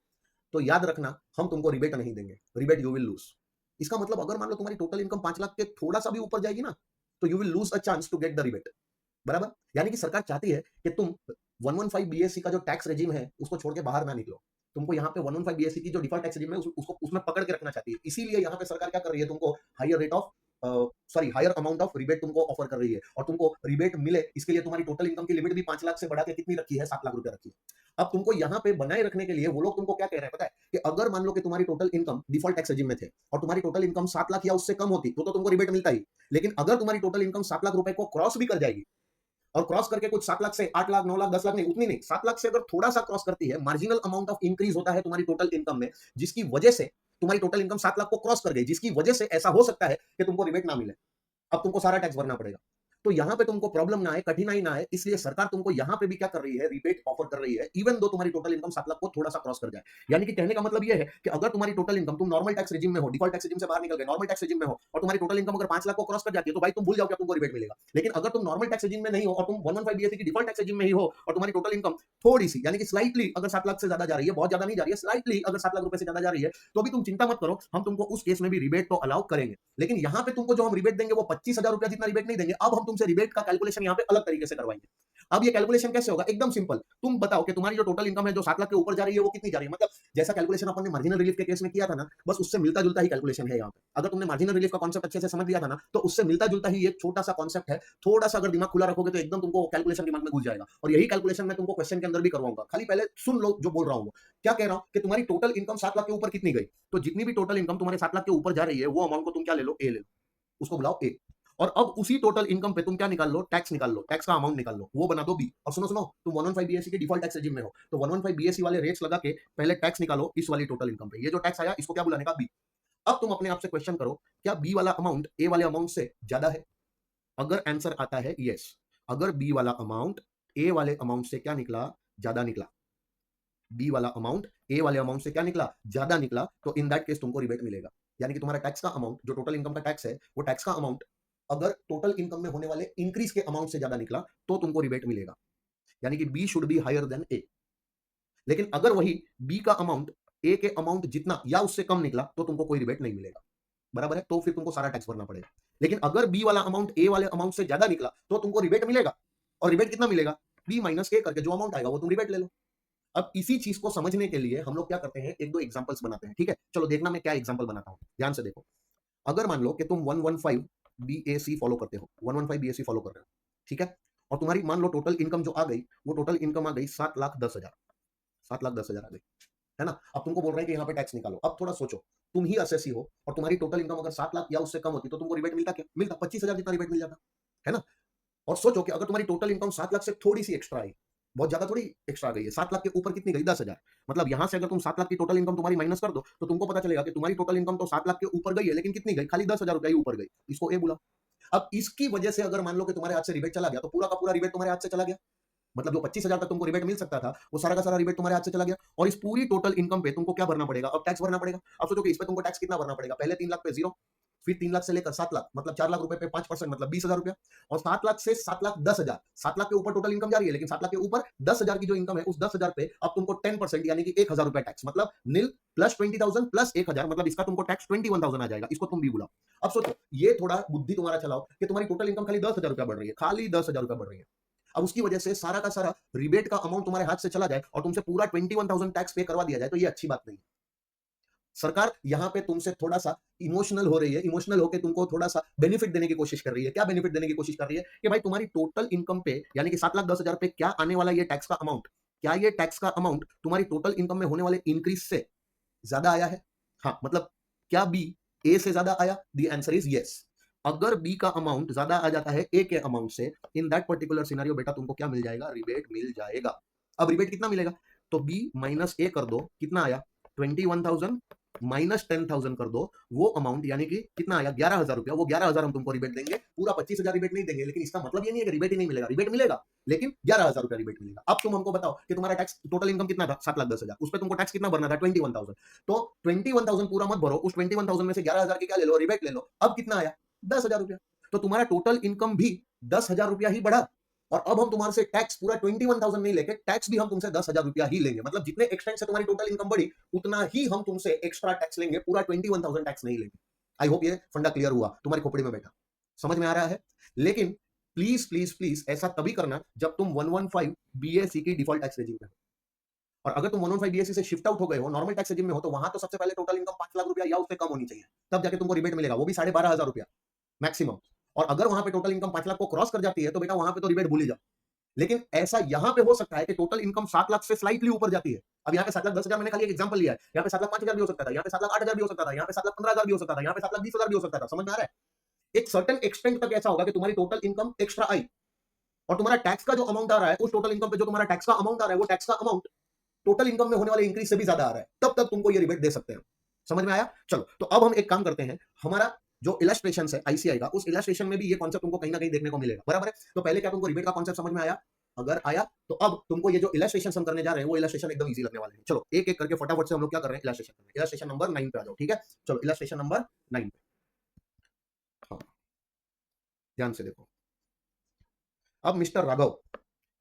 तो याद रखना हम तुमको रिबेट नहीं देंगे, रिबेट यू विल लूज। इसका मतलब अगर मान लो तुम्हारी टोटल इनकम 5 लाख के थोड़ा सा भी ऊपर जाएगी ना, तो you will lose a chance to get the rebate. बराबर? यानी कि सरकार चाहती है कि तुम 115 बीएससी का जो टैक्स रेजिम है उसको छोड़ के बाहर ना निकलो, तुमको यहाँ पे 115 बीएससी की जो डिफॉल्ट टैक्स रेजिम है उसको उसमें पकड़ के रखना चाहती है। इसीलिए यहाँ पे सरकार क्या कर रही है, तुमको higher rate of higher amount of rebate तुमको ऑफर कर रही है, और तुमको रिबेट मिले इसके लिए तुम्हारी टोटल इनकम की लिमिट भी 5 लाख से बढ़ा के कितनी रखी है, 7 लाख रुपए रखी है। अब तुमको यहाँ पे बनाए रखने के लिए वो लोग तुमको क्या कह रहे हैं पता है, कि अगर मान लो कि तुम्हारी total income default tax regime में थे और तुम्हारी टोटल इनकम 7 लाख या उससे कम होती, तो तुमको रिबेट मिलता ही। लेकिन अगर तुम्हारी टोटल इनकम 7 लाख रुपए को क्रॉस भी कर जाएगी, और क्रॉस करके कुछ 7 लाख से 8 लाख 9 लाख 10 लाख नहीं, उतनी नहीं, 7 लाख से अगर थोड़ा सा क्रॉस करती है, मार्जिनल अमाउंट ऑफ इंक्रीज होता है तुम्हारी टोटल इनकम में, जिसकी वजह से तुम्हारी टोटल इनकम 7 लाख को क्रॉस कर गई, जिसकी वजह से ऐसा हो सकता है कि तुमको रिबेट ना मिले, अब तुमको सारा टैक्स भरना पड़ेगा। तो यहाँ पे तुमको प्रॉब्लम ना आए, कठिनाई ना आए, इसलिए सरकार तुमको यहाँ पे भी क्या कर रही है, रिबेट ऑफर कर रही है, इवन दो तुम्हारी टोटल इनकम 7 लाख को थोड़ा सा क्रॉस कर जाए। यानी कि कहने का मतलब ये है कि अगर तुम्हारी टोटल इनकम, तुम नॉर्मल टैक्स रेजिम में हो, डिफॉल्ट टैक्स रेजिम से बाहर निकल गए, नॉर्मल टैक्स रेजिम में हो, और तुम्हारी टोटल इनकम अगर 5 लाख को क्रॉस कर जाती है, तो भाई तुम भूल जाओ कि तुमको रिबेट मिलेगा। लेकिन अगर तुम नॉर्मल टैक्स रेजिम में नहीं हो और तुम 115 बीएससी की डिफॉल्ट टैक्स रेजिम में ही हो, और तुम्हारी टोटल इनकम थोड़ी सी, यानी कि स्लाइटली अगर 7 लाख से ज्यादा जा रही है, बहुत ज्यादा नहीं जा रही है, स्लाइटली अगर 7 लाख रुपए से ज्यादा जा रही है, तो भी तुम चिंता मत करो, हम तुमको उस केस में भी रिबेट तो अलाउ करेंगे। लेकिन यहाँ पे तुमको जो हम रिबेट देंगे वो 25,000 रुपया जितना रिबेट नहीं देंगे, अब हम तुमसे रिबेट का कैलकुलेशन यहाँ पे अलग तरीके से करवाएंगे। अब ये कैलकुलेशन कैसे होगा, एकदम सिंपल, तुम बताओ कि तुम्हारी जो टोटल इनकम है जो 7 लाख के ऊपर जा रही है वो कितनी जा रही है, मतलब जैसा कैलकुलेशन अपन ने मार्जिनल रिलीफ के केस में किया था ना, बस उससे मिलता जुलता ही कैलकुलेशन है यहाँ पे। अगर तुमने मार्जिनल रिलीफ का कॉन्सेप्ट अच्छे से समझ लिया था ना, तो उससे मिलता जुलता ही एक छोटा सा कॉन्सेप्ट है, थोड़ा सा अगर दिमाग खुला रखोगे तो एकदम तुमको कैलकुलेशन दिमाग में घुस जाएगा। और यही कैलकुलेशन मैं तुमको क्वेश्चन के अंदर भी करवाऊंगा, खाली पहले सुन लो जो बोल रहा हूँ। क्या कह रहा हूँ कि तुम्हारी टोटल इनकम 7 लाख के ऊपर कितनी गई, तो जितनी भी टोटल इनकम तुम्हारे 7 लाख के ऊपर जा रही है, वो अमाउंट को तुम क्या ले लो, ए ले लो, उसको बुलाओ ए। और अब उसी टोटल इनकम पे तुम क्या निकाल लो, टैक्स निकाल लो, टैक्स का अमाउंट निकाल लो, वो बना दो बी। और सुनो सुनो, तुम 115 बीएससी के डिफॉल्ट टैक्स रेजिम में हो, तो 115 बीएससी वाले रेट्स लगा के पहले टैक्स निकालो इस वाली टोटल इनकम पे, ये जो टैक्स आया इसको क्या बुलाने का, बी। अब तुम अपने आप से क्वेश्चन करो, क्या बी वाला अमाउंट ए वाले अमाउंट से ज्यादा है? अगर आंसर आता है यस, अगर बी वाला अमाउंट ए वाले अमाउंट से क्या निकला, ज्यादा निकला, बी वाला अमाउंट ए वाले अमाउंट से क्या निकला, ज्यादा निकला, तो इन दैट केस तुमको रिबेट मिलेगा। यानी कि तुम्हारा टैक्स का अमाउंट, जो टोटल इनकम का टैक्स है, वो टैक्स का अमाउंट अगर टोटल इनकम में होने वाले इंक्रीज के अमाउंट से ज्यादा निकला, तो तुमको रिबेट मिलेगा। यानी कि B should be higher than A. लेकिन अगर वही बी का अमाउंट ए के अमाउंट जितना या उससे कम निकला, तो तुमको कोई रिबेट नहीं मिलेगा। बराबर है? तो फिर तुमको सारा टैक्स भरना पड़ेगा। लेकिन अगर बी वाला अमाउंट ए वाले अमाउंट से ज्यादा निकला, तो तुमको रिबेट मिलेगा। और रिबेट कितना मिलेगा, बी माइनस ए करके जो अमाउंट आएगा वो तुम रिबेट ले लो। अब इसी चीज को समझने के लिए हम लोग क्या करते हैं, एक दो एग्जांपल्स बनाते हैं, ठीक है। चलो देखना मैं क्या एग्जांपल बनाता हूं, ध्यान से देखो। अगर मान लो कि तुम 115 बीएसी फॉलो करते हो, 115 बीएसी फॉलो कर रहे हो, ठीक है, और तुम्हारी मान लो टोटल इनकम जो आ गई, वो टोटल इनकम आ गई 7,10,000, 7,10,000 आ गई, है ना। अब तुमको बोल रहे हैं कि यहाँ पे टैक्स निकालो। अब थोड़ा सोचो, तुम ही असेसी हो और तुम्हारी टोटल इनकम अगर 7 लाख या उससे कम होती तो तुमको रिबेट मिलता, क्या मिलता? 25,000 जितना रिबेट मिल जाता, है ना। और सोचो कि अगर तुम्हारी टोटल इनकम 7 लाख से थोड़ी सी एक्स्ट्रा आई, बहुत ज्यादा थोड़ी एक्स्ट्रा आ गई है, 7 लाख के ऊपर कितनी गई? 10,000। मतलब यहां से अगर तुम 7 लाख की टोटल इनकम तुम्हारी माइनस कर दो तो तुमको पता चलेगा कि तुम्हारी टोटल इनकम तो 7 लाख के ऊपर गई है, लेकिन कितनी गई? खाली 10,000 रुपया ही ऊपर गई। इसको ए बोला। अब इसकी वजह से अगर मान लो कि तुम्हारे हाथ से रिबेट चला गया, तो पूरा का पूरा रिबेट तुम्हारे हाथ से चला गया। मतलब जो 25,000 तक तुमको रिबेट मिल सकता था, वो सारा का सारा रिबेट तुम्हारे हाथ से चला गया। और इस पूरी टोटल इनकम पे तुमको क्या भरना पड़ेगा? अब टैक्स भरना पड़ेगा। अब सोचो कि इस पे तुमको टैक्स कितना भरना पड़ेगा? पहले 3 लाख पे जीरो, फिर 3 लाख से लेकर 7 लाख, मतलब 4 लाख रुपए पे 5%, मतलब 20,000 रुपया। और 7 लाख से 7 लाख 10,000, 7 लाख के ऊपर टोटल इनकम जा रही है, लेकिन 7 लाख के ऊपर 10,000 की जो इनकम है, उस 10,000 पे अब तुमको 10% यानी कि 1,000 रुपया टैक्स, मतलब नील प्लस 20,000 प्लस 1,000, मतलब इसका तुमको टैक्स 21,000 आ जाएगा। इसको तुम भी बुलाओ। अब सोचो, ये थोड़ा बुद्धि तुम्हारा चलाओ कि तुम्हारी टोटल इनकम खाली 10,000 रुपया बढ़ रही है, खाली 10,000 रुपया बढ़ रही है। अब उसकी वजह से सारा का सारा रिबेट का अमाउंट तुम्हारे हाथ से चला जाए और तुमसे पूरा 21,000 टैक्स पे करवा दिया जाए, तो ये अच्छी बात नहीं है। सरकार यहां पे तुमसे थोड़ा सा इमोशनल हो रही है, इमोशनल होकर तुमको थोड़ा सा बेनिफिट देने की कोशिश कर रही है। क्या बेनिफिट देने की कोशिश कर रही है? कि भाई तुम्हारी टोटल इनकम पे यानी कि 7,10,000 पे क्या आने वाला ये टैक्स का अमाउंट, क्या ये टैक्स का अमाउंट तुम्हारी टोटल इनकम में होने वाले इंक्रीज से ज्यादा आया है? हाँ, मतलब क्या बी ए से ज्यादा आया? The answer is yes. अगर बी का अमाउंट ज्यादा आ जाता है ए के अमाउंट से, इन दैट पर्टिकुलर सिनेरियो बेटा तुमको क्या मिल जाएगा? रिबेट मिल जाएगा। अब रिबेट कितना मिलेगा? तो बी माइनस ए कर दो, कितना आया? 21,000 माइनस 10,000 कर दो, वो अमाउंट यानी कि कितना आया? 11,000 रुपया। वो 11,000 हम तुमको रिबेट देंगे, पूरा 25,000 रिबेट नहीं देंगे। लेकिन इसका मतलब ये नहीं है कि रिबेट ही नहीं मिलेगा, रिबेट मिलेगा, लेकिन 11,000 रुपया रिबेट मिलेगा। अब तुम हमको बताओ कि तुम्हारा टैक्स टोटल इनकम कितना था? 7,10,000। उस पर तुमको टैक्स कितना भरना था? 21,000। तो 21,000 पूरा मत भरो, उस 21,000 में से 11,000 की क्या ले लो? रिबेट ले लो। अब कितना आया? 10,000 रुपया। तो तुम्हारा टोटल इनकम भी 10,000 रुपया ही बढ़ा। और अब हम तुम्हारे से टैक्स पूरा 21,000 नहीं लेके, टैक्स भी हम तुमसे 10,000 रुपया ही लेंगे। मतलब जितने एक्सटेंट से तुम्हारी टोटल इनकम बढ़ी, उतना ही हम तुमसे एक्स्ट्रा टैक्स लेंगे, पूरा 21,000 टैक्स नहीं लेंगे। आई होप ये फंडा क्लियर हुआ, तुम्हारी खोपड़ी में बैठा, समझ में आ रहा है। लेकिन प्लीज प्लीज प्लीज ऐसा तभी करना जब तुम 115 बीएसी की डिफॉल्ट टैक्स रेजिम में हो। और अगर तुम 115 बीएसी से शिफ्ट आउट हो गए हो, नॉर्मल टैक्स रेजिम में हो, तो वहां तो सबसे पहले टोटल इनकम 5 लाख रुपया या उससे कम होनी चाहिए, तब जाके तुमको रिबेट मिलेगा, वो भी 12,500 रुपया मैक्सिमम। और अगर वहां पे टोटल इनकम 5 लाख को क्रॉस कर जाती है, तो बेटा वहां पे तो रिबेट भूल ही जाओ। लेकिन ऐसा यहां पे हो सकता है कि टोटल इनकम 7 लाख से स्लाइटली ऊपर जाती है। अब यहाँ पे 7,10,000 मैंने खाली एक एग्जांपल लिया है, यहाँ पे 7,05,000 भी हो सकता था, यहाँ पे 7,08,000 भी हो सकता था, यहाँ पे 7,15,000 भी हो सकता था, यहाँ पे 7,20,000 भी हो सकता था। समझ में आ रहा है। एक सर्टेन एक्सटेंट तक ऐसा होगा कि तुम्हारी टोटल इनकम एक्स्ट्रा आई और तुम्हारा टैक्स का जो अमाउंट आ रहा है, उस टोटल इनकम पे जो तुम्हारा टैक्स का अमाउंट आ रहा है, वो टैक्स का अमाउंट टोटल इनकम में होने वाले इंक्रीज से भी ज्यादा आ रहा है, तब तक तुमको ये रिबेट दे सकते हैं। समझ में आया? चलो, तो अब हम एक काम करते हैं, हमारा जो इलस्ट्रेशन है आईसीआई का, उस इलस्ट्रेशन में भी ये कॉन्सेप्ट तुमको कहीं ना कहीं देखने को मिलेगा, बराबर है। तो पहले क्या तुमको रिबेट का कॉन्सेप्ट समझ में आया? अगर आया तो अब तुमको ये जो इलस्ट्रेशन हम करने जा रहे हैं, वो इलस्ट्रेशन एकदम इजी लगने वाले हैं। चलो एक एक करके फटाफट से हम लोग क्या कर रहे हैं, इलस्ट्रेशन कर रहे हैं। इलस्ट्रेशन नंबर 9 पे आ जाओ, ठीक है। चलो इलस्ट्रेशन नंबर 9 पे, हाँ, ध्यान से देखो। अब मिस्टर राघव,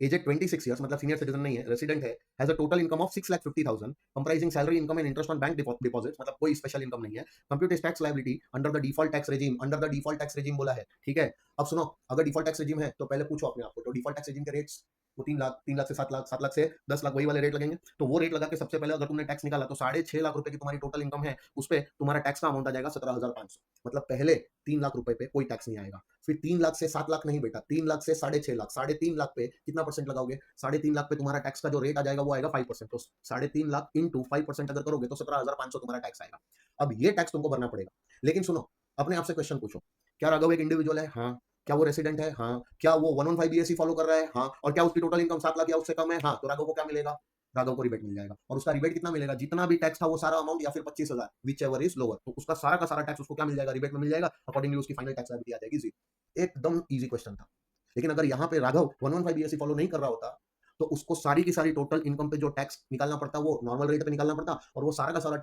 एजेड 26 ईयर्स, मतलब सीनियर सिटीजन नहीं है, रेसिडेंट है, has a total income of 6,50,000 comprising salary income and interest on bank deposits, मतलब कोई स्पेशल इनकम नहीं है। Compute his tax liability under the default tax regime, under the default tax regime बोला है, ठीक है। अब सुनो, अगर डिफॉल्ट टैक्स रेजिम है तो पहले पूछो अपने आप को, तो डिफॉल्ट टैक्स रेजिम के रेट्स वो 3 लाख, 3 लाख से 7 लाख, 7 लाख से 10 लाख, वही वाले रेट लगेंगे। तो वो रेट लगा के सबसे पहले अगर तुमने टैक्स निकाला तो 6.5 लाख रुपए की तुम्हारी टोटल इनकम है, उस पर तुम्हारा टैक्स का अमाउंट आ जाएगा 17,500। मतलब पहले 3 लाख रुपए पे कोई टैक्स नहीं आएगा, फिर 3 लाख से 7 लाख नहीं बेटा, 3 लाख से 6.5 लाख, 3.5 लाख पे कितना परसेंट लगाओगे? 3.5 लाख पे तुम्हारा टैक्स का जो रेट आ जाएगा वो आएगा 5%। तो 3.5 लाख इंटू 5% अगर करोगे तो 17,500 तुम्हारा टैक्स आएगा। अब ये टैक्स तुमको भरना पड़ेगा। लेकिन सुनो, अपने आप से क्वेश्चन पूछो, क्या राघव एक इंडिविजुअल है? हाँ। क्या वो रेसिडेंट है? हाँ। क्या वो 115 बीएससी फॉलो कर रहा है? हाँ। और क्या उसकी टोटल इनकम 7 लाख या उससे कम है? हाँ। तो राघव को क्या मिलेगा? राघव को रिबेट मिल जाएगा। और उसका रिबेट कितना मिलेगा? जितना भी टैक्स था वो सारा अमाउंट, या फिर 25,000, विच एवर इज लोअर, तो उसका सारा का सारा टैक्स उसको क्या मिल जाएगा? रिबेट में मिल जाएगा। अकॉर्डिंगली उसकी फाइनल टैक्स लायबिलिटी आ जाएगी। एकदम इजी क्वेश्चन था। लेकिन अगर यहाँ पे राघव 115 बीएससी फॉलो नहीं कर रहा होता, तो उसको सारी की सारी टोटल इनकम पे जो टैक्स निकालना पड़ता, वो नॉर्मल रेट पे निकालना पड़ता, और वो सारा का सारा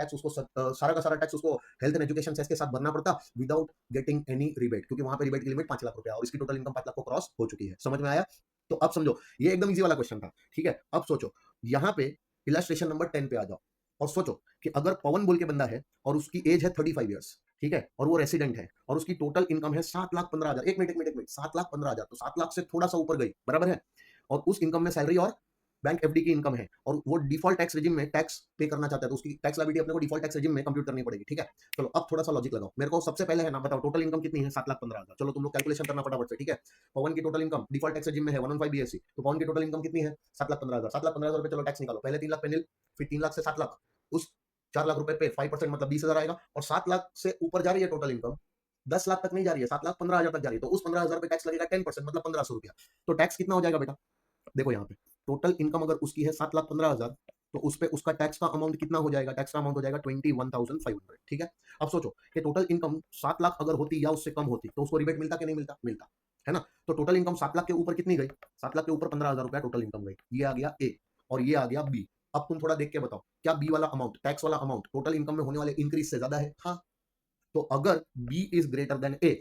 टैक्स उसको हेल्थ एंड एजुकेशन सेस के साथ भरना पड़ता, विदाउट गेटिंग एनी रिबेट, क्योंकि वहां पे रिबेट की लिमिट 5 लाख रुपया और इसकी टोटल इनकम 5 लाख को क्रॉस हो चुकी है। समझ में आया? तो अब समझो, ये एकदम इजी वाला क्वेश्चन था, ठीक है। अब सोचो, यहाँ पे इलस्ट्रेशन नंबर 10 पे आ जाओ और सोचो कि अगर पवन बोल के बंदा है और उसकी एज है 35 ईयर्स, ठीक है, और वो रेसिडेंट है और उसकी टोटल इनकम है 7,15,000। एक मिनट, 7,15,000, तो 7 लाख से थोड़ा सा ऊपर गई, बराबर है। और उस इनकम में सैलरी और बैंक एफडी की इनकम है और वो डिफॉल्ट टैक्स रेजिम में टैक्स पे करना चाहता है तो उसकी टैक्स लायबिलिटी अपने को डिफॉल्ट टैक्स रेजिम में कंप्यूट करनी पड़ेगी, ठीक है। चलो अब थोड़ा सा लॉजिक लगाओ, मेरे को सबसे पहले है ना बताओ टोटल इनकम कितनी है, 7,15,000। चलो तुम लोग कैलकुलेशन करना फटाफट से, ठीक है। पवन की total income default tax regime में है 115 बीएससी, तो पवन की टोटल इनकम कितनी है, 7,15,000। 7,15,000 रुपए, चलो टैक्स निकालो, पहले 3 लाख पे निल, फिर 3 लाख से 7 लाख, उस 4 लाख रुपए पे 5% मतलब 20,000 आएगा, और 7 लाख से ऊपर जा रही है टोटल इनकम, 10 लाख तक नहीं जा रही है, 7,15,000 तक जा रही है, तो उस 15,000 पे टैक्स लगेगा 10%, मतलब 1,500 रुपया। तो टैक्स कितना हो जाएगा बेटा, देखो यहाँ पे टोटल इनकम अगर उसकी है 7,15,000, तो उस पे उसका टैक्स का अमाउंट कितना हो जाएगा, टैक्स का अमाउंट हो जाएगा 21,500, ठीक है। अब सोचो कि टोटल इनकम 7 लाख अगर होती या उससे कम होती तो उसको रिबेट मिलता कि नहीं मिलता, मिलता है ना। तो टोटल इनकम 7 लाख के ऊपर कितनी गई, 7 लाख के ऊपर 15,000 रुपया टोटल इनकम गई, ये आ गया ए और ये आ गया बी। अब तुम थोड़ा देख के बताओ, क्या बी वाला अमाउंट, टैक्स वाला अमाउंट टोटल इनकम में होने वाले इंक्रीज से ज्यादा है, हाँ। तो अगर बी इज ग्रेटर देन ए,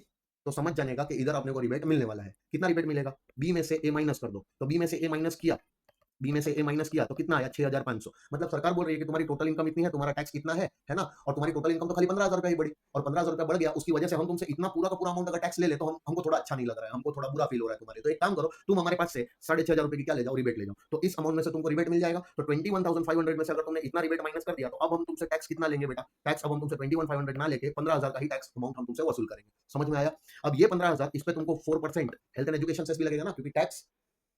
तो समझ जानेगा कि इधर अपने को रिबेट मिलने वाला है। कितना रिबेट मिलेगा, बी में से ए माइनस कर दो, तो बी में से ए माइनस किया, बी में से ए माइनस किया तो कितना आया, 6,500। मतलब सरकार बोल रही है कि तुम्हारी टोटल इनकम इतनी है, तुम्हारा टैक्स कितना है ना, और तुम्हारी टोटल इनकम तो खाली 15,000 रुपया ही बढ़ी, और 15,000 रुपया बढ़ गया, उसकी वजह से हम तुमसे इतना पूरा का पूरा अमाउंट अगर टैक्स ले ले तो हमको थोड़ा अच्छा नहीं लग रहा है, हमको थोड़ा बुरा फील हो रहा है तुम्हारे। तो एक काम करो, तुम हमारे पास से 6,500 रुपए की क्या ले जाओ, रिबेट ले जाओ, तो इस अमाउंट में से तुमको रिबेट मिल जाएगा। तो 21,500 में से अगर तुमने इतना रिबेट माइनस कर दिया, तो अब हम तुमसे टैक्स कितना लेंगे बेटा, टैक्स अब हम तुमसे 21,500 ना लेके 15,000 का ही टैक्स अमाउंट हम तुमसे वसूल करेंगे। समझ में आया। अब ये 15,000 इस पे तुमको 4% हेल्थ एंड एजुकेशन सेस भी लगेगा ना, क्योंकि टैक्स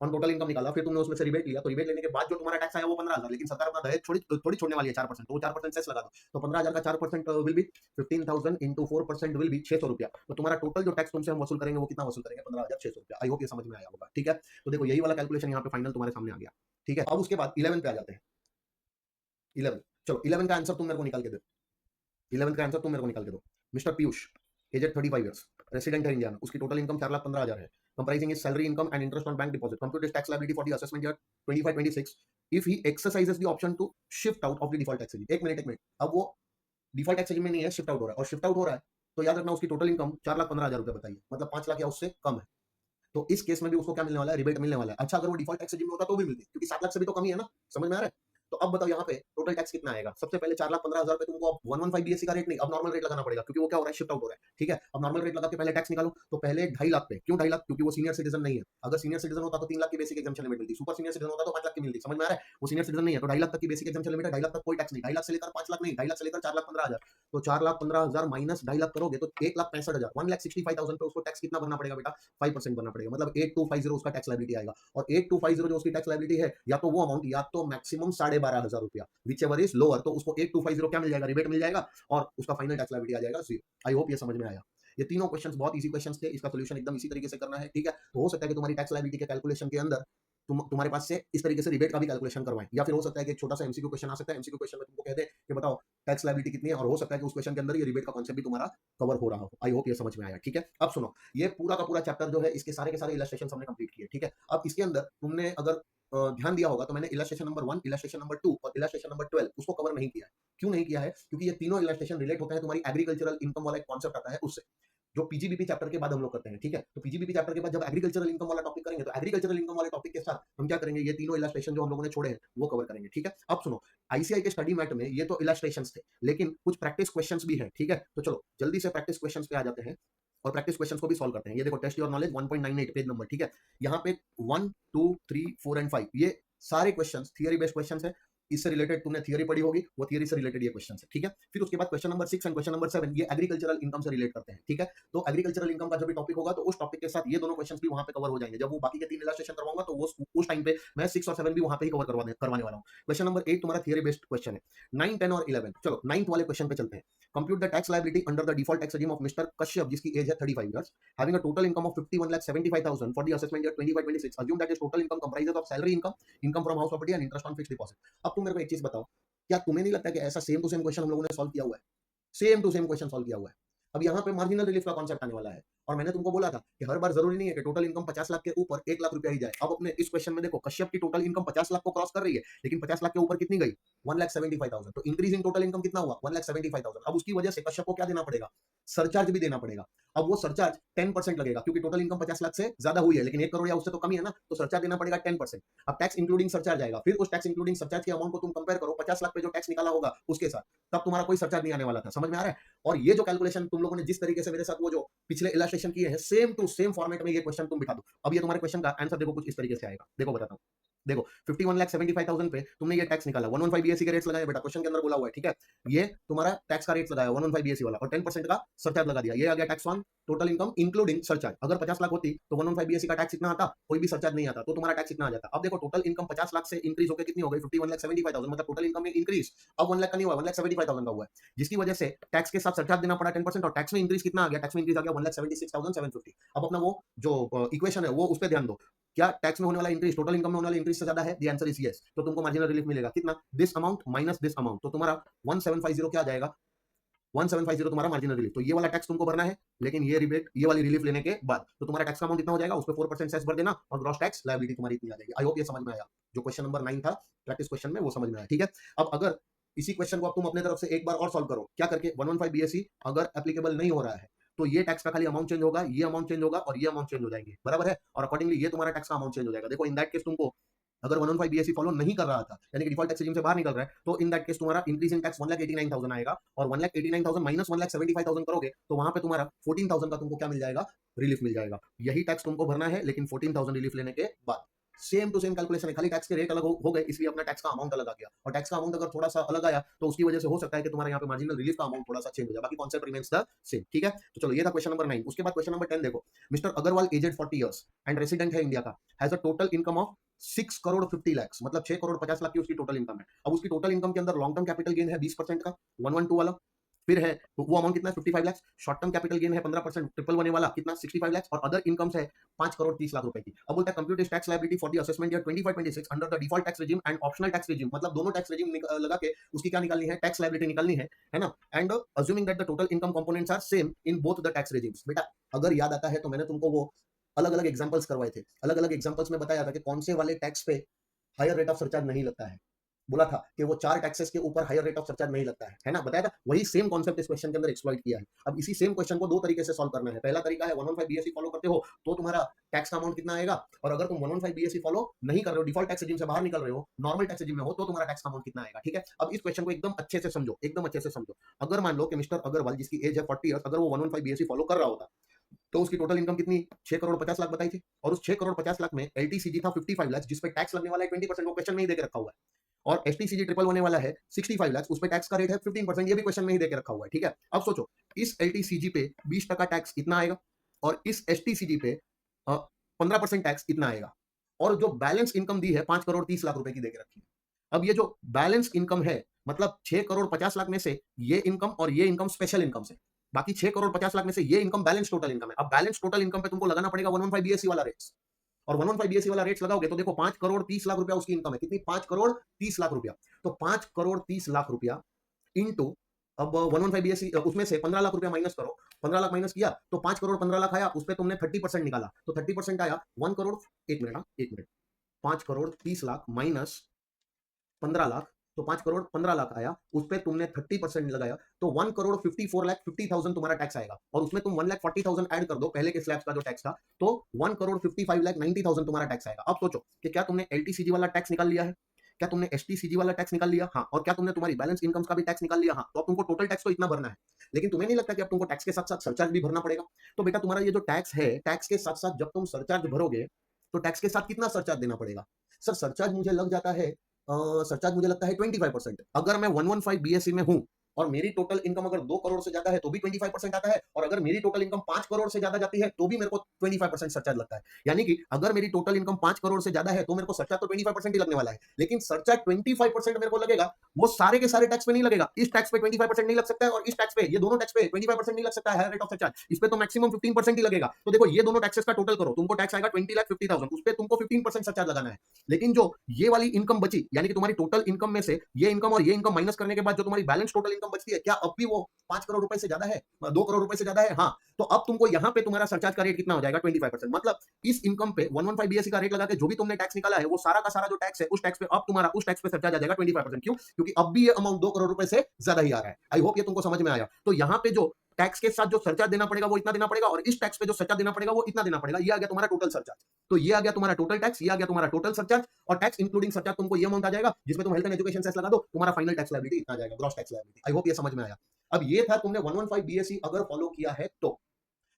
ऑन टोटल इनकम निकाला, फिर तुमने उसमें से रिबेट लिया, तो रिबेट लेने के बाद जो तुम्हारा टैक्स आया वो 15,000, लेकिन सरकार अपना दहेज थोड़ी छोड़ने वाली है 4%, तो वो 4% सेस लगा दो, तो 15,000 का 4% will be 15,000 into 4% will be 600 रुपया। तो तुम्हारा टोटल जो टैक्स तुमसे हम वसूल करेंगे वो कितना वसूल करेंगे, 15,600 रुपया। आई होप ये समझ में आया होगा, ठीक है। तो देखो यही वाला कैलकुलेशन यहाँ पे फाइनल तुम्हारे सामने आ गया, ठीक है। अब उसके बाद 11 पे आ जाते हैं। 11, चलो 11 का आंसर तुम मेरे को निकाल के दो, 11 का आंसर तुम मेरे को निकाल के दो। Mister Piyush, aged 35 years, resident है इंडिया में, उसकी टोटल इनकम 4,15,000 है, comprising his salary income and interest on bank deposit. Compute his tax liability for the assessment year 25-26 if he exercises the option to shift out of the default tax regime. एक minute, अब वो default tax regime में नहीं है, shift out हो रहा है, और शिफ्ट आउट हो रहा है तो याद रखना उसकी टोटल इनकम 4,15,000 रुपए बताइए, मतलब 5 लाख या उससे कम है। तो इस केस में भी उसको क्या मिलने वाला है, रिबेट मिलने वाला है। अच्छा अगर वो डिफॉल्ट टैक्स regime में होता तो भी मिलती, क्योंकि 7 लाख से भी तो कम ही है ना, समझ में आ रहा है। तो अब बताओ यहाँ पे टोटल टैक्स कितना आएगा। सबसे पहले 4,15,000 पे तुमको अब 115 बीएससी का रेट नहीं, अब नॉर्मल रेट लगाना पड़ेगा, क्योंकि वो क्या हो रहा है, शिफ्ट आउट हो रहा है, ठीक है। अब नॉर्मल रेट लगा के पहले टैक्स निकालो, तो पहले 2.5 लाख पे, क्यों 2.5 लाख, क्योंकि वो सीनियर सिटीजन नहीं है। अगर सीनियर सिटीजन होता तो 3 लाख की बेसिक एग्जम्पशन लिमिट मिलती, सुपर सीनियर सिटीजन होता तो 5 लाख की मिलती, समझ में आ रहा है। वो सीनियर सिटीजन नहीं है, तो 2.5 लाख तक की बेसिक एग्जम्पशन लिमिट है, 2.5 लाख तक कोई टैक्स नहीं, 2.5 लाख से लेकर 5 लाख नहीं, 2.5 लाख से लेकर 4,15,000। तो 4,15,000 माइनस 2.5 लाख करोगे तो 1,65,000, 1,65,000 पे उसको टैक्स कितना भरना पड़ेगा बेटा, 5% भरना पड़ेगा, मतलब 8,250 उसका टैक्स लायबिलिटी आएगा। और 8,250 जो उसकी टैक्स लायबिलिटी है, या तो वो अमाउंट या तो मैक्सिमम 12,500 रुपया, विच एवर इज लोअर, तो उसको 8,250 क्या मिल जाएगा, रिबेट मिल जाएगा, और उसका फाइनल टैक्स लायबिलिटी आ जाएगा 0। आई होप ये समझ में आया। ये तीनों क्वेश्चंस बहुत इजी क्वेश्चंस थे, इसका सोल्यूशन एकदम इसी तरीके से करना है, ठीक है। तो हो सकता है कि तुम्हारी टैक्स लायबिलिटी के कैलकुलेशन के अंदर तुम्हारे पास से इस तरीके से रिबेट का भी कैलकुलेशन करवाएं, या फिर हो सकता है कि एक छोटा सा एमसीक्यू क्वेश्चन आ सकता है, एमसीक्यू क्वेश्चन में तुमको कह दे कि बताओ टैक्स लायबिलिटी कितनी है, और हो सकता है कि उस क्वेश्चन के अंदर ये रिबेट का कॉन्सेप्ट भी तुम्हारा कवर हो रहा हो। आई होप ये समझ में आया, ठीक है। अब सुनो, ये पूरा का पूरा चैप्टर जो है, इसके सारे के सारे इलस्ट्रेशन हमने कंप्लीट किए, ठीक है। अब इसके अंदर तुमने अगर ध्यान दिया होगा तो मैंने इलस्ट्रेशन नंबर 1, इलस्ट्रेशन नंबर 2 और इलस्ट्रेशन नंबर 12 उसको कवर नहीं किया है। क्यों नहीं किया है, क्योंकि ये तीनों इलस्ट्रेशन रिलेट होता है तुम्हारी एग्रीकल्चरल इनकम वाला एक कॉन्सेप्ट आता है उससे, जो पीजीबीपी चैप्टर के बाद हम लोग करते हैं, ठीक है। तो पीजीबीपी चैप्टर के बाद जब एग्रीकल्चरल इनकम वाला टॉपिक करेंगे, तो एग्रीकल्चरल इनकम वाले टॉपिक के साथ हम क्या करेंगे, ये तीनों इलस्ट्रेशन जो हम लोगों ने छोड़े हैं वो कवर करेंगे, ठीक है। अब सुनो, आईसीआई के स्टडी मैट में ये तो इलस्ट्रेशंस थे, लेकिन कुछ प्रैक्टिस क्वेश्चंस भी है, ठीक है। तो चलो जल्दी से प्रैक्टिस क्वेश्चंस पे आ जाते हैं और प्रैक्टिस क्वेश्चंस को भी सॉल्व करते हैं। ये देखो, test your knowledge 1.98 page number, ठीक है। यहाँ पे 1, 2, 3, 4 एंड 5 ये सारे क्वेश्चंस थियरी बेस्ड क्वेश्चंस है। इससे रिलेटेड तुमने थियरी पढ़ी होगी, वो थियरी से रिलेटेड ये क्वेश्चन है, ठीक है। फिर उसके बाद question number 6 and question number 7 ये एग्रीकल्चरल इनकम से रिलेट करते हैं, ठीक है। तो एग्रीकल्चरल इनकम का जब भी टॉपिक होगा तो उस टॉपिक के साथ ये दोनों क्वेश्चंस भी वहां पे कवर हो जाएंगे। जब वो बाकी के 3 इलस्ट्रेशन करवाऊंगा तो वो उस टाइम पे मैं 6 और 7 भी वहां पे ही कवर करवाने वाला हूं। क्वेश्चन नंबर 8 तुम्हारा थियरी बेस्ड क्वेश्चन है। 9, 10 और 11, चलो 9th वाले क्वेश्चन पे चलते हैं। Compute the tax liability under the default tax regime of mister Kashyap, जिसकी एज है 35 years, having a total income of 51,75,000 for the assessment year 25-26। Assume that his total income comprises of salary income, income from house property and interest on fixed deposit. अब तुम मेरे को एक चीज बताओ, क्या तुम्हें नहीं लगता कि ऐसा सेम टू सेम क्वेश्चन हम लोगों ने सॉल्व किया हुआ है, same to same question solve किया हुआ है। अब यहाँ पे मार्जिनल रिलीफ का कॉन्सेप्ट आने वाला है, और मैंने तुमको बोला था कि हर बार जरूरी नहीं है कि टोटल इनकम 50 लाख के ऊपर 1 लाख रुपया ही जाए। अब अपने इस क्वेश्चन में देखो, कश्यप की टोटल इनकम 50 लाख को क्रॉस कर रही है, लेकिन 50 लाख के ऊपर कितनी गई, 1,75,000। तो इंक्रीज इन टोटल इनकम कितना हुआ, 1,75,000। अब उसकी वजह से कश्यप को क्या देना पड़ेगा, सरचार्ज भी देना पड़ेगा। अब वो सरचार्ज 10% लगेगा, क्योंकि टोटल इनकम 50 लाख से ज्यादा हुई है, लेकिन 1 करोड़ या उससे तो कमी है ना, तो सरचार्ज देना पड़ेगा 10%। अब टैक्स इंक्लूडिंग सरचार्ज आएगा, फिर उस टैक्स इंक्लूडिंग सरचार्ज के अमाउंट को तुम कंपेयर करो 50 लाख पे जो टैक्स निकाला होगा उसके साथ, तब तुम्हारा कोई सरचार्ज नहीं आने वाला था। समझ में आ रहा है। और ये जो कैलकुलेशन तुम लोगों ने जिस तरीके से मेरे साथ वो जो पिछले इलस्ट्रेशन किए हैं, सेम टू सेम फॉर्मेट में ये क्वेश्चन तुम बिठा दो। अब ये तुम्हारे क्वेश्चन का आंसर देखो कुछ इस तरीके से आएगा, देखो बताता हूं। देखो 51,75,000 पे तुमने ये टैक्स निकाला, 115 बीएससी के रेट्स लगाए बेटा, क्वेश्चन के अंदर बोला हुआ है, ठीक है। ये तुम्हारा टैक्स का रेट्स लगाया 115 बीएससी वाला और 10% का सरचार्ज लगा दिया, ये आ गया tax on total income including surcharge. अगर 50 लाख होती तो 115 बीएससी का टैक्स इतना आता, कोई भी सरचार्ज नहीं आता, तो तुम्हारा टैक्स इतना आ जाता। अब देखो टोटल इनकम 50 लाख से इंक्रीज होकर कितनी हो गई, 51,75,000, मतलब टोटल इनकम में इंक्रीज अब 1 लाख का नहीं हुआ, 1,75,000 का हुआ है, जिसकी वजह से टैक्स के साथ सरचार्ज देना पड़ा 10%, और टैक्स में इंक्रीज कितना आ गया, टैक्स में इंक्रीज आ गया 1,76,750। अब अपना वो जो इक्वेशन है वो उस पर ध्यान दो, क्या टैक्स में होने वाला इंक्रीज टोटल इनकम में होने वाला इंक्रीज से ज्यादा है? The answer is yes. तो तुमको मार्जिनल रिलीफ मिलेगा कितना, this amount minus this amount, तो तुम्हारा 1750 क्या आ जाएगा, 1750 तुम्हारा मार्जिनल रिलीफ। तो ये वाला टैक्स तुमको भरना है, लेकिन ये रिबेट, ये वाली रिलीफ लेने के बाद तो तुम्हारा टैक्स का अमाउंट इतना हो जाएगा, उस पर 4% सेस भर देना और ग्रॉस टैक्स लायबिलिटी तुम्हारी इतनी आ जाएगी। आई होप ये समझ में आया, जो क्वेश्चन नंबर 9 था प्रैक्टिस क्वेश्चन में, वो समझ में आया, ठीक है। अब अगर इसी क्वेश्चन को अब तुम अपने तरफ से एक बार और सॉल्व करो, क्या करके 115 बीएससी अगर एप्लीकेबल नहीं हो रहा है तो ये टैक्स का खाली अमाउंट चेंज होगा, ये अमाउंट चेंज होगा और ये अमाउंट चेंज हो जाएंगे, बराबर है, और अकॉर्डिंगली ये तुम्हारा टैक्स का अमाउंट चेंज हो जाएगा। देखो इन दैट केस तुमको अगर 115 बीएससी फॉलो नहीं कर रहा था, यानी कि डिफॉल्ट टैक्स रेजिम से बाहर निकल रहा है, तो इन दैट केस तुम्हारा इंक्रीज इन टैक्स 1,89,000 आएगा, और 1,89,000 माइनस 1,75,000 करोगे तो वहां पे तुम्हारा 14,000 का तुमको क्या मिल जाएगा, रिलीफ मिल जाएगा। यही टैक्स तुमको भरना है, लेकिन 14,000 रिलीफ लेने के बाद। सेम टू सेम कैलकुलेशन है, खाली टैक्स के रेट अलग हो गए, इसलिए अपना टैक्स का अमाउंट अलग आ गया, और टैक्स का अमाउंट अगर थोड़ा सा अलग आया तो उसकी वजह से हो सकता है कि तुम्हारे यहाँ पे मार्जिनल रिलीफ का अमाउंट थोड़ा सा चेंज हो जाए, बाकी कॉन्सेप्ट रिमेंस द सेम, ठीक है। तो चलो ये था क्वेश्चन नंबर 9। उसके बाद क्वेश्चन नंबर 10 देखो, mister Agarwal aged 40 years and resident है इंडिया का, has a total income of 6 crore 50 lakh, मतलब 6 करोड़ 50 लाख की उसकी टोटल इनकम है। अब उसकी टोटल इनकम के अंदर लॉन्ग टर्म कैपिटल गेन है 20% का, 112 वाला, फिर है वो अमाउंट कितना है 55 lakh, short term capital gain है 15% ट्रिपल वन वाला कितना 65 लाख, और अदर इनकम्स है 5 करोड़ 30 लाख रुपए की। अब बोलता है compute tax liability for the assessment year 25-26 under the default tax regime and optional tax regime, मतलब दोनों टैक्स रेजिम लगा के उसकी क्या निकालनी है, टैक्स लायबिलिटी निकालनी है ना। And assuming that the total income components are same in both the tax regimes. बेटा अगर याद आता है तो मैंने तुमको वो अलग अलग एग्जांपल्स करवाए थे, अलग अलग एग्जांपल्स में बताया था कि कौन से वाले टैक्स पे हायर रेट ऑफ सरचार्ज नहीं लगता है, बोला था कि वो 4 टैक्सेस के ऊपर हायर रेट ऑफ सरचार्ज नहीं लगता है ना, बताया था। वही सेम कॉन्सेप्ट इस क्वेश्चन के अंदर एक्सप्लॉइट किया है। अब इसी सेम क्वेश्चन को दो तरीके से सॉल्व करना है। पहला तरीका है 115 बीएससी फॉलो करते हो तो तुम्हारा टैक्स का अमाउंट कितना आएगा, और अगर तुम 115 बीएससी फॉलो नहीं कर रहे हो, डिफॉल्ट टैक्स रेजिम से बाहर निकल रहे हो, नॉर्मल टैक्स रेजिम में हो, तो तुम्हारा टैक्स का अमाउंट कितना आएगा, ठीक है। अब इस क्वेश्चन को एकदम अच्छे से समझो, एकदम अच्छे से समझो। अगर मान लो कि मिस्टर अग्रवाल जिसकी एज है 40 ईयर्स, अगर वो 115 बीएससी फॉलो कर रहा होता तो उसकी टोटल इनकम कितनी 6 करोड़ 50 लाख बताई थी, और उस 6 करोड़ 50 लाख में एलटीसीजी था 55 लाख, जिस पे टैक्स लगने वाला है 20%, वो क्वेश्चन में ही देके रखा हुआ है, और एसटीसीजी ट्रिपल होने वाला है 65 लाख, उस पे टैक्स का रेट है 15%, ये भी क्वेश्चन में ही देके रखा हुआ है, ठीक है। अब सोचो इस एलटीसीजी पे 20% टैक्स इतना आएगा, और इस एसटीसीजी पे 15% टैक्स इतना आएगा, और जो बैलेंस इनकम दी है 5 करोड़ 30 लाख रुपए की देके रखी है। अब ये जो बैलेंस इनकम है, मतलब 6 करोड़ 50 लाख में से ये इनकम और ये इनकम स्पेशल इनकम से, बाकी 6 करोड़ 50 लाख में से ये इनकम बैलेंस टोटल इनकम है। अब बैलेंस टोटल इनकम पे तुमको लगाना पड़ेगा 115 बीएससी वाला रेट्स, और 115 बीएससी वाला रेट्स लगाओगे तो देखो 5 करोड़ 30 लाख रुपया उसकी इनकम है, कितनी 5 करोड़ 30 लाख रुपया, तो 5 करोड़ 30 लाख रुपया इनटू, अब 115 बीएससी उसमें से 15 लाख रुपया माइनस करो, 15 लाख माइनस किया तो 5 करोड़ 15 लाख आया, उस पर तुमने 30% निकाला तो 30% आया 1 करोड़, एक मिनट 5 करोड़ 30 लाख माइनस 15 लाख, तो 5 करोड़ 15 लाख आया, उस पर तुमने 30% लगाया तो 1 करोड़ 54 लाख 50,000 तुम्हारा टैक्स आएगा, और उसमें तुम 1,40,000 ऐड कर दो पहले के स्लैब्स का जो टैक्स था, तो 1 करोड़ 55 लाख 90,000 तुम्हारा टैक्स आएगा। अब सोचो कि क्या तुमने एलटीसीजी वाला टैक्स निकाल लिया है, क्या तुमने एसटीसीजी वाला टैक्स निकाल लिया, हाँ, और क्या तुमने तुम्हारी बैलेंस इनकम्स का भी टैक्स निकाल लिया, हाँ, तो अब तुमको टोटल टैक्स तो इतना भरना है, लेकिन तुम्हें नहीं लगता कि अब तुमको टैक्स के साथ साथ सरचार्ज भी भरना पड़ेगा। तो बेटा तुम्हारा ये जो टैक्स है, टैक्स के साथ साथ जब तुम सरचार्ज भरोगे तो टैक्स के साथ कितना सरचार्ज देना पड़ेगा। सर सरचार्ज मुझे लग जाता है, सरचार्ज मुझे लगता है 25%। अगर मैं 115 बीएससी में हूं और मेरी टोटल इनकम अगर 2 करोड़ से ज्यादा है तो भी 25% आता है, और अगर मेरी टोटल इनकम 5 करोड़ से ज्यादा जाती है तो भी मेरे को 25% सरचार्ज लगता है। यानी कि अगर मेरी टोटल इनकम 5 करोड़ से ज्यादा है तो मेरे को सरचार्ज तो 25% ही लगने वाला है, लेकिन सरचार्ज 25% मेरे को लगेगा, वो सारे के सारे टैक्स पे नहीं लगेगा। इस टैक्स पे 25% नहीं लग सकता है, और इस टैक्स पे, ये दोनों टैक्स पे 25% नहीं लग सकता है हायर रेट ऑफ सरचार्ज, इस पे तो मैक्सिमम 15% ही लगेगा। तो देखो ये दोनों टैक्सेस का टोटल करो, तुमको टैक्स आएगा 20,50,000, उस पे तुमको 15% सरचार्ज लगाना है। लेकिन जो ये वाली इनकम बची, यानी कि तुम्हारी टोटल इनकम में से ये इनकम और ये इनकम माइनस करने के बाद जो तुम्हारी बैलेंस टोटल इनकम बचती है, क्या अब भी वो 5 करोड़ रुपए से ज्यादा है, 2 करोड़ रुपए से ज्यादा है, हाँ, तो अब तुमको यहाँ पे तुम्हारा सरचार्ज का रेट कितना हो जाएगा 25%। मतलब इस इनकम पे 115 बीएससी का रेट लगा के जो भी तुमने टैक्स निकाला है, वो सारा का सारा जो टैक्स है उस टैक्स पे अब तुम्हारा उस टैक्स पे सरचार्ज आ जाएगा 25%। क्यों? क्योंकि अब भी ये अमाउंट 2 करोड़ रुपए से ज्यादा ही आ रहा है। आई होप ये तुमको समझ में आया। तो यहाँ पे जो टैक्स के साथ जो सरचार्ज देना पड़ेगा वो इतना देना पड़ेगा, और इस टैक्स पे जो सरचार्ज देना पड़ेगा वो इतना देना पड़ेगा। ये आ गया तुम्हारा टोटल सरचार्ज। तो ये आ गया तुम्हारा टोटल टैक्स, ये आ गया तुम्हारा टोटल सरचार्ज, और टैक्स इंक्लूडिंग सरचार्ज तुमको ये अमाउंट आ जाएगा, जिसमें तुम हेल्थ एंड एजुकेशन सेस लगा दो, तुम्हारा फाइनल टैक्स लायबिलिटी इतना आ जाएगा, gross tax liability. I hope ये समझ में आया। अब ये था तुमने 115 बीएससी अगर फॉलो किया है तो,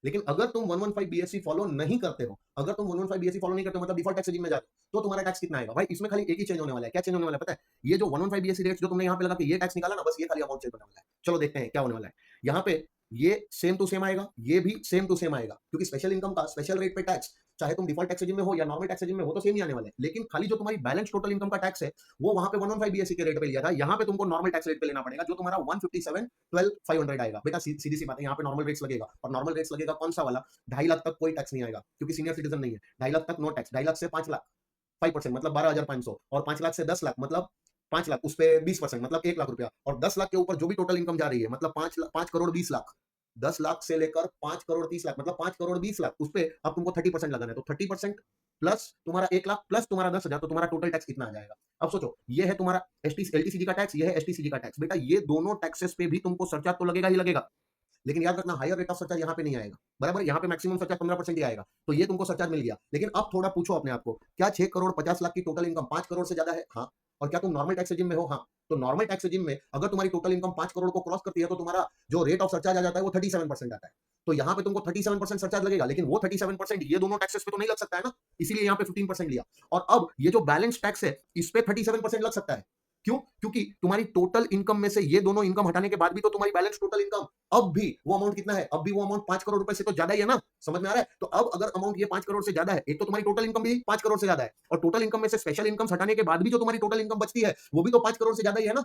लेकिन अगर तुम 115 बीएससी फॉलो नहीं करते हो, अगर तुम 115 बीएससी फॉलो नहीं करते हो, मतलब डिफॉल्ट टैक्स रेजिम में जाते हो, तो तुम्हारा टैक्स कितना आएगा भाई? इसमें खाली एक ही चेंज होने वाला है। क्या चेंज होने वाला है पता है? ये जो 115 बीएससी रेट जो तुमने यहाँ पे लगा के ये टैक्स निकाला ना, बस ये खाली अमाउंट चेंज होने वाला है। चलो देखते हैं क्या होने वाला है। यहाँ पे ये सेम टू सेम आएगा, ये भी सेम टू सेम आएगा, क्योंकि स्पेशल इनकम का स्पेशल रेट पे टैक्स चाहे तुम डिफॉल्ट टैक्स रेजिम में हो या नॉर्मल टैक्स रेजिम में हो तो सेम ही आने वाला है। लेकिन खाली जो तुम्हारी बैलेंस टोटल इनकम का टैक्स है वो वहां पे 115 बीएससी के रेट पे लिया था, यहाँ पे तुमको नॉर्मल टैक्स रेट पे लेना पड़ेगा, जो तुम्हारा 157,12,500 आएगा। बेटा सीधी सी बात है, यहाँ पे नॉर्मल रेट्स लगेगा, और नॉर्मल रेट्स लगेगा कौन सा वाला? 2.5 लाख तक कोई टैक्स नहीं आएगा, क्योंकि सीनियर सिटीजन नहीं है। 2.5 लाख तक नो टैक्स, 2.5 लाख से 5 लाख 5% मतलब 12,500, और 5 लाख से 10 लाख मतलब 5 लाख, उस पर 20% मतलब 1 लाख रुपया, और 10 लाख के ऊपर जो भी टोटल इनकम जा रही है मतलब 5 करोड़ 20 लाख, 10 लाख से लेकर 5 करोड़ 30 लाख मतलब 5 करोड़ 20 लाख, उस पर अब तुमको 30% लगाना है। तो 30% प्लस तुम्हारा 1 लाख प्लस तुम्हारा 10,000, तो तुम्हारा टोटल टैक्स कितना आ जाएगा? अब सोचो, ये है तुम्हारा एलटीसीजी का टैक्स, ये है एसटीसीजी का टैक्स। बेटा ये दोनों टैक्सेस पे भी तुमको सरचार्ज तो लगेगा ही लगेगा, लेकिन याद रखना हायर रेट ऑफ सरचार्ज यहाँ पे नहीं आएगा, बराबर? यहाँ पे मैक्सिमम सरचार्ज 15% ही आएगा, तो ये तुमको सरचार्ज मिल गया। लेकिन अब थोड़ा पूछो अपने आप को, क्या 6 करोड़ 50 लाख की टोटल इनकम 5 करोड़ से ज्यादा है? हाँ। और क्या तुम नॉर्मल टैक्स रेजिम में हो? हाँ। तो नॉर्मल टैक्स रेजिम में अगर तुम्हारी टोटल इनकम 5 करोड़ को क्रॉस करती है तो तुम्हारा जो रेट ऑफ सरचार्ज आ जाता है वो 37% आता है। तो यहाँ पे तुमको 37% सरचार्ज लगेगा, लेकिन वो 37% ये दोनों टैक्सेस पे तो नहीं लग सकता है ना, इसीलिए यहाँ पे 15% लिया। और अब ये जो बैलेंस टैक्स है इस पे 37% लग सकता है। क्यों? क्योंकि तुम्हारी टोटल इनकम में से ये दोनों इनकम हटाने के बाद भी तो तुम्हारी बैलेंस टोटल इनकम अब भी वो अमाउंट कितना है? अब भी वो अमाउंट 5 करोड़ रुपए से तो ज्यादा ही है ना, समझ में आ रहा है? तो अब अगर अमाउंट ये 5 करोड़ से ज्यादा है, एक तो तुम्हारी टोटल इनकम भी 5 करोड़ से ज्यादा है, और टोटल इनकम में से स्पेशल इनकम हटाने के बाद भी जो तुम्हारी टोटल इनकम बचती है वो भी तो 5 करोड़ से ज्यादा ही है ना।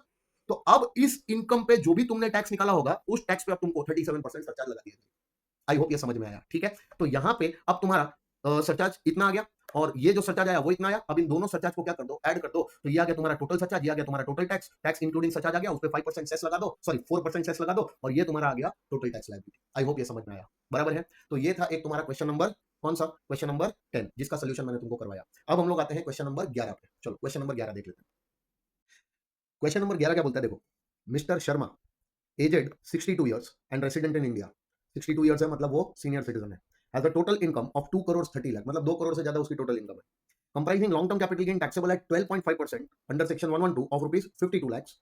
तो अब इस इनकम पे जो भी तुमने टैक्स निकाला होगा उस टैक्स पे अब तुमको 37% सरचार्ज लगा दिया। आई होप ये समझ में आया, ठीक है? तो यहाँ पे अब तुम्हारा सरचार्ज इतना आ गया, और ये जो सरचार्ज आया वो इतना आया। अब इन दोनों सरचार्ज को क्या कर दो? ऐड कर दो, तो ये आ गया तुम्हारा टोटल सरचार्ज, ये आ गया तुम्हारा total tax, tax including surcharge आ गया, उस पे 5% सेस लगा दो, सॉरी 4% सेस लगा दो, और ये तुम्हारा आ गया total tax liability. I hope ये समझ में आया, बराबर है? तो ये था एक तुम्हारा क्वेश्चन नंबर, कौन सा? क्वेश्चन नंबर 10, जिसका सोल्यूशन मैंने तुमको करवाया। अब हम लोग आते हैं क्वेश्चन नंबर 11 पे। चलो क्वेश्चन नंबर 11 देख लेते हैं। क्वेश्चन नंबर 11 क्या बोलता है? देखो, mister Sharma aged 62 years and resident in India. 62 years है मतलब वो सीनियर सिटीजन है। Has a total income of 2 crore 30 lakh, मतलब 2 करोड़ से ज्यादा उसकी टोटल इनकम है। Comprising long term capital gain taxable at 12.5% under section 112 of rupees 52 lakhs,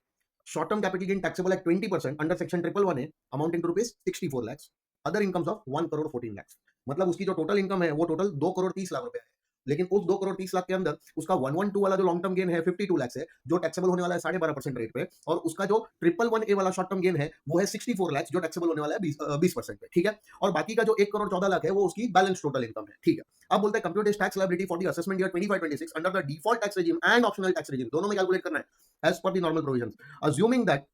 short term capital gain taxable at 20% under section 111A amounting to rupees 64 lakhs, other incomes of 1 crore 14 lakhs। मतलब उसकी जो total income है वो total 2 crore 30 lakh रुपए है, लेकिन उस 2 करोड़ 30 लाख के अंदर उसका 112 वाला जो लॉन्ग टर्म गेन है 52 लाख है, जो टैक्सेबल होने वाला है 12.5% रेट पे, और उसका जो 111A वाला शॉर्ट टर्म गेन है वो है 64 लाख, जो टैक्सेबल होने वाला है 20% पे, ठीक है? और बाकी का जो 1 करोड़ 14 लाख है वो उसकी बैलेंस टोटल इनकम है, ठीक है? अब बोलते हैं compute is tax liability for the assessment year 25-26 under the default tax regime and optional tax regime, दोनों में कैलकुलेट करना है as per the normal provisions, assuming that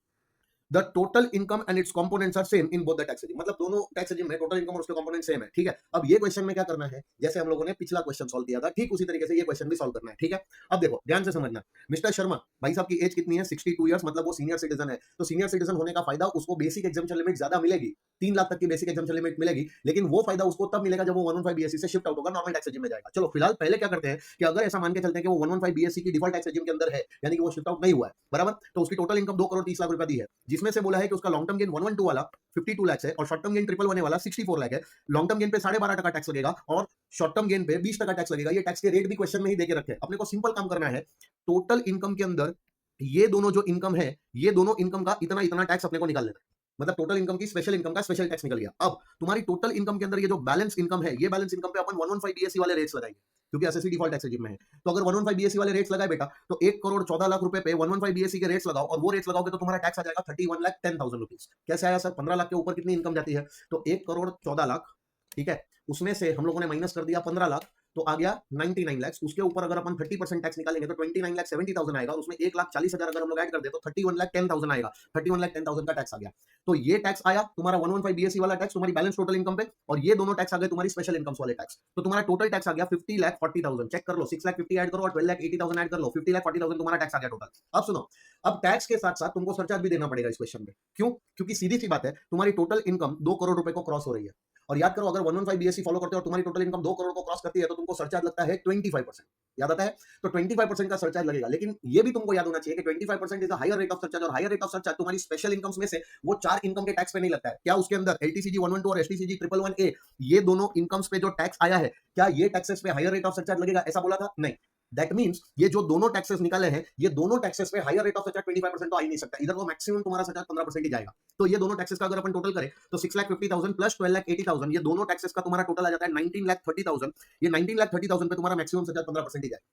the total income and its components are same in both the tax regime. मतलब दोनों tax regime में total income और उसके component same है, ठीक है? अब ये क्वेश्चन में क्या करना है, जैसे हम लोगों ने पिछला क्वेश्चन सॉल्व किया था ठीक उसी तरीके से ये क्वेश्चन भी सॉल्व करना है, ठीक है? अब देखो ध्यान से समझना, मिस्टर शर्मा भाई साहब की एज कितनी है? 62 ईयर्स, मतलब वो सीनियर सिटीजन है। तो सीनियर सिटीजन होने का फायदा उसको बेसिक एग्जामिशन लिमिट ज्यादा मिलेगी, 3 लाख तक की बेसिक एग्जामिशन लिमिट मिलेगी, लेकिन वो फायदा उसको तब मिलेगा जब वो 115 बीएससी से शिफ्ट आउट होगा, नॉर्मल टैक्स रेजिम में जाएगा। चलो फिलहाल पहले क्या करते हैं कि अगर ऐसा मान के चलते हैं कि वो 115 बीएससी की डिफॉल्ट टैक्स रेजिम के अंदर है, यानी कि वो शिफ्ट आउट नहीं हुआ है, बराबर? तो उसकी टोटल इनकम 2 करोड़ 30 लाख रुपए दी है, जिसमें से बोला है कि उसका लॉन्ग टर्म गेन 112 वाला 52 लाख है, और शॉर्ट टर्म गेन 111 वाला 64 लाख है। लॉन्ग टर्म गेन पे 12.5% टैक्स लगेगा, और शॉर्ट टर्म गेन पे 20% टैक्स लगेगा। ये टैक्स के रेट भी क्वेश्चन में ही देके रखे हैं। अपने को सिंपल काम करना है, टोटल इनकम के अंदर ये दोनों जो इनकम है, ये दोनों इनकम का इतना इतना टैक्स अपने को निकाल लेना है। मतलब टोटल इनकम की स्पेशल इनकम का स्पेशल टैक्स निकल गया। अब तुम्हारी टोटल इनकम के अंदर ये जो बैलेंस इनकम है, ये बैलेंस इनकम पे अपन 115 बीएससी वाले रेट्स लगाएंगे, क्योंकि एसएससी डिफॉल्ट टैक्स रेजिम में है। तो अगर 115 बीएससी वाले रेट्स लगाए बेटा, तो 1 करोड़ 14 लाख रुपए पे 115 बीएससी के रेट्स लगाओ, और वो रेट्स लगाओगे तो तुम्हारा टैक्स आ जाएगा 31,10,000 रुपीज। कैसे आया सर? 15 लाख के ऊपर कितनी इनकम जाती है? तो 1 करोड़ 14 लाख, ठीक है, उसमें से हम लोगों ने माइनस कर दिया 15 लाख, तो आ गया 99 लाख। उसके ऊपर अगर अपन 30% टैक्स निकालेंगे तो 29,70,000 आएगा, और उसमें 1,40,000 अगर हम लोग ऐड कर दे तो 31,10,000 आएगा। 31,10,000 का टैक्स आ गया। तो ये टैक्स आया तुम्हारा 115 बीएससी वाला टैक्स तुम्हारी बैलेंस टोटल इनकम पे, और ये दोनों टैक्स आ गए तुम्हारी स्पेशल इनकम्स वाले टैक्स। तो तुम्हारा टोटल टैक्स आ गया 50,40,000। चेक कर लो, 6,50,000 ऐड करो और 12,80,000 ऐड कर लो, 50,40,000 तुम्हारा टैक्स आ गया टोटल। अब सुनो, अब टैक्स के साथ साथ तुमको सरचार्ज भी देना पड़ेगा इस क्वेश्चन में। क्यों? क्योंकि सीधी सी बात है, तुम्हारी टोटल इनकम 2 करोड़ रुपए को क्रॉस हो रही है, और याद करो अगर 115 बीएससी फॉलो करते हो और तुम्हारी टोटल इनकम 2 करोड़ को क्रॉस करती है तो तुमको सरचार्ज लगता है 25%। याद आता है? तो 25% का सरचार्ज लगेगा। लेकिन ये भी तुमको याद होना चाहिए कि 25% is the higher rate of surcharge, और हायर रेट ऑफ सरचार्ज तुम्हारी स्पेशल इनकम्स में से वो 4 इनकम के टैक्स पे नहीं लगता है। क्या उसके अंदर एलटीसीजी 112 और एसटीसीजी 111A, ये दोनों इनकम्स पे जो टैक्स आया है, क्या ये टैक्सेस पे हायर रेट ऑफ सरचार्ज लगेगा? ऐसा बोला था? नहीं। दैट मीन्स ये जो दोनों टैक्सेस निकाले हैं, ये दोनों टैक्सेस पे हायर रेट ऑफ सरचार्ज 25% तो आ ही नहीं सकता, इधर तो मैक्सिमम तुम्हारा सरचार्ज 15% ही जाएगा। तो ये दोनों टैक्सेस का अगर अपन टोटल करें तो 6,50,000 प्लस 12,80,000, ये दोनों टैक्सेस का तुम्हारा टोटल आ जाता है 19,30,000। ये 19,30,000 पे तुम्हारा मैक्सिमम सरचार्ज 15% ही जाएगा।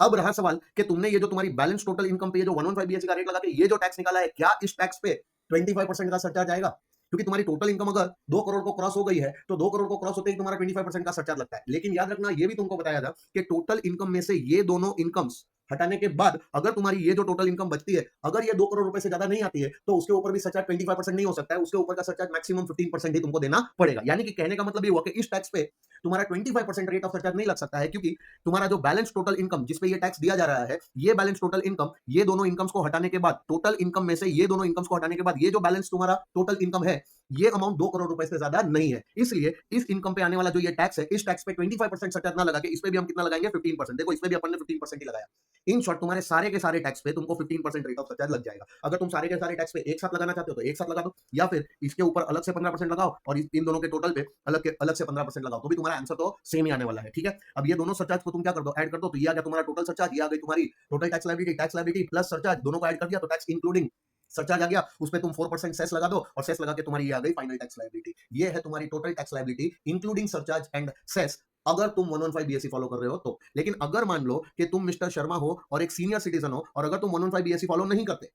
अब रहा सवाल कि तुमने ये जो तुम्हारी बैलेंस टोटल इनकम पे ये जो 115 बीएससी का रेट लगा के ये जो टैक्स निकाला है, क्या इस टैक्स पे 25% का सरचार्ज आएगा? क्योंकि तुम्हारी टोटल इनकम अगर 2 करोड़ को क्रॉस हो गई है तो 2 करोड़ को क्रॉस होते ही तुम्हारा 25% का सरचार्ज लगता है। लेकिन याद रखना, ये भी तुमको बताया था कि टोटल इनकम में से ये दोनों इनकम्स हटाने के बाद अगर तुम्हारी ये जो टोटल इनकम बचती है, अगर ये 2 करोड़ रुपए से ज्यादा नहीं आती है तो उसके ऊपर भी सरचार्ज 25% नहीं हो सकता है, उसके ऊपर का सरचार्ज मैक्सिमम 15% ही तुमको देना पड़ेगा। यानी कि कहने का मतलब ये हुआ कि इस टैक्स पे तुम्हारा 25% रेट ऑफ सरचार्ज नहीं लग सकता है, क्योंकि तुम्हारा जो बैलेंस टोटल इनकम जिस पे ये टैक्स दिया जा रहा है, ये बैलेंस टोटल इनकम ये दोनों इनकम्स को हटाने के बाद, टोटल इनकम में से ये दोनों इनकम्स को हटाने के बाद ये जो बैलेंस तुम्हारा टोटल इनकम है, ये अमाउंट 2 करोड़ रुपए से ज्यादा नहीं है। इसलिए इस इनकम पे आने वाला जो ये टैक्स है, इस टैक्स पे 25% सरचार्ज ना लगा के इस पे भी हम कितना लगाएंगे 15%। देखो इसमें भी अपन ने 15% ही लगाया। इन शॉर्ट तुम्हारे सारे के सारे टैक्स पे तुमको 15% रेट ऑफ सरचार्ज लग जाएगा। अगर तुम सारे के सारे टैक्स पे एक साथ लगाना चाहते हो तो एक साथ लगा दो, या फिर इसके ऊपर अलग से 15% लगाओ और इन दोनों के टोटल पे अलग से 15% लगाओ, तो भी तुम्हारा आंसर तो सेम ही आने वाला है। ठीक है, अब ये दोनों सरचार्ज को तुम क्या कर दो, ऐड कर दो, तो ये आ गया तुम्हारा टोटल सरचार्ज, ये आ गई तुम्हारी total tax liability plus surcharge, दोनों को ऐड कर दिया तो टैक्स इंक्लूडिंग सरचार्ज आ गया। उस पे तुम 4% सेस लगा दो और सेस लगा के तुम्हारी ये आ गई फाइनल टैक्स लायबिलिटी। ये है तुम्हारी total tax liability including surcharge and cess, अगर तुम 115 बीएससी फॉलो कर रहे हो तो। लेकिन अगर मान लो कि तुम मिस्टर शर्मा हो और एक सीनियर सिटीजन हो और अगर तुम 115 बीएससी फॉलो नहीं करते,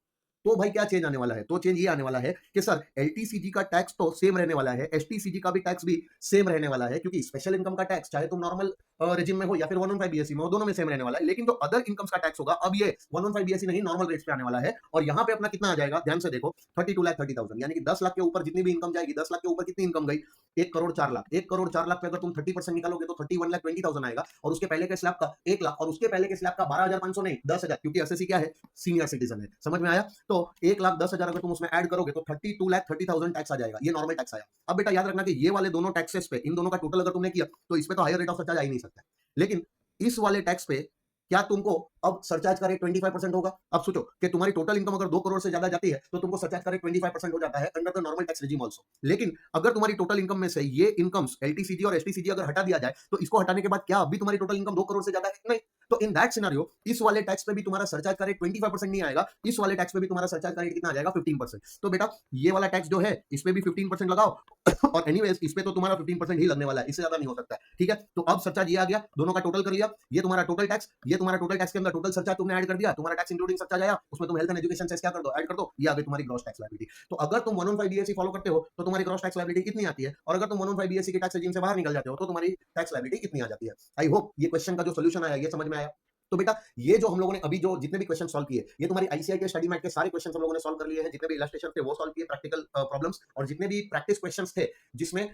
तो भाई क्या चेंज आने वाला है? तो चेंज ये आने वाला है कि सर एलटीसीजी का टैक्स तो सेम रहने वाला है, एसटीसीजी का भी टैक्स भी सेम रहने वाला है, क्योंकि स्पेशल इनकम का टैक्स चाहे तुम नॉर्मल रेजिम में हो या फिर 115 बीएससी में हो, दोनों में सेम रहने वाला है। लेकिन जो अदर इनकम्स का टैक्स होगा, अब ये 115 बीएससी नहीं नॉर्मल रेट्स पे आने वाला है। और यहाँ पे अपना कितना आ जाएगा, ध्यान से देखो, 32,30,000, यानी कि 10 लाख के ऊपर जितनी भी इनकम जाएगी, 10 लाख के ऊपर कितनी इनकम गई, 1,04,00,000। 1,04,00,000 पे अगर तुम 30% निकालोगे तो 31,20,000 आएगा, और उसके पहले के स्लैब का 1 लाख, और उसके पहले के स्लैब का 12,500 नहीं 10,000, क्योंकि एसएससी क्या है, सीनियर सिटीजन है। समझ में आया? तो 1,10,000 अगर तुम उसमें ऐड करोगे तो 32,30,000 टैक्स आ जाएगा, ये नॉर्मल टैक्स आया। अब बेटा याद रखना कि ये वाले दोनों टैक्सेस पे, इन दोनों का टोटल अगर तुमने किया तो इस पे तो हायर रेट ऑफ सरचार्ज आ ही नहीं सकता है। लेकिन इस वाले टैक्स पे क्या तुमको अब सरचार्ज का रेट 25% होगा? अब सोचो कि तुम्हारी टोटल इनकम अगर 2 करोड़ से ज्यादा जाती है तो तुमको सरचार्ज का रेट 25% हो जाता है under the normal tax regime also. लेकिन अगर तुम्हारी टोटल इनकम में से ये इनकम्स एलटीसीजी और एसटीसीजी अगर हटा दिया जाए तो इसको हटाने के बाद क्या अभी तुम्हारी टोटल इनकम 2 करोड़ से ज्यादा है? नहीं। तो इन दैट सिनेरियो इस वाले टैक्स पे भी तुम्हारा सरचार्ज का रेट 25% नहीं आएगा, इस वाले टैक्स पे भी तुम्हारा सरचार्ज का रेट कितना आ जाएगा, 15%। तो बेटा ये वाला टैक्स जो है इस पे भी 15% लगाओ और एनीवेज इस पे तो तुम्हारा 15% ही लगने वाला है, इससे ज्यादा नहीं हो सकता है। ठीक है, तो अब सरचार्ज ये आ गया, दोनों का टोटल कर लिया, ये तुम्हारा टोटल टैक्स, ये तुम्हारा टोटल टैक्स के अंदर टोटल सरचार्ज तुमने ऐड कर दिया, तुम्हारा टैक्स इंक्लूडिंग सरचार्ज आया, उसमें तुम हेल्थ एंड एजुकेशन सेस क्या कर दो, ऐड कर दो, ये आ गई तुम्हारी ग्रॉस टैक्स लायबिलिटी। तो अगर तुम 115 बीएससी फॉलो करते हो तो तुम्हारी ग्रॉस टैक्स लायबिलिटी कितनी आती है, और अगर तुम 115 बीएससी के टैक्स रेजिम से बाहर निकल जाते हो तो तुम्हारी टैक्स लायबिलिटी कितनी आ जाती है। आई होप ये क्वेश्चन का जो सोल्यूशन आया ये समझ में आया। तो बेटा ये जो हम लोगों ने अभी जो जितने भी क्वेश्चन सॉल्व किए, ये तुम्हारी आईसीआई के स्टडी मैट के सारे क्वेश्चन हम लोगों ने सॉल्व कर लिए हैं, जितने भी इलस्ट्रेशन थे वो सॉल्व किए, प्रैक्टिकल प्रॉब्लम्स, और जितने भी प्रैक्टिस क्वेश्चंस थे जिसमें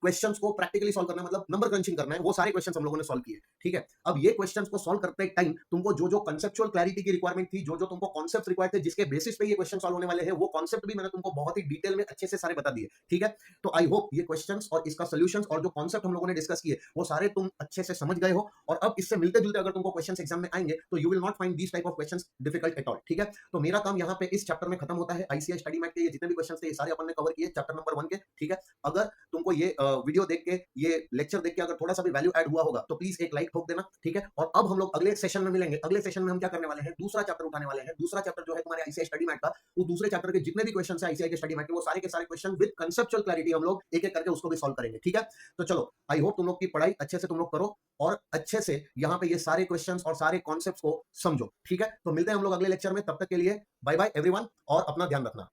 क्वेश्चंस को प्रैक्टिकली सॉल्व करना है, मतलब नंबर क्रंचिंग करना है, वो सारे क्वेश्चंस हम लोगों ने सॉल्व किए। ठीक है, अब ये क्वेश्चंस को सॉल्व करते टाइम तुमको जो जो कंसेप्चुअल क्लैरिटी की रिक्वायरमेंट थी, जो जो तुमको कॉन्सेप्ट्स रिक्वायर्ड थे जिसके बेसिस पे ये क्वेश्चन सॉल्व होने वाले हैं, वो कॉन्सेप्ट भी मैंने तुमको बहुत ही डिटेल में अच्छे से सारे बता दिए। ठीक है, तो आई होप ये क्वेश्चंस और इसका सॉल्यूशंस और जो कॉन्सेप्ट हम लोगों ने डिस्कस किए वो सारे तुम अच्छे से समझ गए हो, और अब इससे मिलते जुलते अगर तुमको क्वेश्चंस एग्जाम में आएंगे तो you will not find these type of questions difficult at all. ठीक है, तो मेरा काम यहाँ पे इस चैप्टर में खत्म होता है। आईसीआई स्टडी मैट के ये जितने भी क्वेश्चंस थे ये सारे अपन ने कवर किए चैप्टर नंबर 1 के। ठीक है, अगर तुमको ये वीडियो देख के, ये लेक्चर देख के अगर थोड़ा सा भी वैल्यू ऐड हुआ होगा तो प्लीज एक लाइक ठोक देना। ठीक है, और अब हम लोग अगले सेशन में मिलेंगे। अगले सेशन में हम क्या करने वाले हैं, दूसरा चैप्टर उठाने वाले हैं। दूसरा चैप्टर जो है तुम्हारे आईसीआई स्टडी मैट का, वो दूसरे चैप्टर के जितने भी क्वेश्चन है आईसीआई के स्टडी मैट के, वो सारे के सारे क्वेश्चन विद कंसेप्चुअल क्लैरिटी हम लोग एक एक करके उसको भी सॉल्व करेंगे। ठीक है, तो चलो आई होप तुम लोग की पढ़ाई अच्छे से तुम लोग करो और अच्छे से यहाँ पे ये सारे क्वेश्चंस और सारे कॉन्सेप्ट्स को समझो। ठीक है, तो मिलते हैं हम लोग अगले लेक्चर में, तब तक के लिए बाय बाय एवरीवन और अपना ध्यान रखना।